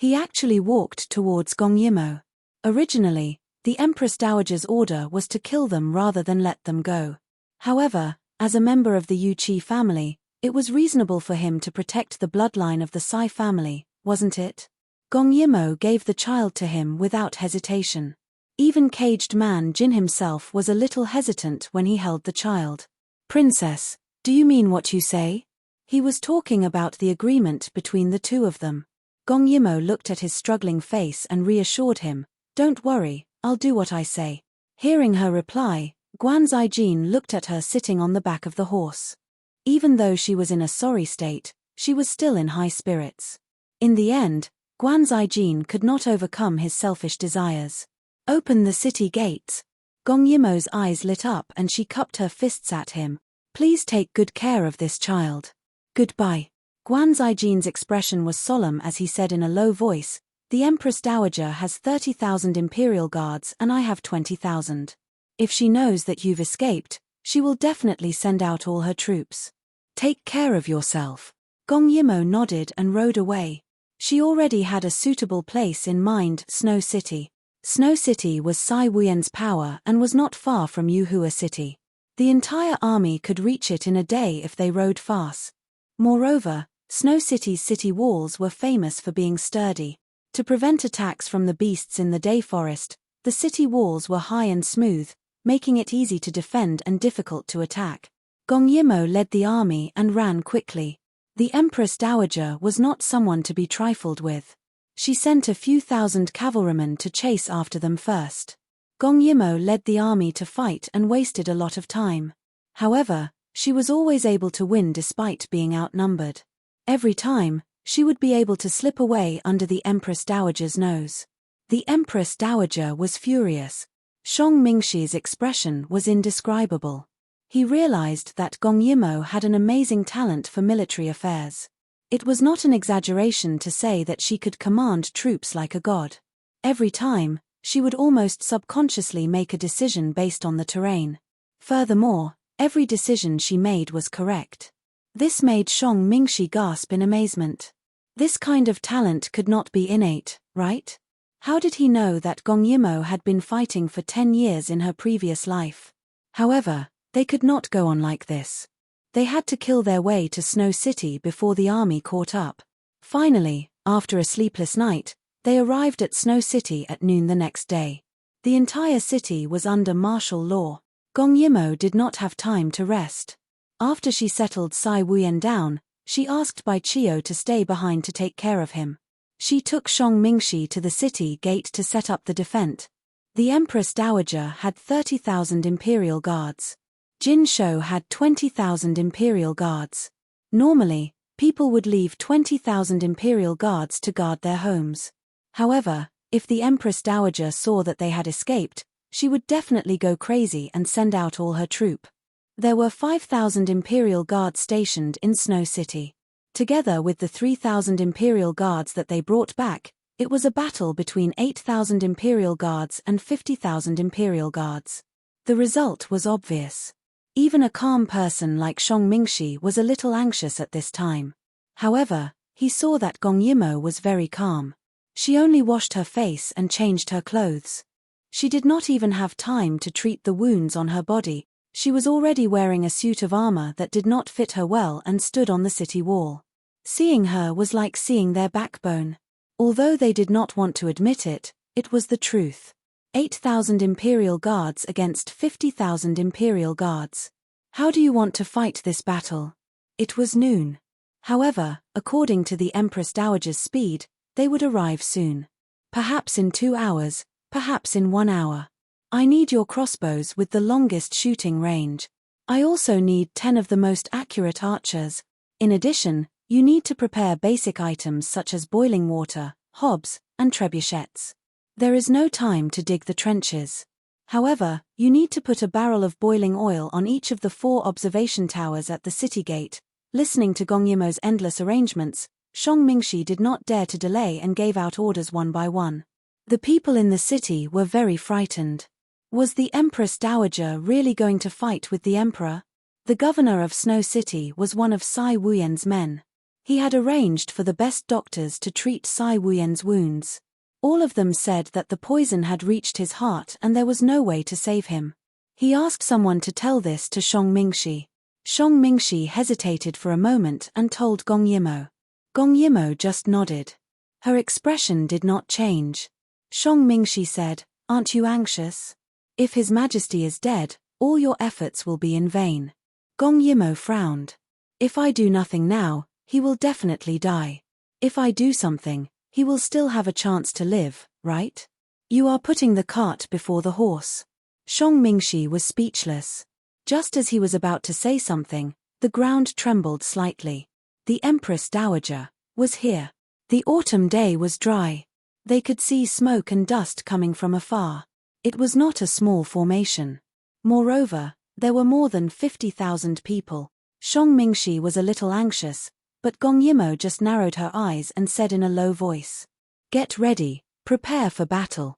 He actually walked towards Gong Yimo. Originally, the Empress Dowager's order was to kill them rather than let them go. However, as a member of the Yu Qi family, it was reasonable for him to protect the bloodline of the Sai family, wasn't it? Gong Yimo gave the child to him without hesitation. Even caged man Jin himself was a little hesitant when he held the child. Princess, do you mean what you say? He was talking about the agreement between the two of them. Gong Yimo looked at his struggling face and reassured him, "Don't worry, I'll do what I say." Hearing her reply, Guan Zijin looked at her sitting on the back of the horse. Even though she was in a sorry state, she was still in high spirits. In the end, Guan Zijin could not overcome his selfish desires. "Open the city gates." Gong Yimo's eyes lit up and she cupped her fists at him. "Please take good care of this child. Goodbye." Guan Zijin's expression was solemn as he said in a low voice, "The Empress Dowager has 30,000 imperial guards and I have 20,000. If she knows that you've escaped, she will definitely send out all her troops. Take care of yourself." Gong Yimo nodded and rode away. She already had a suitable place in mind, Snow City. Snow City was Sai Wuyen's power and was not far from Yuhua City. The entire army could reach it in a day if they rode fast. Moreover, Snow City's city walls were famous for being sturdy. To prevent attacks from the beasts in the day forest, the city walls were high and smooth, making it easy to defend and difficult to attack. Gong Yimo led the army and ran quickly. The Empress Dowager was not someone to be trifled with. She sent a few thousand cavalrymen to chase after them first. Gong Yimo led the army to fight and wasted a lot of time. However, she was always able to win despite being outnumbered. Every time, she would be able to slip away under the Empress Dowager's nose. The Empress Dowager was furious. Shang Mingxi's expression was indescribable. He realized that Gong Yimo had an amazing talent for military affairs. It was not an exaggeration to say that she could command troops like a god. Every time, she would almost subconsciously make a decision based on the terrain. Furthermore, every decision she made was correct. This made Shang Mingxi gasp in amazement. This kind of talent could not be innate, right? How did he know that Gong Yimo had been fighting for 10 years in her previous life? However, they could not go on like this. They had to kill their way to Snow City before the army caught up. Finally, after a sleepless night, they arrived at Snow City at noon the next day. The entire city was under martial law. Gong Yimo did not have time to rest. After she settled Sai Wuyen down, she asked Bai Chio to stay behind to take care of him. She took Shang Mingxi to the city gate to set up the defense. The Empress Dowager had 30,000 imperial guards. Jin Shou had 20,000 imperial guards. Normally, people would leave 20,000 imperial guards to guard their homes. However, if the Empress Dowager saw that they had escaped, she would definitely go crazy and send out all her troop. There were 5,000 imperial guards stationed in Snow City. Together with the 3,000 imperial guards that they brought back, it was a battle between 8,000 imperial guards and 50,000 imperial guards. The result was obvious. Even a calm person like Shang Mingxi was a little anxious at this time. However, he saw that Gong Yimo was very calm. She only washed her face and changed her clothes. She did not even have time to treat the wounds on her body. She was already wearing a suit of armor that did not fit her well and stood on the city wall. Seeing her was like seeing their backbone. Although they did not want to admit it, it was the truth. 8,000 imperial guards against 50,000 imperial guards. How do you want to fight this battle? It was noon. However, according to the Empress Dowager's speed, they would arrive soon. Perhaps in 2 hours, perhaps in 1 hour. I need your crossbows with the longest shooting range. I also need 10 of the most accurate archers. In addition, you need to prepare basic items such as boiling water, hobs, and trebuchets. There is no time to dig the trenches. However, you need to put a barrel of boiling oil on each of the 4 observation towers at the city gate. Listening to Gong Yimo's endless arrangements, Shang Mingxi did not dare to delay and gave out orders one by one. The people in the city were very frightened. Was the Empress Dowager really going to fight with the Emperor? The governor of Snow City was one of Sai Wuyen's men. He had arranged for the best doctors to treat Sai Wuyen's wounds. All of them said that the poison had reached his heart and there was no way to save him. He asked someone to tell this to Shang Mingxi. Shang Mingxi hesitated for a moment and told Gong Yimo. Gong Yimo just nodded. Her expression did not change. Shang Mingxi said, "Aren't you anxious? If His Majesty is dead, all your efforts will be in vain." Gong Yimo frowned. "If I do nothing now, he will definitely die. If I do something, he will still have a chance to live, right? You are putting the cart before the horse." Shang Mingxi was speechless. Just as he was about to say something, the ground trembled slightly. The Empress Dowager was here. The autumn day was dry. They could see smoke and dust coming from afar. It was not a small formation. Moreover, there were more than 50,000 people. Shang Mingxi was a little anxious, but Gong Yimo just narrowed her eyes and said in a low voice, "Get ready, prepare for battle."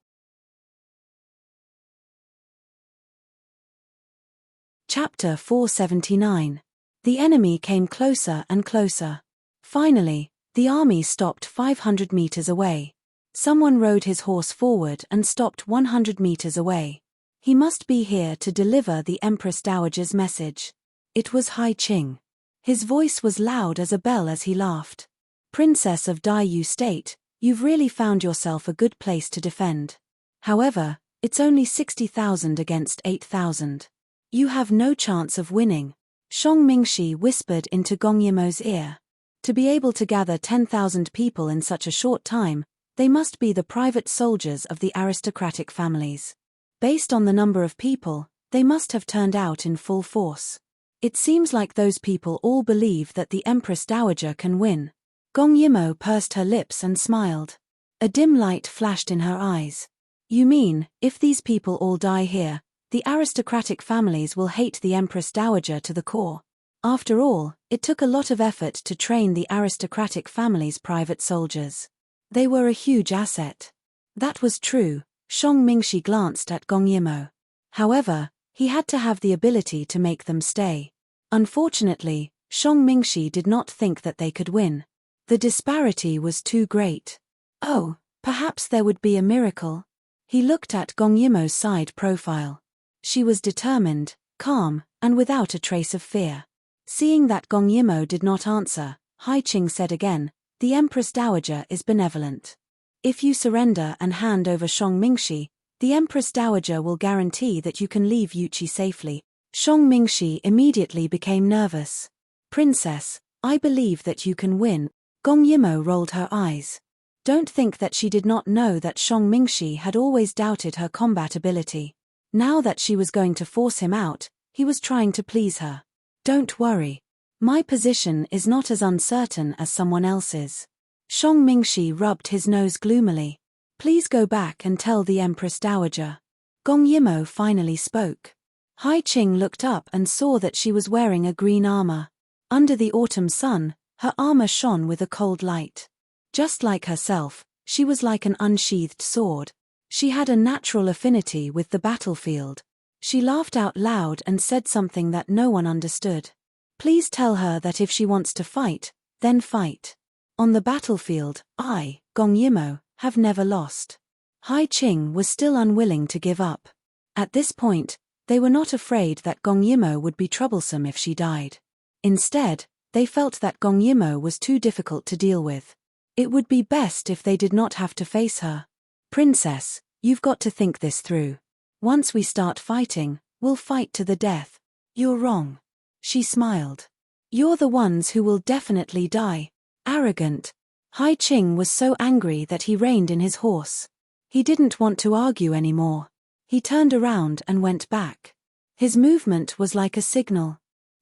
Chapter 479. The enemy came closer and closer. Finally, the army stopped 500 meters away. Someone rode his horse forward and stopped 100 meters away. He must be here to deliver the Empress Dowager's message. It was Hai Qing. His voice was loud as a bell as he laughed. "Princess of Dai Yu State, you've really found yourself a good place to defend. However, it's only 60,000 against 8,000. You have no chance of winning." Shang Mingxi whispered into Gong Yimo's ear. To be able to gather 10,000 people in such a short time, they must be the private soldiers of the aristocratic families. Based on the number of people, they must have turned out in full force. It seems like those people all believe that the Empress Dowager can win. Gong Yimo pursed her lips and smiled. A dim light flashed in her eyes. "You mean, if these people all die here, the aristocratic families will hate the Empress Dowager to the core? After all, it took a lot of effort to train the aristocratic family's private soldiers. They were a huge asset." That was true. Shang Mingxi glanced at Gong Yimo. However, he had to have the ability to make them stay. Unfortunately, Shang Mingxi did not think that they could win. The disparity was too great. Oh, perhaps there would be a miracle. He looked at Gong Yimo's side profile. She was determined, calm, and without a trace of fear. Seeing that Gong Yimo did not answer, Hai Qing said again, "The Empress Dowager is benevolent. If you surrender and hand over Shang Mingxi, the Empress Dowager will guarantee that you can leave Yuqi safely." Shang Mingxi immediately became nervous. "Princess, I believe that you can win." Gong Yimo rolled her eyes. Don't think that she did not know that Shang Mingxi had always doubted her combat ability. Now that she was going to force him out, he was trying to please her. "Don't worry. My position is not as uncertain as someone else's." Shang Mingxi rubbed his nose gloomily. "Please go back and tell the Empress Dowager." Gong Yimo finally spoke. Hai Qing looked up and saw that she was wearing a green armor. Under the autumn sun, her armor shone with a cold light. Just like herself, she was like an unsheathed sword. She had a natural affinity with the battlefield. She laughed out loud and said something that no one understood. "Please tell her that if she wants to fight, then fight. On the battlefield, I, Gong Yimo, have never lost." Hai Qing was still unwilling to give up. At this point, they were not afraid that Gong Yimo would be troublesome if she died. Instead, they felt that Gong Yimo was too difficult to deal with. It would be best if they did not have to face her. "Princess, you've got to think this through. Once we start fighting, we'll fight to the death." "You're wrong." She smiled. "You're the ones who will definitely die." Arrogant. Hai Qing was so angry that he reined in his horse. He didn't want to argue anymore. He turned around and went back. His movement was like a signal.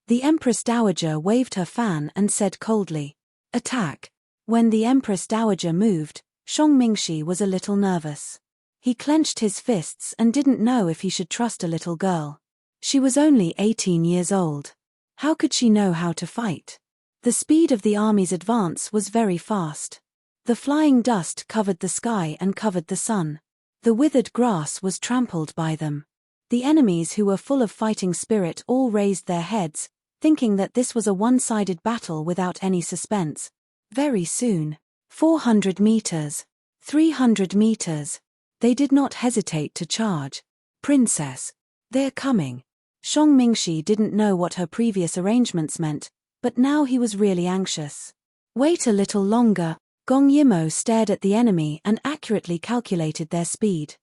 The Empress Dowager waved her fan and said coldly, "Attack." When the Empress Dowager moved, Shang Mingxi was a little nervous. He clenched his fists and didn't know if he should trust a little girl. She was only 18 years old. How could she know how to fight? The speed of the army's advance was very fast. The flying dust covered the sky and covered the sun. The withered grass was trampled by them. The enemies who were full of fighting spirit all raised their heads, thinking that this was a one-sided battle without any suspense. Very soon. 400 meters. 300 meters. They did not hesitate to charge. Princess. They're coming. Shang Mingxi didn't know what her previous arrangements meant, but now he was really anxious. Wait a little longer. Gong Yimo stared at the enemy and accurately calculated their speed.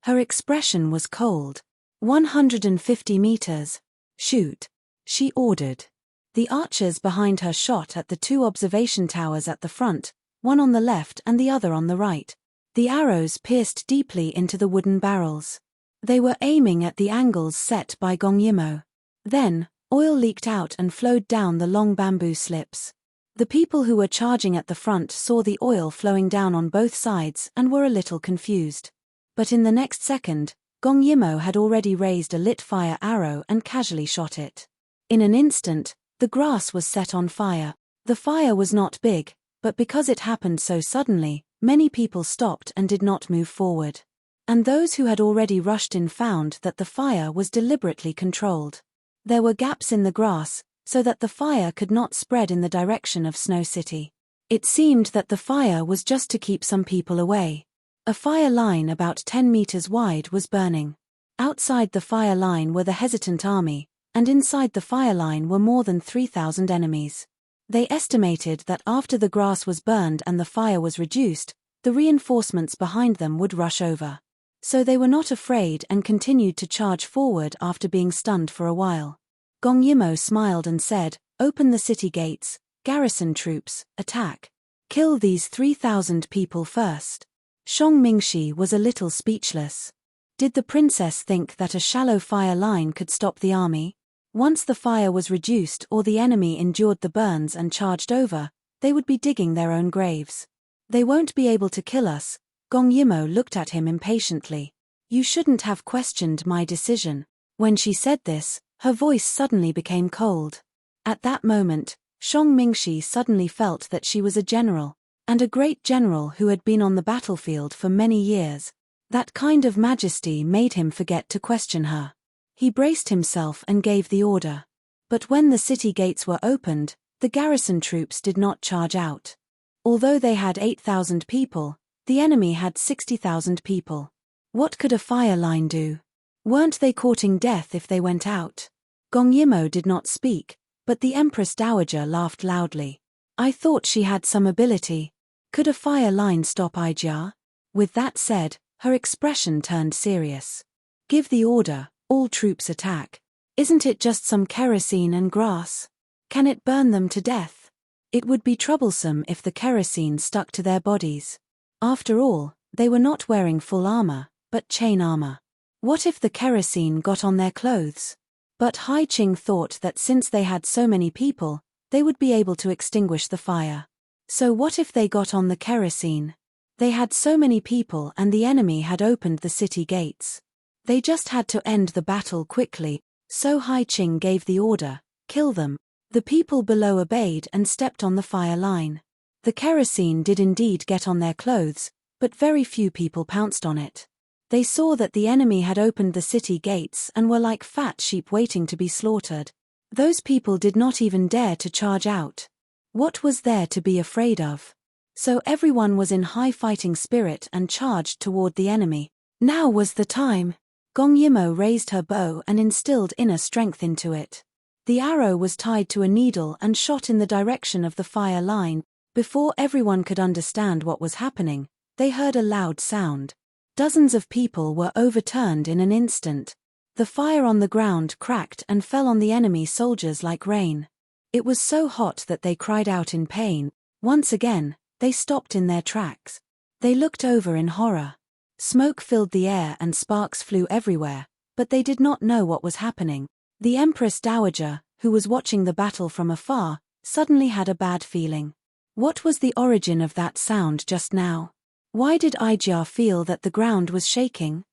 Her expression was cold. 150 meters. Shoot. She ordered. The archers behind her shot at the two observation towers at the front, one on the left and the other on the right. The arrows pierced deeply into the wooden barrels. They were aiming at the angles set by Gong Yimo. Then, oil leaked out and flowed down the long bamboo slips. The people who were charging at the front saw the oil flowing down on both sides and were a little confused. But in the next second, Gong Yimo had already raised a lit fire arrow and casually shot it. In an instant, the grass was set on fire. The fire was not big, but because it happened so suddenly, many people stopped and did not move forward. And those who had already rushed in found that the fire was deliberately controlled. There were gaps in the grass, so that the fire could not spread in the direction of Snow City. It seemed that the fire was just to keep some people away. A fire line about 10 meters wide was burning. Outside the fire line were the hesitant army, and inside the fire line were more than 3,000 enemies. They estimated that after the grass was burned and the fire was reduced, the reinforcements behind them would rush over. So they were not afraid and continued to charge forward after being stunned for a while. Gong Yimo smiled and said, "Open the city gates, garrison troops, attack. Kill these 3,000 people first." Shang Mingxi was a little speechless. Did the princess think that a shallow fire line could stop the army? Once the fire was reduced or the enemy endured the burns and charged over, they would be digging their own graves. "They won't be able to kill us." Gong Yimo looked at him impatiently. "You shouldn't have questioned my decision." When she said this, her voice suddenly became cold. At that moment, Shang Mingxi suddenly felt that she was a general, and a great general who had been on the battlefield for many years. That kind of majesty made him forget to question her. He braced himself and gave the order. But when the city gates were opened, the garrison troops did not charge out. Although they had 8,000 people, the enemy had 60,000 people. What could a fire line do? Weren't they courting death if they went out? Gong Yimo did not speak, but the Empress Dowager laughed loudly. "I thought she had some ability. Could a fire line stop Ijia?" With that said, her expression turned serious. "Give the order, all troops attack. Isn't it just some kerosene and grass? Can it burn them to death? It would be troublesome if the kerosene stuck to their bodies. After all, they were not wearing full armor, but chain armor. What if the kerosene got on their clothes?" But Hai Qing thought that since they had so many people, they would be able to extinguish the fire. So what if they got on the kerosene? They had so many people and the enemy had opened the city gates. They just had to end the battle quickly, so Hai Qing gave the order, "Kill them." The people below obeyed and stepped on the fire line. The kerosene did indeed get on their clothes, but very few people pounced on it. They saw that the enemy had opened the city gates and were like fat sheep waiting to be slaughtered. Those people did not even dare to charge out. What was there to be afraid of? So everyone was in high fighting spirit and charged toward the enemy. Now was the time. Gong Yimo raised her bow and instilled inner strength into it. The arrow was tied to a needle and shot in the direction of the fire line. Before everyone could understand what was happening, they heard a loud sound. Dozens of people were overturned in an instant. The fire on the ground cracked and fell on the enemy soldiers like rain. It was so hot that they cried out in pain. Once again, they stopped in their tracks. They looked over in horror. Smoke filled the air and sparks flew everywhere, but they did not know what was happening. The Empress Dowager, who was watching the battle from afar, suddenly had a bad feeling. What was the origin of that sound just now? Why did Ijia feel that the ground was shaking?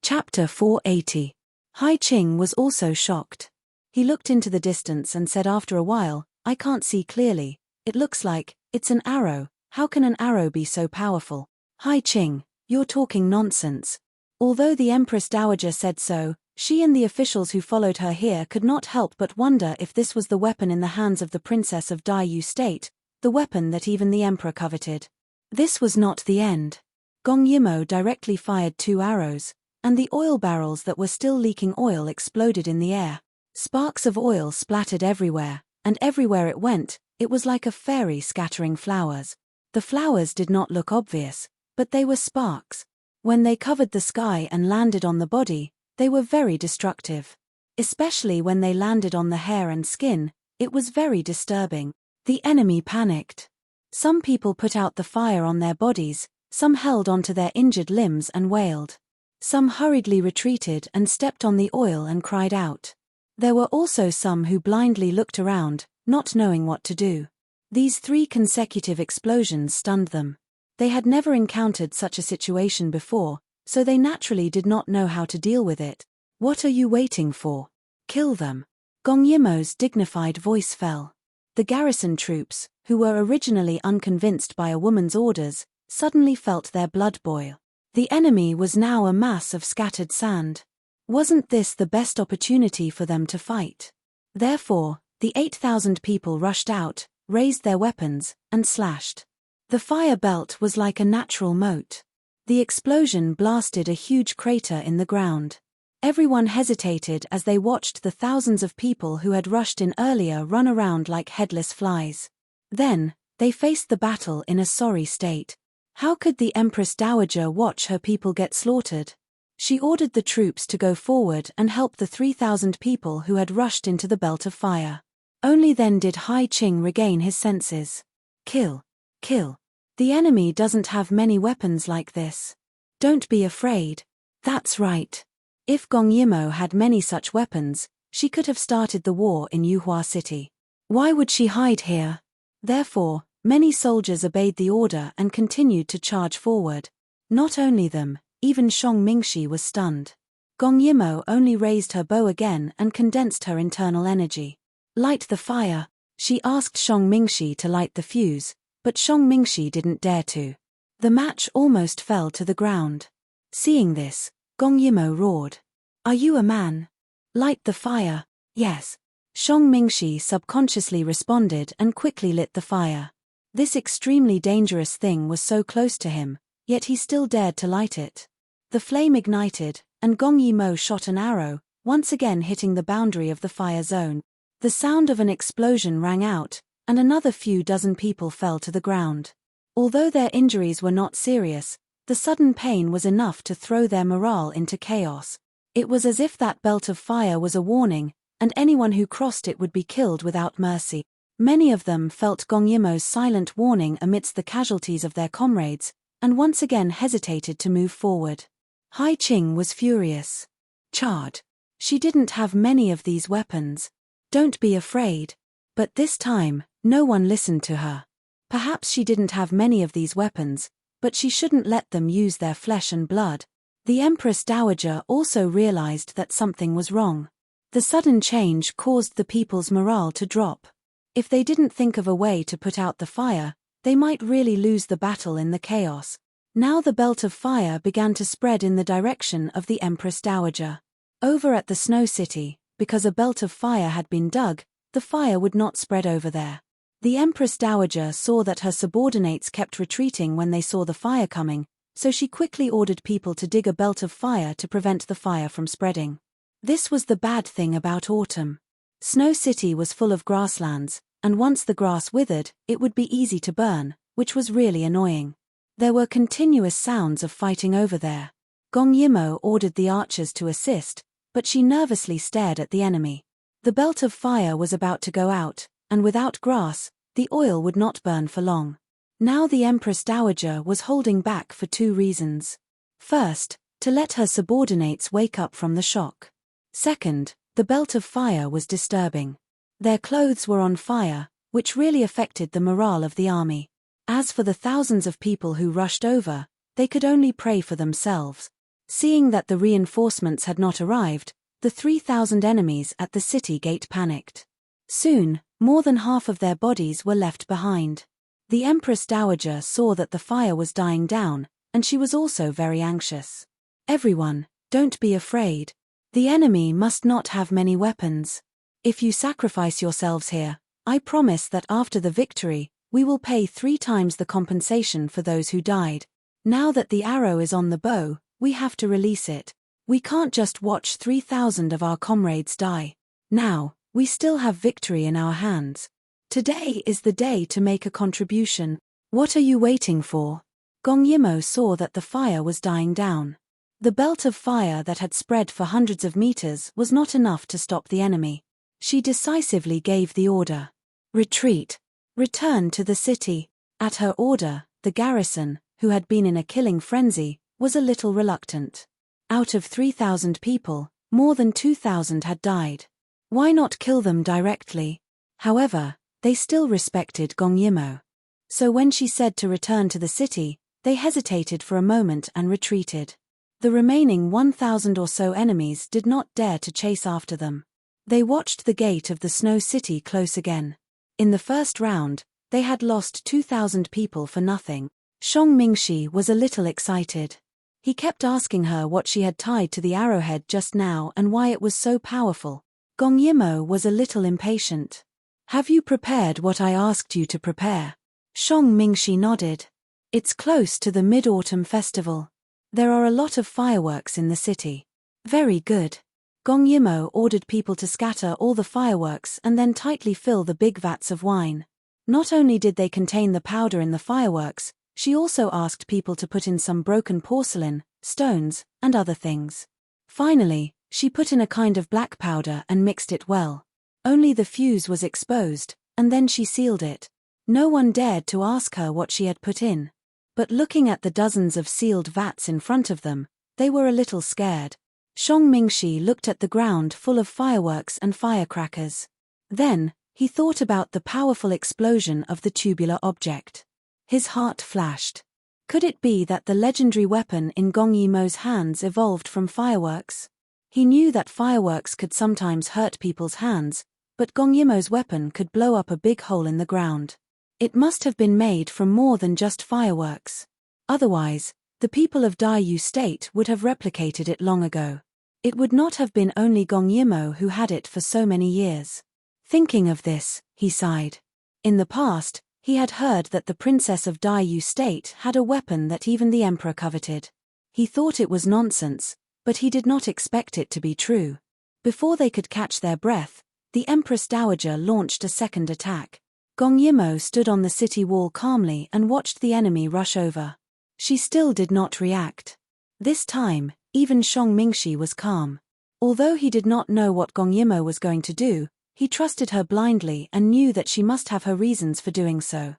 Chapter 480. Hai Qing was also shocked. He looked into the distance and said after a while, "I can't see clearly. It looks like, it's an arrow. How can an arrow be so powerful?" "Hai Qing, you're talking nonsense. Although the Empress Dowager said so, she and the officials who followed her here could not help but wonder if this was the weapon in the hands of the Princess of Daiyu State, the weapon that even the Emperor coveted. This was not the end. Gong Yimo directly fired 2 arrows, and the oil barrels that were still leaking oil exploded in the air. Sparks of oil splattered everywhere, and everywhere it went, it was like a fairy scattering flowers. The flowers did not look obvious, but they were sparks. When they covered the sky and landed on the body, they were very destructive. Especially when they landed on the hair and skin, it was very disturbing. The enemy panicked. Some people put out the fire on their bodies, some held onto their injured limbs and wailed. Some hurriedly retreated and stepped on the oil and cried out. There were also some who blindly looked around, not knowing what to do. These 3 consecutive explosions stunned them. They had never encountered such a situation before, so they naturally did not know how to deal with it. What are you waiting for? Kill them. Gong Yimo's dignified voice fell. The garrison troops, who were originally unconvinced by a woman's orders, suddenly felt their blood boil. The enemy was now a mass of scattered sand. Wasn't this the best opportunity for them to fight? Therefore, the 8,000 people rushed out, raised their weapons, and slashed. The fire belt was like a natural moat. The explosion blasted a huge crater in the ground. Everyone hesitated as they watched the thousands of people who had rushed in earlier run around like headless flies. Then, they faced the battle in a sorry state. How could the Empress Dowager watch her people get slaughtered? She ordered the troops to go forward and help the 3,000 people who had rushed into the belt of fire. Only then did Hai Qing regain his senses. Kill. Kill. The enemy doesn't have many weapons like this. Don't be afraid. That's right. If Gong Yimo had many such weapons, she could have started the war in Yuhua City. Why would she hide here? Therefore, many soldiers obeyed the order and continued to charge forward. Not only them, even Shang Mingxi was stunned. Gong Yimo only raised her bow again and condensed her internal energy. Light the fire. She asked Shang Mingxi to light the fuse, but Shang Mingxi didn't dare to. The match almost fell to the ground. Seeing this, Gong Yimo roared. Are you a man? Light the fire. Yes. Shang Mingxi subconsciously responded and quickly lit the fire. This extremely dangerous thing was so close to him, yet he still dared to light it. The flame ignited, and Gong Yimo shot an arrow, once again hitting the boundary of the fire zone. The sound of an explosion rang out, and another few dozen people fell to the ground. Although their injuries were not serious, the sudden pain was enough to throw their morale into chaos. It was as if that belt of fire was a warning, and anyone who crossed it would be killed without mercy. Many of them felt Gong Yimo's silent warning amidst the casualties of their comrades, and once again hesitated to move forward. Hai Qing was furious. Charge. She didn't have many of these weapons. Don't be afraid. But this time, no one listened to her. Perhaps she didn't have many of these weapons, but she shouldn't let them use their flesh and blood. The Empress Dowager also realized that something was wrong. The sudden change caused the people's morale to drop. If they didn't think of a way to put out the fire, they might really lose the battle in the chaos. Now the belt of fire began to spread in the direction of the Empress Dowager. Over at the Snow City, because a belt of fire had been dug, the fire would not spread over there. The Empress Dowager saw that her subordinates kept retreating when they saw the fire coming, so she quickly ordered people to dig a belt of fire to prevent the fire from spreading. This was the bad thing about autumn. Snow City was full of grasslands, and once the grass withered, it would be easy to burn, which was really annoying. There were continuous sounds of fighting over there. Gong Yimo ordered the archers to assist, but she nervously stared at the enemy. The belt of fire was about to go out, and without grass, the oil would not burn for long. Now the Empress Dowager was holding back for 2 reasons. First, to let her subordinates wake up from the shock. Second, the belt of fire was disturbing. Their clothes were on fire, which really affected the morale of the army. As for the thousands of people who rushed over, they could only pray for themselves. Seeing that the reinforcements had not arrived, the 3,000 enemies at the city gate panicked. Soon, more than half of their bodies were left behind. The Empress Dowager saw that the fire was dying down, and she was also very anxious. Everyone, don't be afraid. The enemy must not have many weapons. If you sacrifice yourselves here, I promise that after the victory, we will pay 3 times the compensation for those who died. Now that the arrow is on the bow, we have to release it. We can't just watch 3,000 of our comrades die. Now, we still have victory in our hands. Today is the day to make a contribution. What are you waiting for? Gong Yimo saw that the fire was dying down. The belt of fire that had spread for hundreds of meters was not enough to stop the enemy. She decisively gave the order. Retreat. Return to the city. At her order, the garrison, who had been in a killing frenzy, was a little reluctant. Out of 3,000 people, more than 2,000 had died. Why not kill them directly? However, they still respected Gong Yimo. So when she said to return to the city, they hesitated for a moment and retreated. The remaining 1,000 or so enemies did not dare to chase after them. They watched the gate of the Snow City close again. In the first round, they had lost 2,000 people for nothing. Shang Mingxi was a little excited. He kept asking her what she had tied to the arrowhead just now and why it was so powerful. Gong Yimo was a little impatient. Have you prepared what I asked you to prepare? Shang Mingxi nodded. It's close to the Mid-Autumn Festival. There are a lot of fireworks in the city. Very good. Gong Yimo ordered people to scatter all the fireworks and then tightly fill the big vats of wine. Not only did they contain the powder in the fireworks, she also asked people to put in some broken porcelain, stones, and other things. Finally, she put in a kind of black powder and mixed it well. Only the fuse was exposed, and then she sealed it. No one dared to ask her what she had put in. But looking at the dozens of sealed vats in front of them, they were a little scared. Shang Mingxi looked at the ground full of fireworks and firecrackers. Then, he thought about the powerful explosion of the tubular object. His heart flashed. Could it be that the legendary weapon in Gong Yimo's hands evolved from fireworks? He knew that fireworks could sometimes hurt people's hands, but Gong Yimo's weapon could blow up a big hole in the ground. It must have been made from more than just fireworks. Otherwise, the people of Daiyu State would have replicated it long ago. It would not have been only Gong Yimo who had it for so many years. Thinking of this, he sighed. In the past, he had heard that the princess of Daiyu State had a weapon that even the emperor coveted. He thought it was nonsense, but he did not expect it to be true. Before they could catch their breath, the Empress Dowager launched a second attack. Gong Yimo stood on the city wall calmly and watched the enemy rush over. She still did not react. This time, even Shang Mingxi was calm. Although he did not know what Gong Yimo was going to do, he trusted her blindly and knew that she must have her reasons for doing so.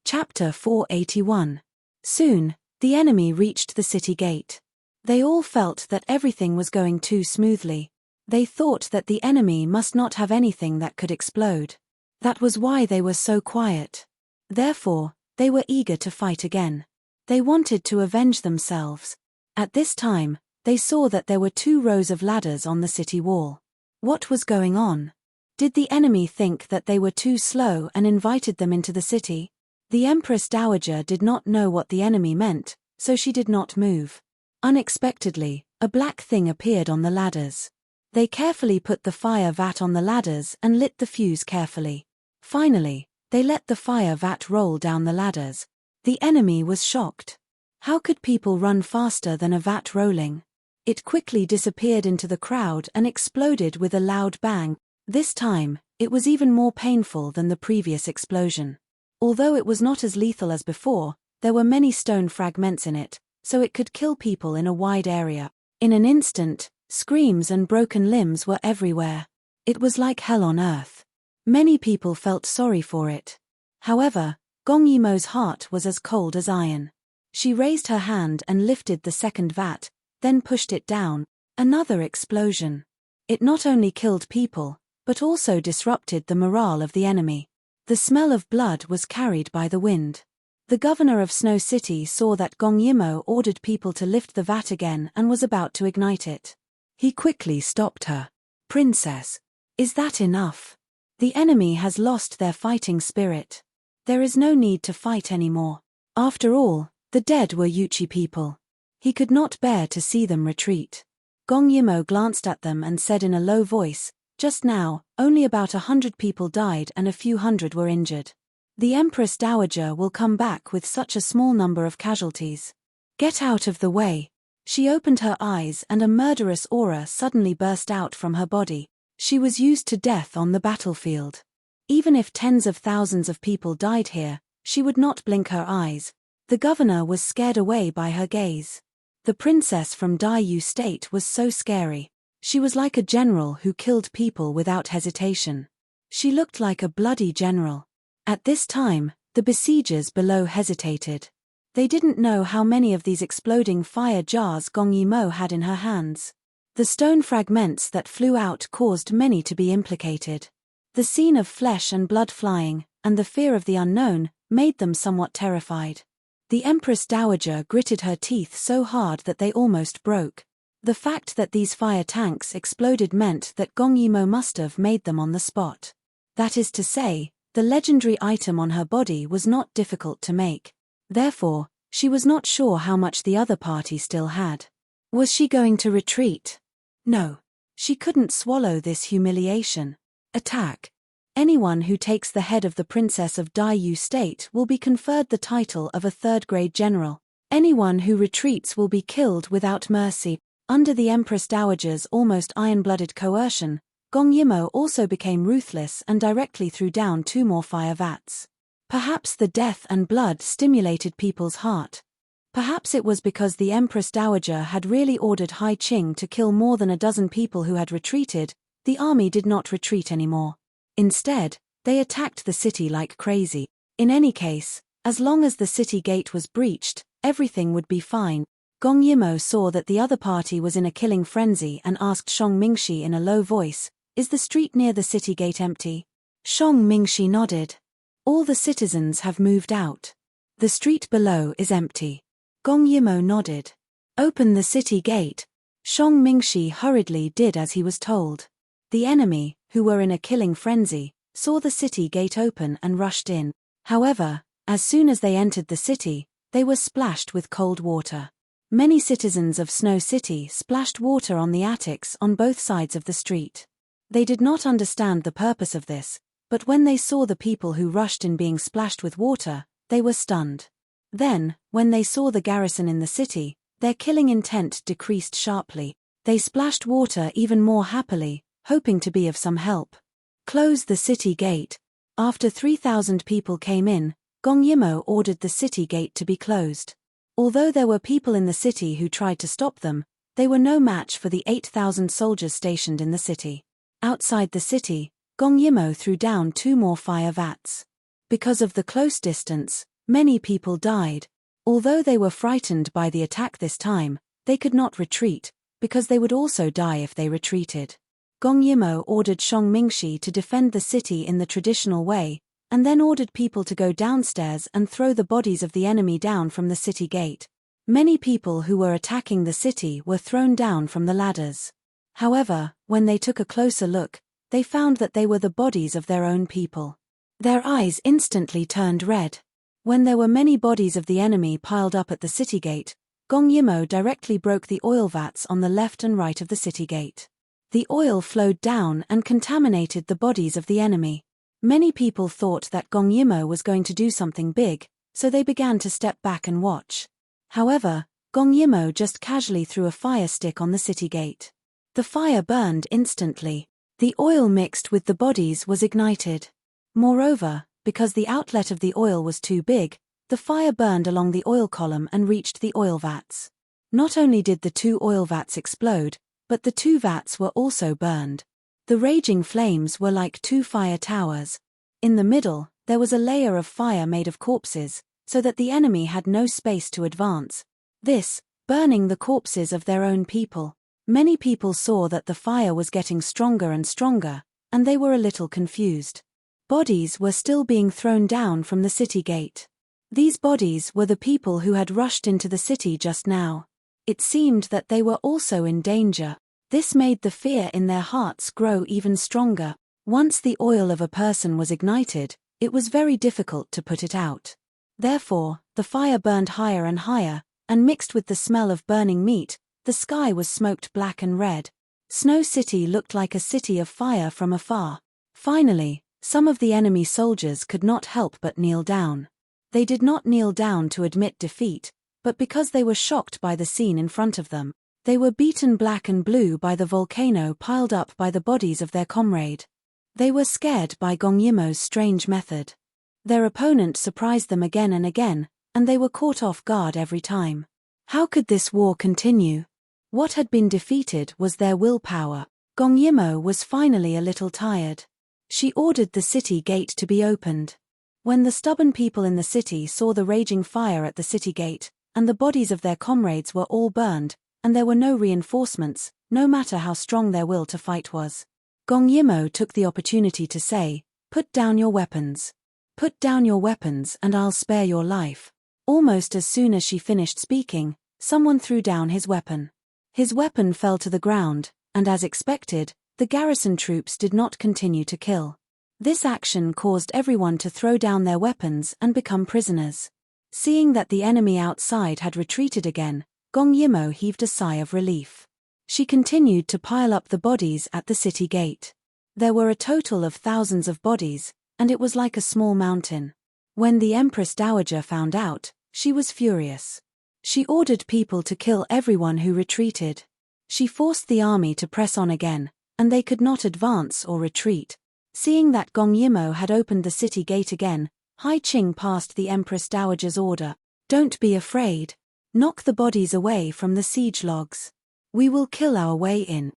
Chapter 481. Soon, the enemy reached the city gate. They all felt that everything was going too smoothly. They thought that the enemy must not have anything that could explode. That was why they were so quiet. Therefore, they were eager to fight again. They wanted to avenge themselves. At this time, they saw that there were 2 rows of ladders on the city wall. What was going on? Did the enemy think that they were too slow and invited them into the city? The Empress Dowager did not know what the enemy meant, so she did not move. Unexpectedly, a black thing appeared on the ladders. They carefully put the fire vat on the ladders and lit the fuse carefully. Finally, they let the fire vat roll down the ladders. The enemy was shocked. How could people run faster than a vat rolling? It quickly disappeared into the crowd and exploded with a loud bang. This time, it was even more painful than the previous explosion. Although it was not as lethal as before, there were many stone fragments in it, so it could kill people in a wide area. In an instant, screams and broken limbs were everywhere. It was like hell on earth. Many people felt sorry for it. However, Gong Yimo's heart was as cold as iron. She raised her hand and lifted the second vat, then pushed it down. Another explosion. It not only killed people, but also disrupted the morale of the enemy. The smell of blood was carried by the wind. The governor of Snow City saw that Gong Yimo ordered people to lift the vat again and was about to ignite it. He quickly stopped her. "Princess, is that enough? The enemy has lost their fighting spirit. There is no need to fight anymore. After all, the dead were Yuchi people. He could not bear to see them retreat. Gong Yimo glanced at them and said in a low voice, "Just now, only about 100 people died and a few hundred were injured. The Empress Dowager will come back with such a small number of casualties. Get out of the way." She opened her eyes and a murderous aura suddenly burst out from her body. She was used to death on the battlefield. Even if tens of thousands of people died here, she would not blink her eyes. The governor was scared away by her gaze. The princess from Daiyu State was so scary. She was like a general who killed people without hesitation. She looked like a bloody general. At this time, the besiegers below hesitated. They didn't know how many of these exploding fire jars Gong Yimo had in her hands. The stone fragments that flew out caused many to be implicated. The scene of flesh and blood flying, and the fear of the unknown, made them somewhat terrified. The Empress Dowager gritted her teeth so hard that they almost broke. The fact that these fire tanks exploded meant that Gong Yimo must have made them on the spot. That is to say, the legendary item on her body was not difficult to make. Therefore, she was not sure how much the other party still had. Was she going to retreat? No. She couldn't swallow this humiliation. Attack. Anyone who takes the head of the Princess of Daiyu State will be conferred the title of a third-grade general. Anyone who retreats will be killed without mercy. Under the Empress Dowager's almost iron-blooded coercion, Gong Yimo also became ruthless and directly threw down 2 more fire vats. Perhaps the death and blood stimulated people's heart. Perhaps it was because the Empress Dowager had really ordered Hai Qing to kill more than a dozen people who had retreated. The army did not retreat anymore. Instead, they attacked the city like crazy. In any case, as long as the city gate was breached, everything would be fine. Gong Yimo saw that the other party was in a killing frenzy and asked Shang Mingxi in a low voice, "Is the street near the city gate empty?" Shang Mingxi nodded. "All the citizens have moved out. The street below is empty." Gong Yimo nodded. "Open the city gate." Shang Mingxi hurriedly did as he was told. The enemy, who were in a killing frenzy, saw the city gate open and rushed in. However, as soon as they entered the city, they were splashed with cold water. Many citizens of Snow City splashed water on the attics on both sides of the street. They did not understand the purpose of this, but when they saw the people who rushed in being splashed with water, they were stunned. Then, when they saw the garrison in the city, their killing intent decreased sharply. They splashed water even more happily, hoping to be of some help. Close the city gate. After 3,000 people came in, Gong Yimo ordered the city gate to be closed. Although there were people in the city who tried to stop them, they were no match for the 8,000 soldiers stationed in the city. Outside the city, Gong Yimo threw down 2 more fire vats. Because of the close distance, many people died. Although they were frightened by the attack this time, they could not retreat, because they would also die if they retreated. Gong Yimo ordered Shang Mingxi to defend the city in the traditional way, and then ordered people to go downstairs and throw the bodies of the enemy down from the city gate. Many people who were attacking the city were thrown down from the ladders. However, when they took a closer look, they found that they were the bodies of their own people. Their eyes instantly turned red. When there were many bodies of the enemy piled up at the city gate, Gong Yimo directly broke the oil vats on the left and right of the city gate. The oil flowed down and contaminated the bodies of the enemy. Many people thought that Gong Yimo was going to do something big, so they began to step back and watch. However, Gong Yimo just casually threw a fire stick on the city gate. The fire burned instantly. The oil mixed with the bodies was ignited. Moreover, because the outlet of the oil was too big, the fire burned along the oil column and reached the oil vats. Not only did the 2 oil vats explode, but the 2 vats were also burned. The raging flames were like 2 fire towers. In the middle, there was a layer of fire made of corpses, so that the enemy had no space to advance. This, burning the corpses of their own people. Many people saw that the fire was getting stronger and stronger, and they were a little confused. Bodies were still being thrown down from the city gate. These bodies were the people who had rushed into the city just now. It seemed that they were also in danger. This made the fear in their hearts grow even stronger. Once the oil of a person was ignited, It was very difficult to put it out. Therefore, the fire burned higher and higher, and mixed with the smell of burning meat, the sky was smoked black and red. Snow City looked like a city of fire from afar. Finally, some of the enemy soldiers could not help but kneel down. They did not kneel down to admit defeat, but because they were shocked by the scene in front of them. They were beaten black and blue by the volcano piled up by the bodies of their comrade. They were scared by Gong Yimo's strange method. Their opponent surprised them again and again, and they were caught off guard every time. How could this war continue? What had been defeated was their willpower. Gong Yimo was finally a little tired. She ordered the city gate to be opened. When the stubborn people in the city saw the raging fire at the city gate, and the bodies of their comrades were all burned, and there were no reinforcements, no matter how strong their will to fight was, Gong Yimo took the opportunity to say, "Put down your weapons. Put down your weapons and I'll spare your life." Almost as soon as she finished speaking, someone threw down his weapon. His weapon fell to the ground, and as expected, the garrison troops did not continue to kill. This action caused everyone to throw down their weapons and become prisoners. Seeing that the enemy outside had retreated again, Gong Yimo heaved a sigh of relief. She continued to pile up the bodies at the city gate. There were a total of thousands of bodies, and it was like a small mountain. When the Empress Dowager found out, she was furious. She ordered people to kill everyone who retreated. She forced the army to press on again, and they could not advance or retreat. Seeing that Gong Yimo had opened the city gate again, Hai Qing passed the Empress Dowager's order. "Don't be afraid. Knock the bodies away from the siege logs. We will kill our way in."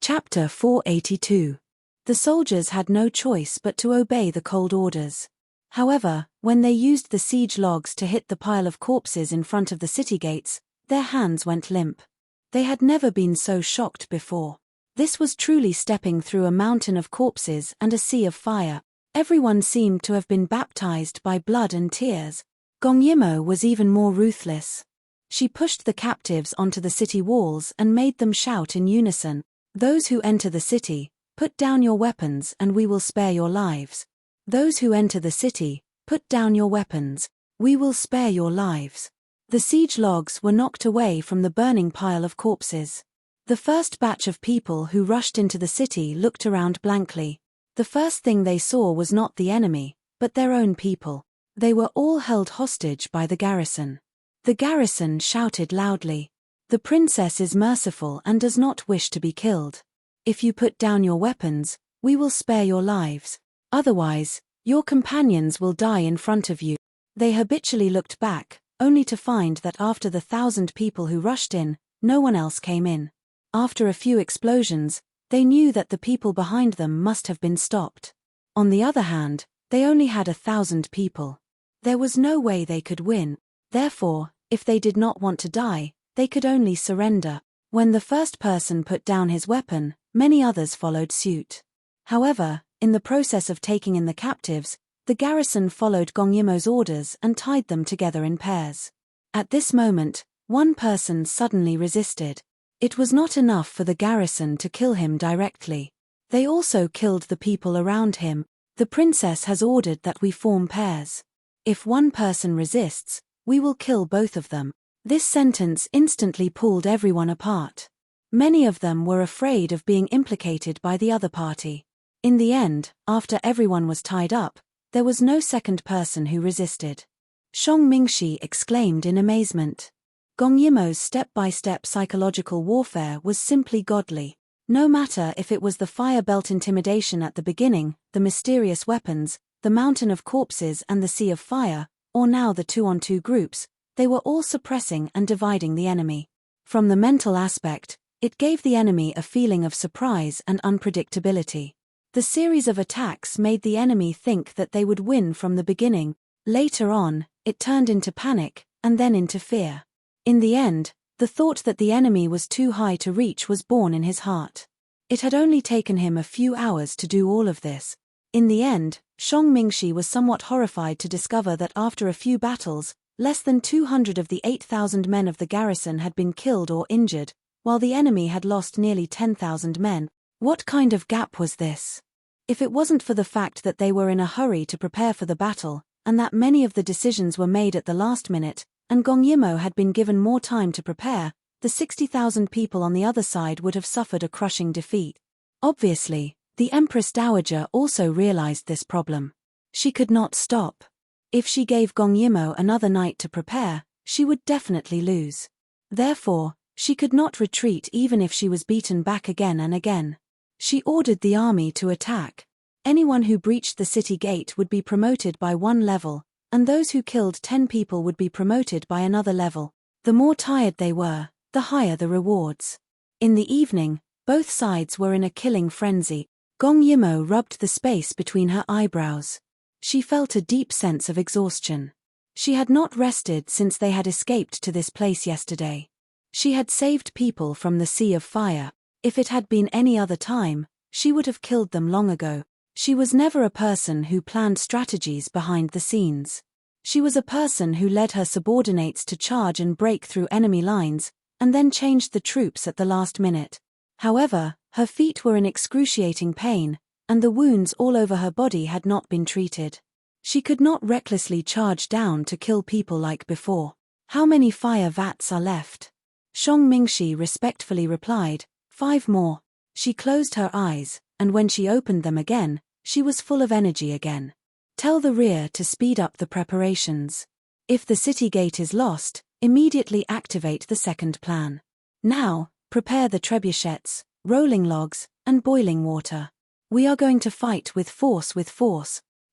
Chapter 482. The soldiers had no choice but to obey the cold orders. However, when they used the siege logs to hit the pile of corpses in front of the city gates, their hands went limp. They had never been so shocked before. This was truly stepping through a mountain of corpses and a sea of fire. Everyone seemed to have been baptized by blood and tears. Gong Yimo was even more ruthless. She pushed the captives onto the city walls and made them shout in unison, "Those who enter the city, put down your weapons and we will spare your lives. Those who enter the city, put down your weapons, we will spare your lives." The siege logs were knocked away from the burning pile of corpses. The first batch of people who rushed into the city looked around blankly. The first thing they saw was not the enemy, but their own people. They were all held hostage by the garrison. The garrison shouted loudly, "The princess is merciful and does not wish to be killed. If you put down your weapons, we will spare your lives. Otherwise, your companions will die in front of you." They habitually looked back, only to find that after the 1,000 people who rushed in, no one else came in. After a few explosions, they knew that the people behind them must have been stopped. On the other hand, they only had 1,000 people. There was no way they could win. Therefore, if they did not want to die, they could only surrender. When the first person put down his weapon, many others followed suit. However, in the process of taking in the captives, the garrison followed Gong Yimo's orders and tied them together in pairs. At this moment, one person suddenly resisted. It was not enough for the garrison to kill him directly. They also killed the people around him. "The princess has ordered that we form pairs. If one person resists, we will kill both of them." This sentence instantly pulled everyone apart. Many of them were afraid of being implicated by the other party. In the end, after everyone was tied up, there was no second person who resisted. Shang Mingxi exclaimed in amazement. Gong Yimo's step-by-step psychological warfare was simply godly. No matter if it was the fire belt intimidation at the beginning, the mysterious weapons, the mountain of corpses and the sea of fire, or now the 2-on-2 groups, they were all suppressing and dividing the enemy. From the mental aspect, it gave the enemy a feeling of surprise and unpredictability. The series of attacks made the enemy think that they would win from the beginning. Later on, it turned into panic, and then into fear. In the end, the thought that the enemy was too high to reach was born in his heart. It had only taken him a few hours to do all of this. In the end, Shang Mingxi was somewhat horrified to discover that after a few battles, less than 200 of the 8,000 men of the garrison had been killed or injured. while the enemy had lost nearly 10,000 men. What kind of gap was this? If it wasn't for the fact that they were in a hurry to prepare for the battle, and that many of the decisions were made at the last minute, and Gong Yimo had been given more time to prepare, the 60,000 people on the other side would have suffered a crushing defeat. Obviously, the Empress Dowager also realized this problem. She could not stop. If she gave Gong Yimo another night to prepare, she would definitely lose. Therefore, she could not retreat even if she was beaten back again and again. She ordered the army to attack. Anyone who breached the city gate would be promoted by one level, and those who killed 10 people would be promoted by another level. The more tired they were, the higher the rewards. In the evening, both sides were in a killing frenzy. Gong Yimo rubbed the space between her eyebrows. She felt a deep sense of exhaustion. She had not rested since they had escaped to this place yesterday. She had saved people from the sea of fire. If it had been any other time, she would have killed them long ago. She was never a person who planned strategies behind the scenes. She was a person who led her subordinates to charge and break through enemy lines, and then changed the troops at the last minute. However, her feet were in excruciating pain, and the wounds all over her body had not been treated. She could not recklessly charge down to kill people like before. How many fire vats are left? Shang Mingxi respectfully replied, 5 more. She closed her eyes, and when she opened them again, she was full of energy again. Tell the rear to speed up the preparations. If the city gate is lost, immediately activate the second plan. Now, prepare the trebuchets, rolling logs, and boiling water. We are going to fight with force.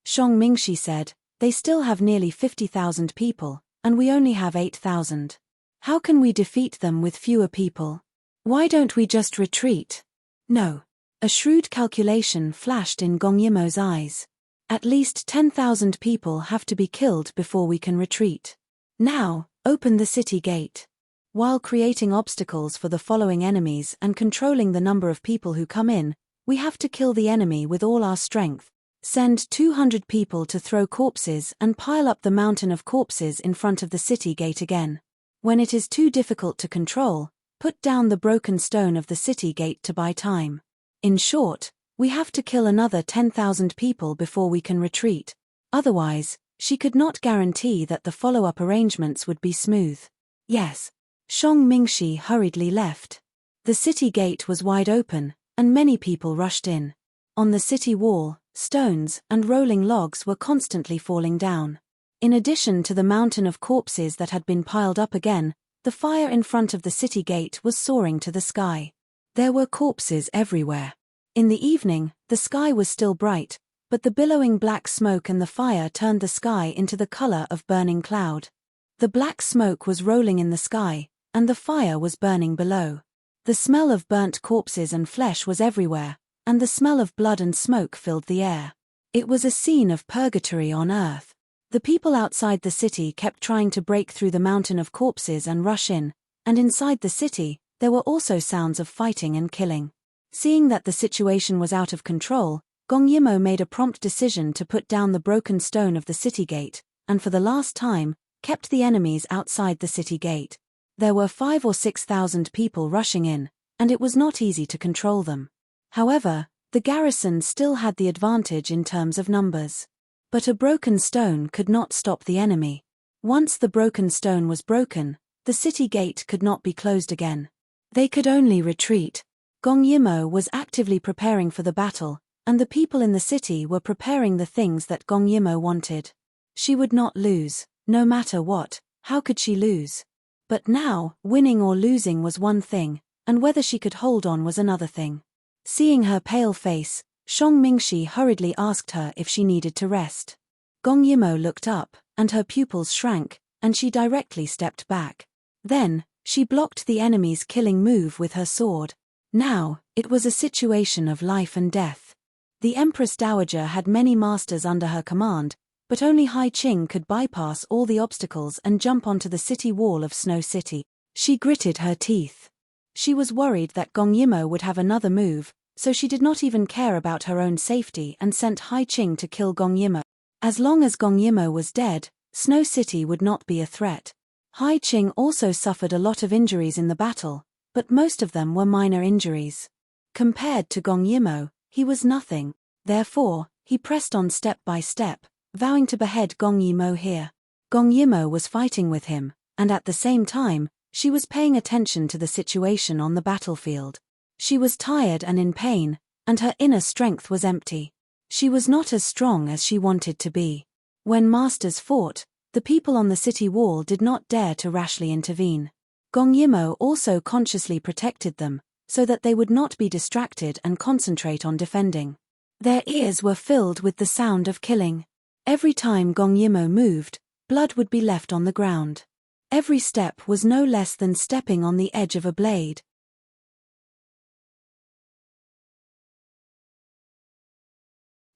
Shang Mingxi said, they still have nearly 50,000 people, and we only have 8,000. How can we defeat them with fewer people? Why don't we just retreat? No. A shrewd calculation flashed in Gong Yimo's eyes. At least 10,000 people have to be killed before we can retreat. Now, open the city gate. While creating obstacles for the following enemies and controlling the number of people who come in, we have to kill the enemy with all our strength. Send 200 people to throw corpses and pile up the mountain of corpses in front of the city gate again. When it is too difficult to control, put down the broken stone of the city gate to buy time. In short, we have to kill another 10,000 people before we can retreat. Otherwise, she could not guarantee that the follow-up arrangements would be smooth. Yes. Shang Mingxi hurriedly left. The city gate was wide open, and many people rushed in. On the city wall, stones and rolling logs were constantly falling down. In addition to the mountain of corpses that had been piled up again, the fire in front of the city gate was soaring to the sky. There were corpses everywhere. In the evening, the sky was still bright, but the billowing black smoke and the fire turned the sky into the color of burning cloud. The black smoke was rolling in the sky, and the fire was burning below. The smell of burnt corpses and flesh was everywhere, and the smell of blood and smoke filled the air. It was a scene of purgatory on earth. The people outside the city kept trying to break through the mountain of corpses and rush in, and inside the city, there were also sounds of fighting and killing. Seeing that the situation was out of control, Gong Yimo made a prompt decision to put down the broken stone of the city gate, and for the last time, kept the enemies outside the city gate. There were 5,000 or 6,000 people rushing in, and it was not easy to control them. However, the garrison still had the advantage in terms of numbers. But a broken stone could not stop the enemy. Once the broken stone was broken, the city gate could not be closed again. They could only retreat. Gong Yimo was actively preparing for the battle, and the people in the city were preparing the things that Gong Yimo wanted. She would not lose, no matter what. How could she lose? But now, winning or losing was one thing, and whether she could hold on was another thing. Seeing her pale face, Shang Mingxi hurriedly asked her if she needed to rest. Gong Yimo looked up, and her pupils shrank, and she directly stepped back. Then, she blocked the enemy's killing move with her sword. Now, it was a situation of life and death. The Empress Dowager had many masters under her command, but only Hai Qing could bypass all the obstacles and jump onto the city wall of Snow City. She gritted her teeth. She was worried that Gong Yimo would have another move, so she did not even care about her own safety and sent Hai Qing to kill Gong Yimo. As long as Gong Yimo was dead, Snow City would not be a threat. Hai Qing also suffered a lot of injuries in the battle, but most of them were minor injuries. Compared to Gong Yimo, he was nothing. Therefore, he pressed on step by step, vowing to behead Gong Yimo here. Gong Yimo was fighting with him, and at the same time, she was paying attention to the situation on the battlefield. She was tired and in pain, and her inner strength was empty. She was not as strong as she wanted to be. When masters fought, the people on the city wall did not dare to rashly intervene. Gong Yimo also consciously protected them, so that they would not be distracted and concentrate on defending. Their ears were filled with the sound of killing. Every time Gong Yimo moved, blood would be left on the ground. Every step was no less than stepping on the edge of a blade.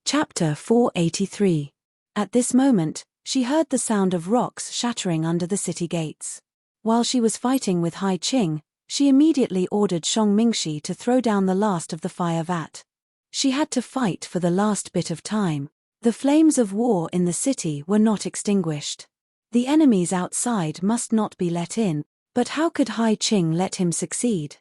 Chapter 483. At this moment, she heard the sound of rocks shattering under the city gates. While she was fighting with Hai Qing, she immediately ordered Shang Mingxi to throw down the last of the fire vat. She had to fight for the last bit of time. The flames of war in the city were not extinguished. The enemies outside must not be let in, but how could Hai Qing let him succeed?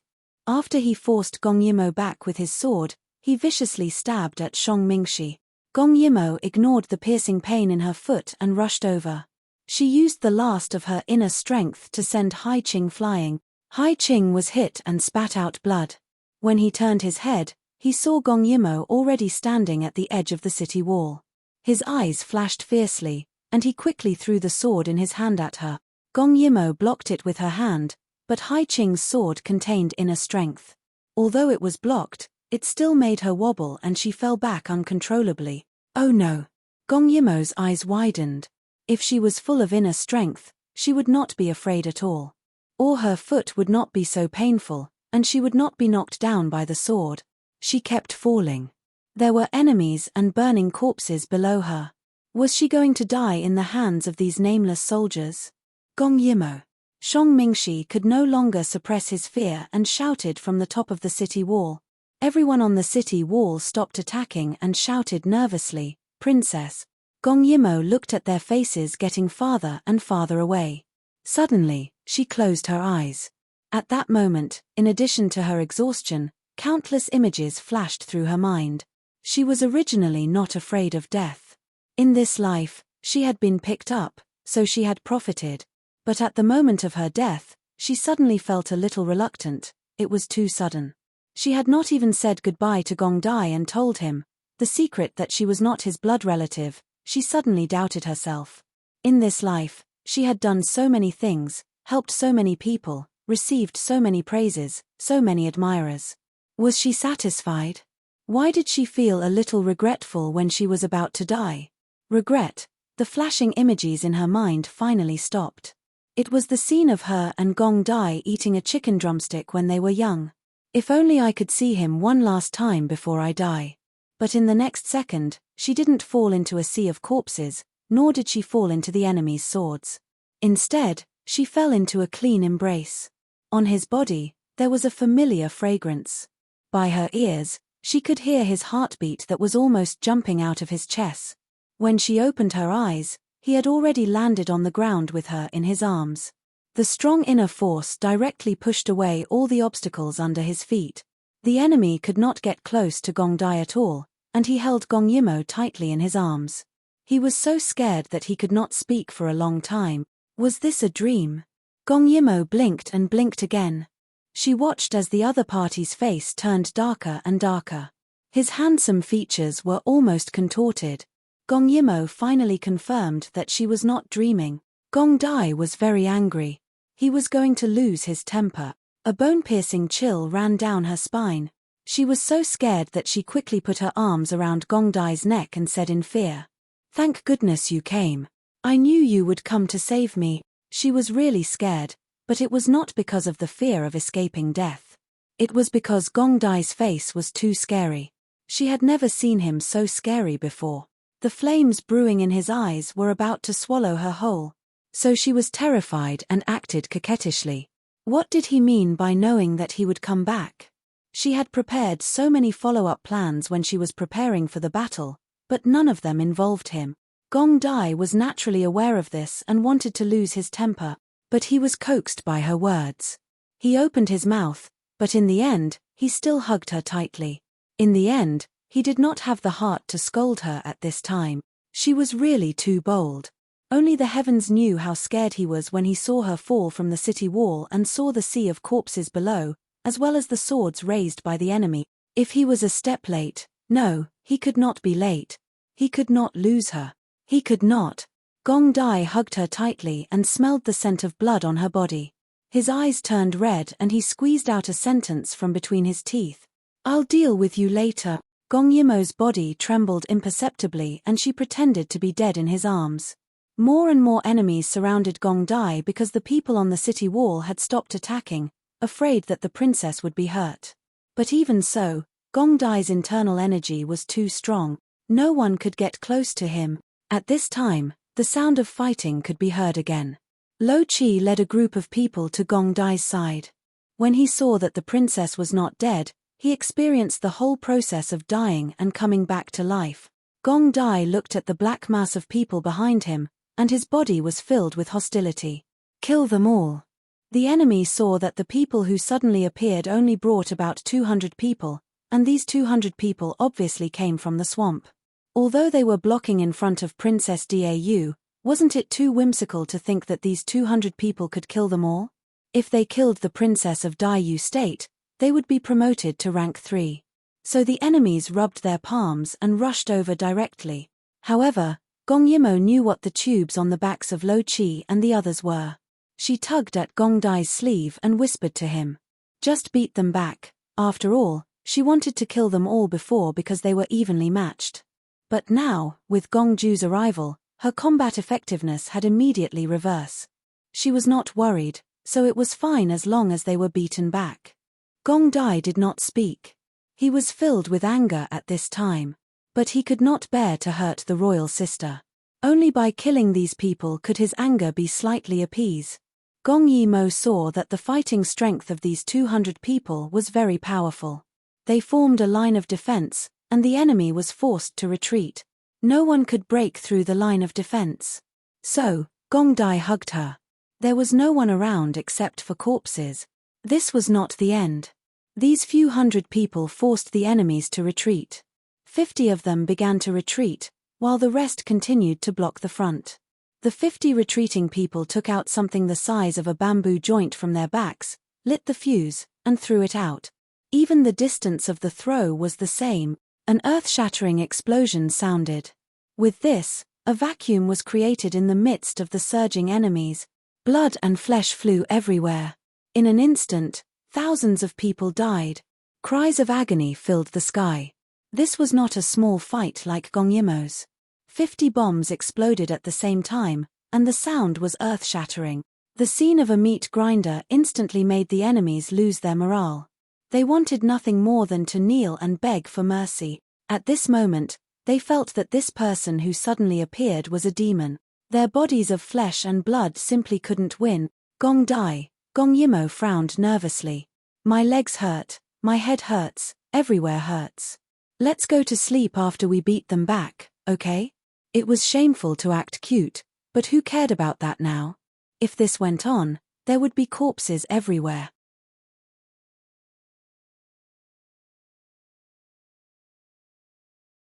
After he forced Gong Yimo back with his sword, he viciously stabbed at Shang Mingxi. Gong Yimo ignored the piercing pain in her foot and rushed over. She used the last of her inner strength to send Hai Qing flying. Hai Qing was hit and spat out blood. When he turned his head, he saw Gong Yimo already standing at the edge of the city wall. His eyes flashed fiercely, and he quickly threw the sword in his hand at her. Gong Yimo blocked it with her hand, but Hai Qing's sword contained inner strength. Although it was blocked, it still made her wobble and she fell back uncontrollably. Oh no! Gong Yimo's eyes widened. If she was full of inner strength, she would not be afraid at all. Or her foot would not be so painful, and she would not be knocked down by the sword. She kept falling. There were enemies and burning corpses below her. Was she going to die in the hands of these nameless soldiers? Gong Yimo. Shang Mingxi could no longer suppress his fear and shouted from the top of the city wall. Everyone on the city wall stopped attacking and shouted nervously, "Princess!" Gong Yimo looked at their faces getting farther and farther away. Suddenly, she closed her eyes. At that moment, in addition to her exhaustion, countless images flashed through her mind. She was originally not afraid of death. In this life, she had been picked up, so she had profited. But at the moment of her death, she suddenly felt a little reluctant. It was too sudden. She had not even said goodbye to Gong Dai and told him the secret that she was not his blood relative. She suddenly doubted herself. In this life, she had done so many things, helped so many people, received so many praises, so many admirers. Was she satisfied? Why did she feel a little regretful when she was about to die? Regret. The flashing images in her mind finally stopped. It was the scene of her and Gong Dai eating a chicken drumstick when they were young. If only I could see him one last time before I die. But in the next second, she didn't fall into a sea of corpses, nor did she fall into the enemy's swords. Instead, she fell into a clean embrace. On his body, there was a familiar fragrance. By her ears, she could hear his heartbeat that was almost jumping out of his chest. When she opened her eyes, he had already landed on the ground with her in his arms. The strong inner force directly pushed away all the obstacles under his feet. The enemy could not get close to Gong Dai at all, and he held Gong Yimo tightly in his arms. He was so scared that he could not speak for a long time. Was this a dream? Gong Yimo blinked and blinked again. She watched as the other party's face turned darker and darker. His handsome features were almost contorted. Gong Yimo finally confirmed that she was not dreaming. Gong Dai was very angry. He was going to lose his temper. A bone-piercing chill ran down her spine. She was so scared that she quickly put her arms around Gong Dai's neck and said in fear, "Thank goodness you came. I knew you would come to save me." She was really scared, but it was not because of the fear of escaping death. It was because Gong Dai's face was too scary. She had never seen him so scary before. The flames brewing in his eyes were about to swallow her whole. So she was terrified and acted coquettishly. What did he mean by knowing that he would come back? She had prepared so many follow-up plans when she was preparing for the battle, but none of them involved him. Gong Dai was naturally aware of this and wanted to lose his temper, but he was coaxed by her words. He opened his mouth, but in the end, he still hugged her tightly. In the end, he did not have the heart to scold her at this time. She was really too bold. Only the heavens knew how scared he was when he saw her fall from the city wall and saw the sea of corpses below, as well as the swords raised by the enemy. If he was a step late, no, he could not be late. He could not lose her. He could not. Gong Dai hugged her tightly and smelled the scent of blood on her body. His eyes turned red and he squeezed out a sentence from between his teeth. "I'll deal with you later." Gong Yimo's body trembled imperceptibly and she pretended to be dead in his arms. More and more enemies surrounded Gong Dai because the people on the city wall had stopped attacking, afraid that the princess would be hurt. But even so, Gong Dai's internal energy was too strong. No one could get close to him. At this time, the sound of fighting could be heard again. Lo Chi led a group of people to Gong Dai's side. When he saw that the princess was not dead, he experienced the whole process of dying and coming back to life. Gong Dai looked at the black mass of people behind him, and his body was filled with hostility. Kill them all. The enemy saw that the people who suddenly appeared only brought about 200 people, and these 200 people obviously came from the swamp. Although they were blocking in front of Princess Dau, wasn't it too whimsical to think that these 200 people could kill them all? If they killed the princess of Dau state, they would be promoted to rank 3. So the enemies rubbed their palms and rushed over directly. However, Gong Yimo knew what the tubes on the backs of Lo Chi and the others were. She tugged at Gong Dai's sleeve and whispered to him. Just beat them back. After all, she wanted to kill them all before because they were evenly matched. But now, with Gong Ju's arrival, her combat effectiveness had immediately reversed. She was not worried, so it was fine as long as they were beaten back. Gong Dai did not speak. He was filled with anger at this time. But he could not bear to hurt the royal sister. Only by killing these people could his anger be slightly appeased. Gong Yimo saw that the fighting strength of these 200 people was very powerful. They formed a line of defense, and the enemy was forced to retreat. No one could break through the line of defense. So, Gong Dai hugged her. There was no one around except for corpses. This was not the end. These few hundred people forced the enemies to retreat. 50 of them began to retreat, while the rest continued to block the front. The 50 retreating people took out something the size of a bamboo joint from their backs, lit the fuse, and threw it out. Even the distance of the throw was the same. An earth-shattering explosion sounded. With this, a vacuum was created in the midst of the surging enemies. Blood and flesh flew everywhere. In an instant, thousands of people died. Cries of agony filled the sky. This was not a small fight like Gong Yimo's. 50 bombs exploded at the same time, and the sound was earth-shattering. The scene of a meat grinder instantly made the enemies lose their morale. They wanted nothing more than to kneel and beg for mercy. At this moment, they felt that this person who suddenly appeared was a demon. Their bodies of flesh and blood simply couldn't win. Gong Dai, Gong Yimo frowned nervously. My legs hurt, my head hurts, everywhere hurts. Let's go to sleep after we beat them back, okay? It was shameful to act cute, but who cared about that now? If this went on, there would be corpses everywhere.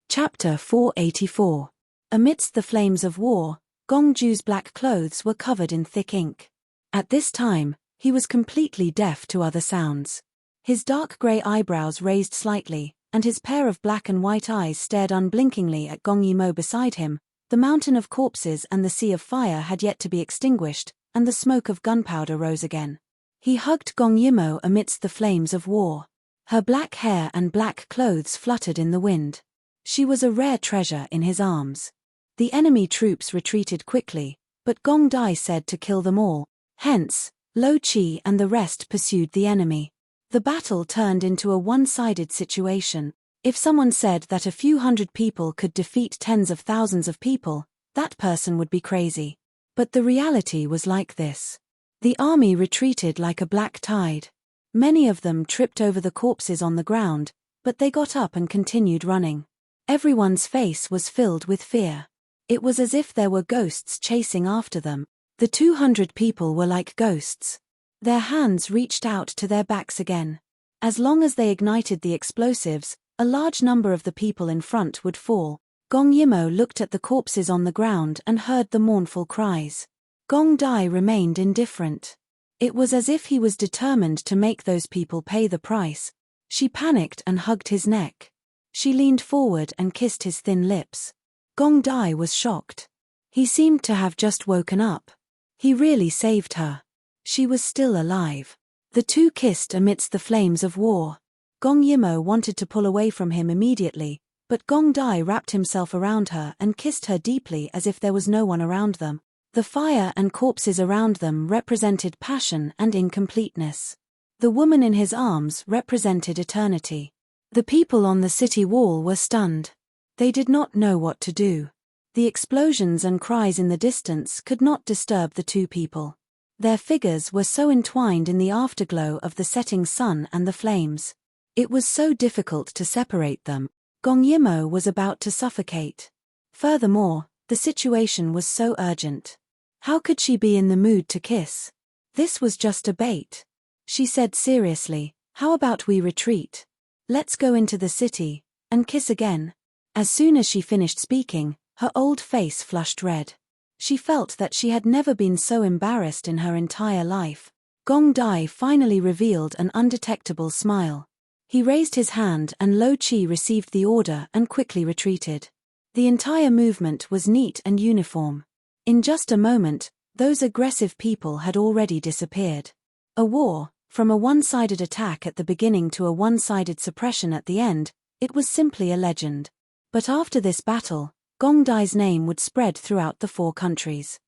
Chapter 484. Amidst the flames of war, Gong Ju's black clothes were covered in thick ink. At this time, he was completely deaf to other sounds. His dark grey eyebrows raised slightly, and his pair of black and white eyes stared unblinkingly at Gong Yimo beside him. The mountain of corpses and the sea of fire had yet to be extinguished, and the smoke of gunpowder rose again. He hugged Gong Yimo amidst the flames of war. Her black hair and black clothes fluttered in the wind. She was a rare treasure in his arms. The enemy troops retreated quickly, but Gong Dai said to kill them all. Hence, Lo Chi and the rest pursued the enemy. The battle turned into a one-sided situation. If someone said that a few hundred people could defeat tens of thousands of people, that person would be crazy. But the reality was like this. The army retreated like a black tide. Many of them tripped over the corpses on the ground, but they got up and continued running. Everyone's face was filled with fear. It was as if there were ghosts chasing after them. The 200 people were like ghosts. Their hands reached out to their backs again. As long as they ignited the explosives, a large number of the people in front would fall. Gong Yimo looked at the corpses on the ground and heard the mournful cries. Gong Dai remained indifferent. It was as if he was determined to make those people pay the price. She panicked and hugged his neck. She leaned forward and kissed his thin lips. Gong Dai was shocked. He seemed to have just woken up. He really saved her. She was still alive. The two kissed amidst the flames of war. Gong Yimo wanted to pull away from him immediately, but Gong Dai wrapped himself around her and kissed her deeply as if there was no one around them. The fire and corpses around them represented passion and incompleteness. The woman in his arms represented eternity. The people on the city wall were stunned. They did not know what to do. The explosions and cries in the distance could not disturb the two people. Their figures were so entwined in the afterglow of the setting sun and the flames. It was so difficult to separate them. Gong Yimo was about to suffocate. Furthermore, the situation was so urgent. How could she be in the mood to kiss? This was just a bait. She said seriously, "How about we retreat? Let's go into the city and kiss again." As soon as she finished speaking, her old face flushed red. She felt that she had never been so embarrassed in her entire life. Gong Dai finally revealed an undetectable smile. He raised his hand and Lo Chi received the order and quickly retreated. The entire movement was neat and uniform. In just a moment, those aggressive people had already disappeared. A war, from a one-sided attack at the beginning to a one-sided suppression at the end, it was simply a legend. But after this battle, Gong Dai's name would spread throughout the 4 countries.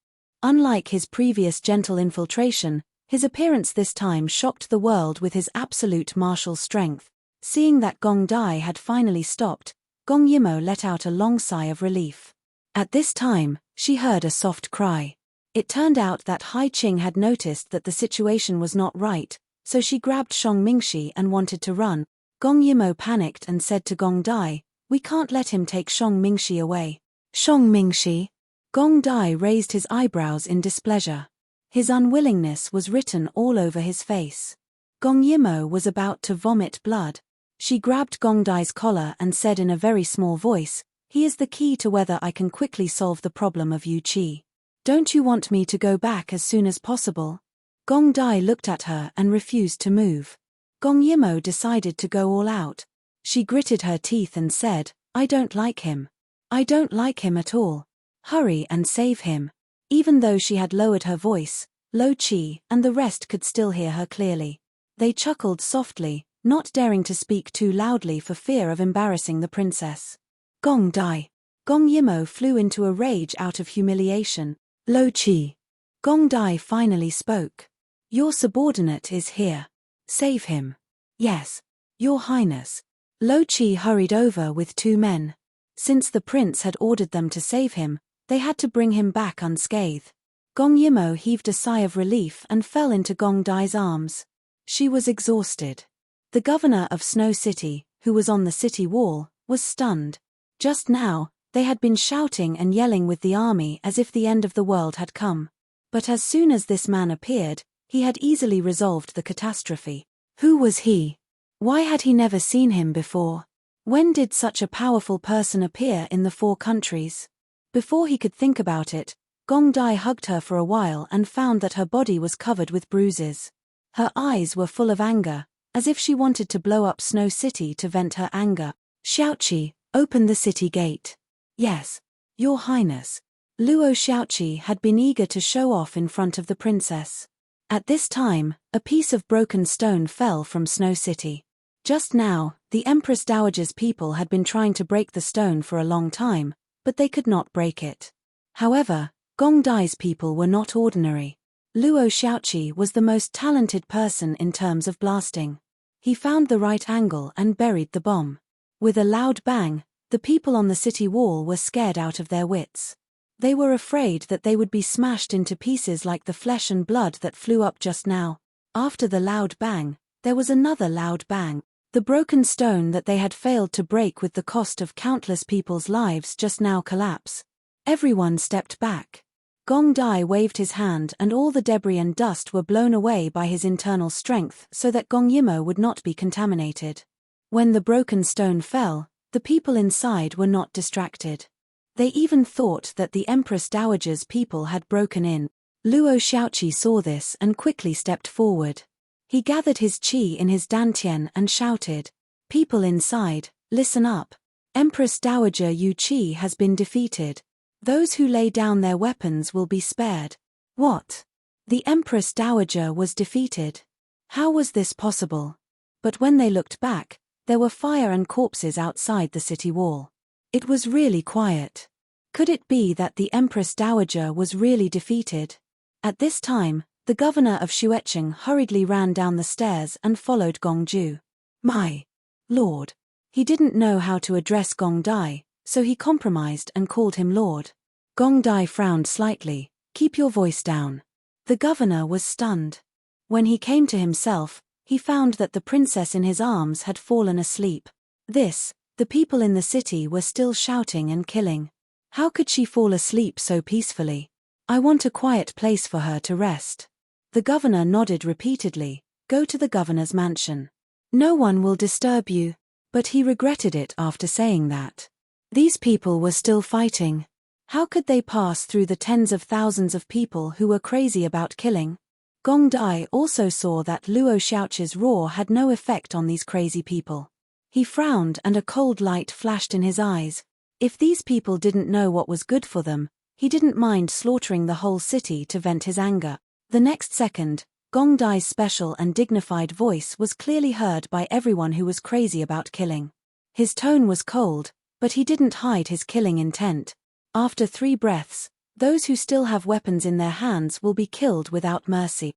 Unlike his previous gentle infiltration, his appearance this time shocked the world with his absolute martial strength. Seeing that Gong Dai had finally stopped, Gong Yimo let out a long sigh of relief. At this time, she heard a soft cry. It turned out that Hai Qing had noticed that the situation was not right, so she grabbed Shang Mingxi and wanted to run. Gong Yimo panicked and said to Gong Dai, "We can't let him take Shang Mingxi away." Shang Mingxi? Gong Dai raised his eyebrows in displeasure. His unwillingness was written all over his face. Gong Yimo was about to vomit blood. She grabbed Gong Dai's collar and said in a very small voice, "He is the key to whether I can quickly solve the problem of Yu Qi. Don't you want me to go back as soon as possible?" Gong Dai looked at her and refused to move. Gong Yimo decided to go all out. She gritted her teeth and said, "I don't like him. I don't like him at all. Hurry and save him." Even though she had lowered her voice, Lo Chi and the rest could still hear her clearly. They chuckled softly, not daring to speak too loudly for fear of embarrassing the princess. Gong Dai. Gong Yimo flew into a rage out of humiliation. "Lo Chi." Gong Dai finally spoke. "Your subordinate is here. Save him." "Yes, Your Highness." Lo Chi hurried over with 2 men. Since the prince had ordered them to save him, they had to bring him back unscathed. Gong Yimo heaved a sigh of relief and fell into Gong Dai's arms. She was exhausted. The governor of Snow City, who was on the city wall, was stunned. Just now, they had been shouting and yelling with the army as if the end of the world had come. But as soon as this man appeared, he had easily resolved the catastrophe. Who was he? Why had he never seen him before? When did such a powerful person appear in the 4 countries? Before he could think about it, Gong Dai hugged her for a while and found that her body was covered with bruises. Her eyes were full of anger, as if she wanted to blow up Snow City to vent her anger. "Xiaoqi, open the city gate." "Yes, Your Highness." Luo Xiaoqi had been eager to show off in front of the princess. At this time, a piece of broken stone fell from Snow City. Just now, the Empress Dowager's people had been trying to break the stone for a long time, but they could not break it. However, Gong Dai's people were not ordinary. Luo Xiaoqi was the most talented person in terms of blasting. He found the right angle and buried the bomb. With a loud bang, the people on the city wall were scared out of their wits. They were afraid that they would be smashed into pieces like the flesh and blood that flew up just now. After the loud bang, there was another loud bang. The broken stone that they had failed to break with the cost of countless people's lives just now collapsed. Everyone stepped back. Gong Dai waved his hand and all the debris and dust were blown away by his internal strength so that Gong Yimo would not be contaminated. When the broken stone fell, the people inside were not distracted. They even thought that the Empress Dowager's people had broken in. Luo Xiaoqi saw this and quickly stepped forward. He gathered his qi in his dantian and shouted, "People inside, listen up. Empress Dowager Yu Qi has been defeated. Those who lay down their weapons will be spared." What? The Empress Dowager was defeated? How was this possible? But when they looked back, there were fire and corpses outside the city wall. It was really quiet. Could it be that the Empress Dowager was really defeated? At this time, the governor of Xuecheng hurriedly ran down the stairs and followed Gong Ju. "My lord." He didn't know how to address Gong Dai, so he compromised and called him lord. Gong Dai frowned slightly. "Keep your voice down." The governor was stunned. When he came to himself, he found that the princess in his arms had fallen asleep. The people in the city were still shouting and killing. How could she fall asleep so peacefully? "I want a quiet place for her to rest." The governor nodded repeatedly. "Go to the governor's mansion. No one will disturb you." But he regretted it after saying that. These people were still fighting. How could they pass through the tens of thousands of people who were crazy about killing? Gong Dai also saw that Luo Xiaoqi's roar had no effect on these crazy people. He frowned and a cold light flashed in his eyes. If these people didn't know what was good for them, he didn't mind slaughtering the whole city to vent his anger. The next second, Gong Dai's special and dignified voice was clearly heard by everyone who was crazy about killing. His tone was cold, but he didn't hide his killing intent. After 3 breaths, those who still have weapons in their hands will be killed without mercy.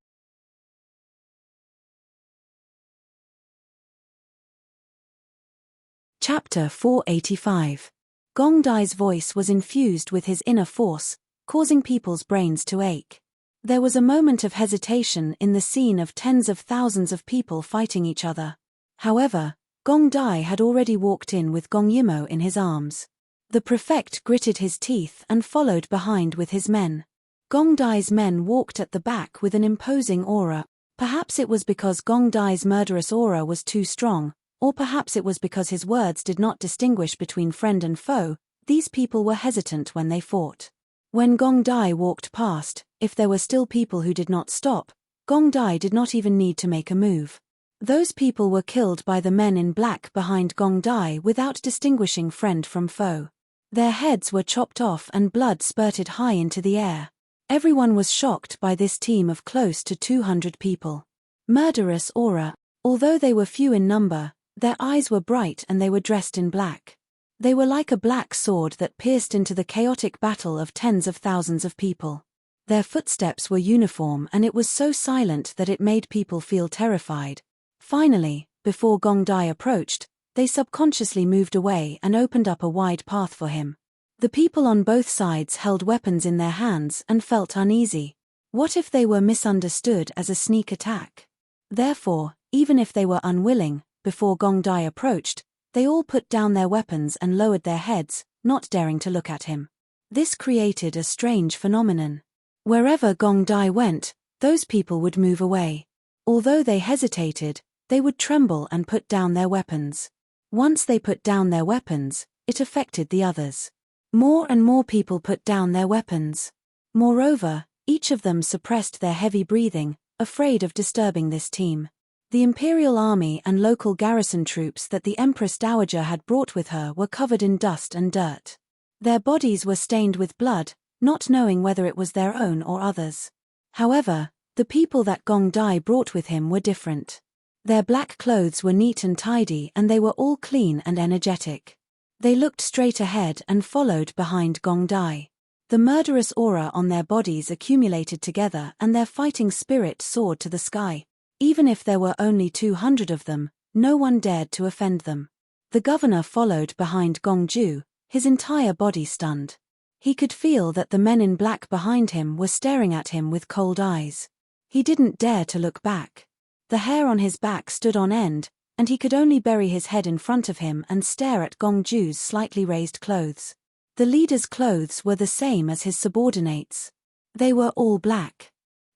Chapter 485. Gong Dai's voice was infused with his inner force, causing people's brains to ache. There was a moment of hesitation in the scene of tens of thousands of people fighting each other. However, Gong Dai had already walked in with Gong Yimo in his arms. The prefect gritted his teeth and followed behind with his men. Gong Dai's men walked at the back with an imposing aura. Perhaps it was because Gong Dai's murderous aura was too strong, or perhaps it was because his words did not distinguish between friend and foe. These people were hesitant when they fought. When Gong Dai walked past, if there were still people who did not stop, Gong Dai did not even need to make a move. Those people were killed by the men in black behind Gong Dai without distinguishing friend from foe. Their heads were chopped off and blood spurted high into the air. Everyone was shocked by this team of close to 200 people. Murderous aura. Although they were few in number, their eyes were bright and they were dressed in black. They were like a black sword that pierced into the chaotic battle of tens of thousands of people. Their footsteps were uniform and it was so silent that it made people feel terrified. Finally, before Gong Dai approached, they subconsciously moved away and opened up a wide path for him. The people on both sides held weapons in their hands and felt uneasy. What if they were misunderstood as a sneak attack? Therefore, even if they were unwilling, before Gong Dai approached, they all put down their weapons and lowered their heads, not daring to look at him. This created a strange phenomenon. Wherever Gong Dai went, those people would move away. Although they hesitated, they would tremble and put down their weapons. Once they put down their weapons, it affected the others. More and more people put down their weapons. Moreover, each of them suppressed their heavy breathing, afraid of disturbing this team. The imperial army and local garrison troops that the Empress Dowager had brought with her were covered in dust and dirt. Their bodies were stained with blood, not knowing whether it was their own or others. However, the people that Gong Dai brought with him were different. Their black clothes were neat and tidy and they were all clean and energetic. They looked straight ahead and followed behind Gong Dai. The murderous aura on their bodies accumulated together and their fighting spirit soared to the sky. Even if there were only 200 of them, no one dared to offend them. The governor followed behind Gong Ju, his entire body stunned. He could feel that the men in black behind him were staring at him with cold eyes. He didn't dare to look back. The hair on his back stood on end, and he could only bury his head in front of him and stare at Gong Ju's slightly raised clothes. The leader's clothes were the same as his subordinates. They were all black.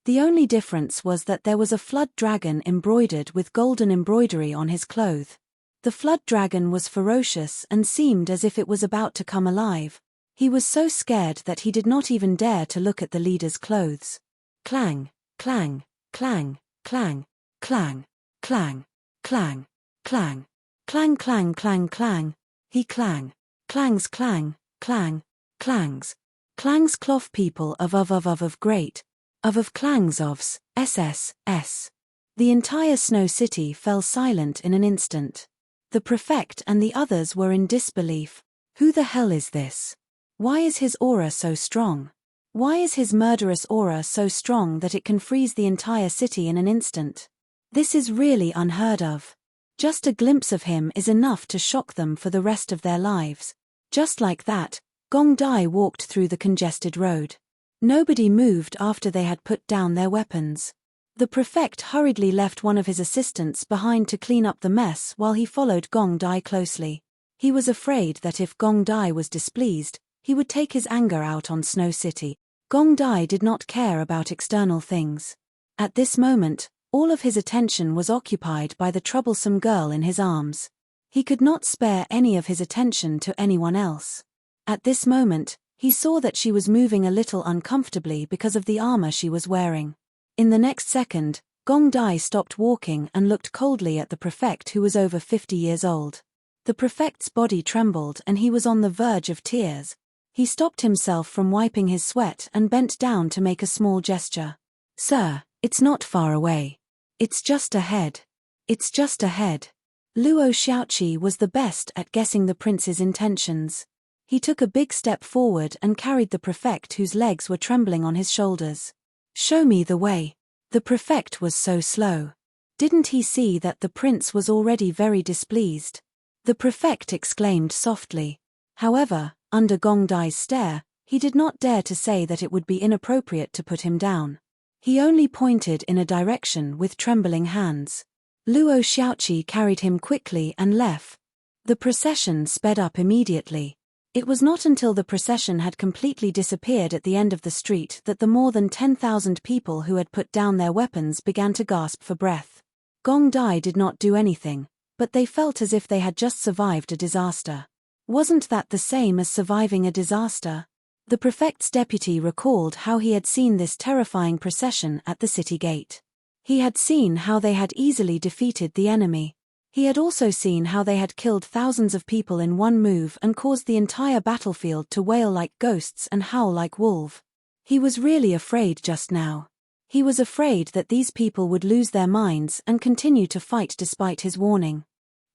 The only difference was that there was a flood dragon embroidered with golden embroidery on his cloth. The flood dragon was ferocious and seemed as if it was about to come alive. He was so scared that he did not even dare to look at the leader's clothes. Clang, clang, clang, clang, clang, clang, clang, clang, clang, clang, clang, clang. He clang, clangs, clang, clang, clangs, clangs cloth people of great, of clangs ofs, s. The entire snow city fell silent in an instant. The prefect and the others were in disbelief. Who the hell is this? Why is his aura so strong? Why is his murderous aura so strong that it can freeze the entire city in an instant? This is really unheard of. Just a glimpse of him is enough to shock them for the rest of their lives. Just like that, Gong Dai walked through the congested road. Nobody moved after they had put down their weapons. The prefect hurriedly left one of his assistants behind to clean up the mess while he followed Gong Dai closely. He was afraid that if Gong Dai was displeased, he would take his anger out on Snow City. Gong Dai did not care about external things. At this moment, all of his attention was occupied by the troublesome girl in his arms. He could not spare any of his attention to anyone else. At this moment, he saw that she was moving a little uncomfortably because of the armor she was wearing. In the next second, Gong Dai stopped walking and looked coldly at the prefect, who was over 50 years old. The prefect's body trembled and he was on the verge of tears. He stopped himself from wiping his sweat and bent down to make a small gesture. "Sir, it's not far away. It's just ahead. It's just ahead." Luo Xiaoqi was the best at guessing the prince's intentions. He took a big step forward and carried the prefect, whose legs were trembling, on his shoulders. "Show me the way." The prefect was so slow. Didn't he see that the prince was already very displeased? The prefect exclaimed softly. However, under Gong Dai's stare, he did not dare to say that it would be inappropriate to put him down. He only pointed in a direction with trembling hands. Luo Xiaoqi carried him quickly and left. The procession sped up immediately. It was not until the procession had completely disappeared at the end of the street that the more than 10,000 people who had put down their weapons began to gasp for breath. Gong Dai did not do anything, but they felt as if they had just survived a disaster. Wasn't that the same as surviving a disaster? The prefect's deputy recalled how he had seen this terrifying procession at the city gate. He had seen how they had easily defeated the enemy. He had also seen how they had killed thousands of people in one move and caused the entire battlefield to wail like ghosts and howl like wolves. He was really afraid just now. He was afraid that these people would lose their minds and continue to fight despite his warning.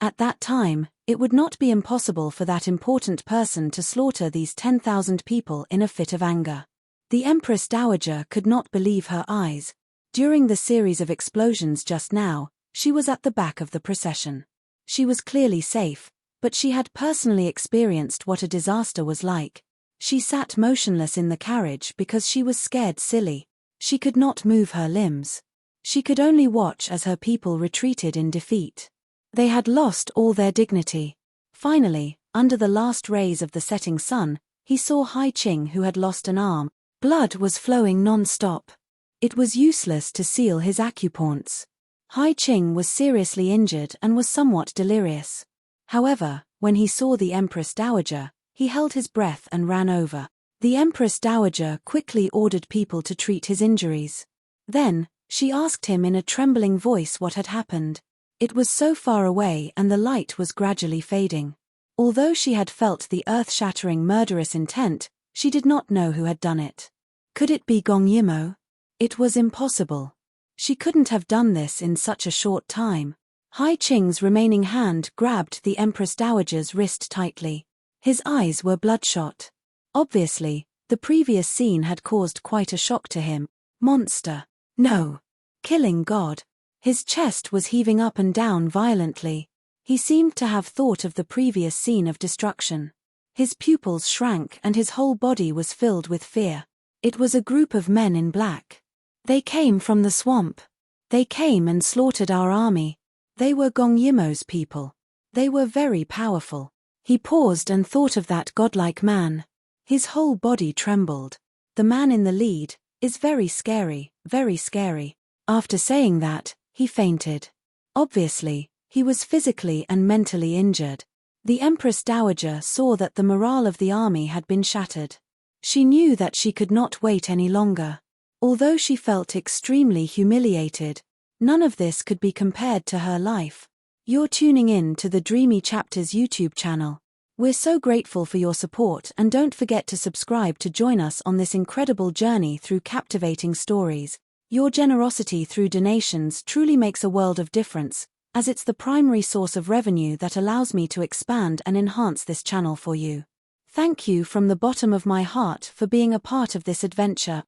At that time, it would not be impossible for that important person to slaughter these 10,000 people in a fit of anger. The Empress Dowager could not believe her eyes. During the series of explosions just now, she was at the back of the procession. She was clearly safe, but she had personally experienced what a disaster was like. She sat motionless in the carriage because she was scared silly. She could not move her limbs. She could only watch as her people retreated in defeat. They had lost all their dignity. Finally, under the last rays of the setting sun, he saw Hai Qing, who had lost an arm. Blood was flowing non-stop. It was useless to seal his acupoints. Hai Qing was seriously injured and was somewhat delirious. However, when he saw the Empress Dowager, he held his breath and ran over. The Empress Dowager quickly ordered people to treat his injuries. Then, she asked him in a trembling voice what had happened. It was so far away and the light was gradually fading. Although she had felt the earth-shattering murderous intent, she did not know who had done it. Could it be Gong Yimo? It was impossible. She couldn't have done this in such a short time. Hai Qing's remaining hand grabbed the Empress Dowager's wrist tightly. His eyes were bloodshot. Obviously, the previous scene had caused quite a shock to him. Monster. No. Killing God. His chest was heaving up and down violently. He seemed to have thought of the previous scene of destruction. His pupils shrank and his whole body was filled with fear. It was a group of men in black. They came from the swamp. They came and slaughtered our army. They were Gong Yimo's people. They were very powerful. He paused and thought of that godlike man. His whole body trembled. The man in the lead, is very scary, very scary." After saying that, he fainted. Obviously, he was physically and mentally injured. The Empress Dowager saw that the morale of the army had been shattered. She knew that she could not wait any longer. Although she felt extremely humiliated, none of this could be compared to her life. You're tuning in to the Dreamy Chapters YouTube channel. We're so grateful for your support, and don't forget to subscribe to join us on this incredible journey through captivating stories. Your generosity through donations truly makes a world of difference, as it's the primary source of revenue that allows me to expand and enhance this channel for you. Thank you from the bottom of my heart for being a part of this adventure.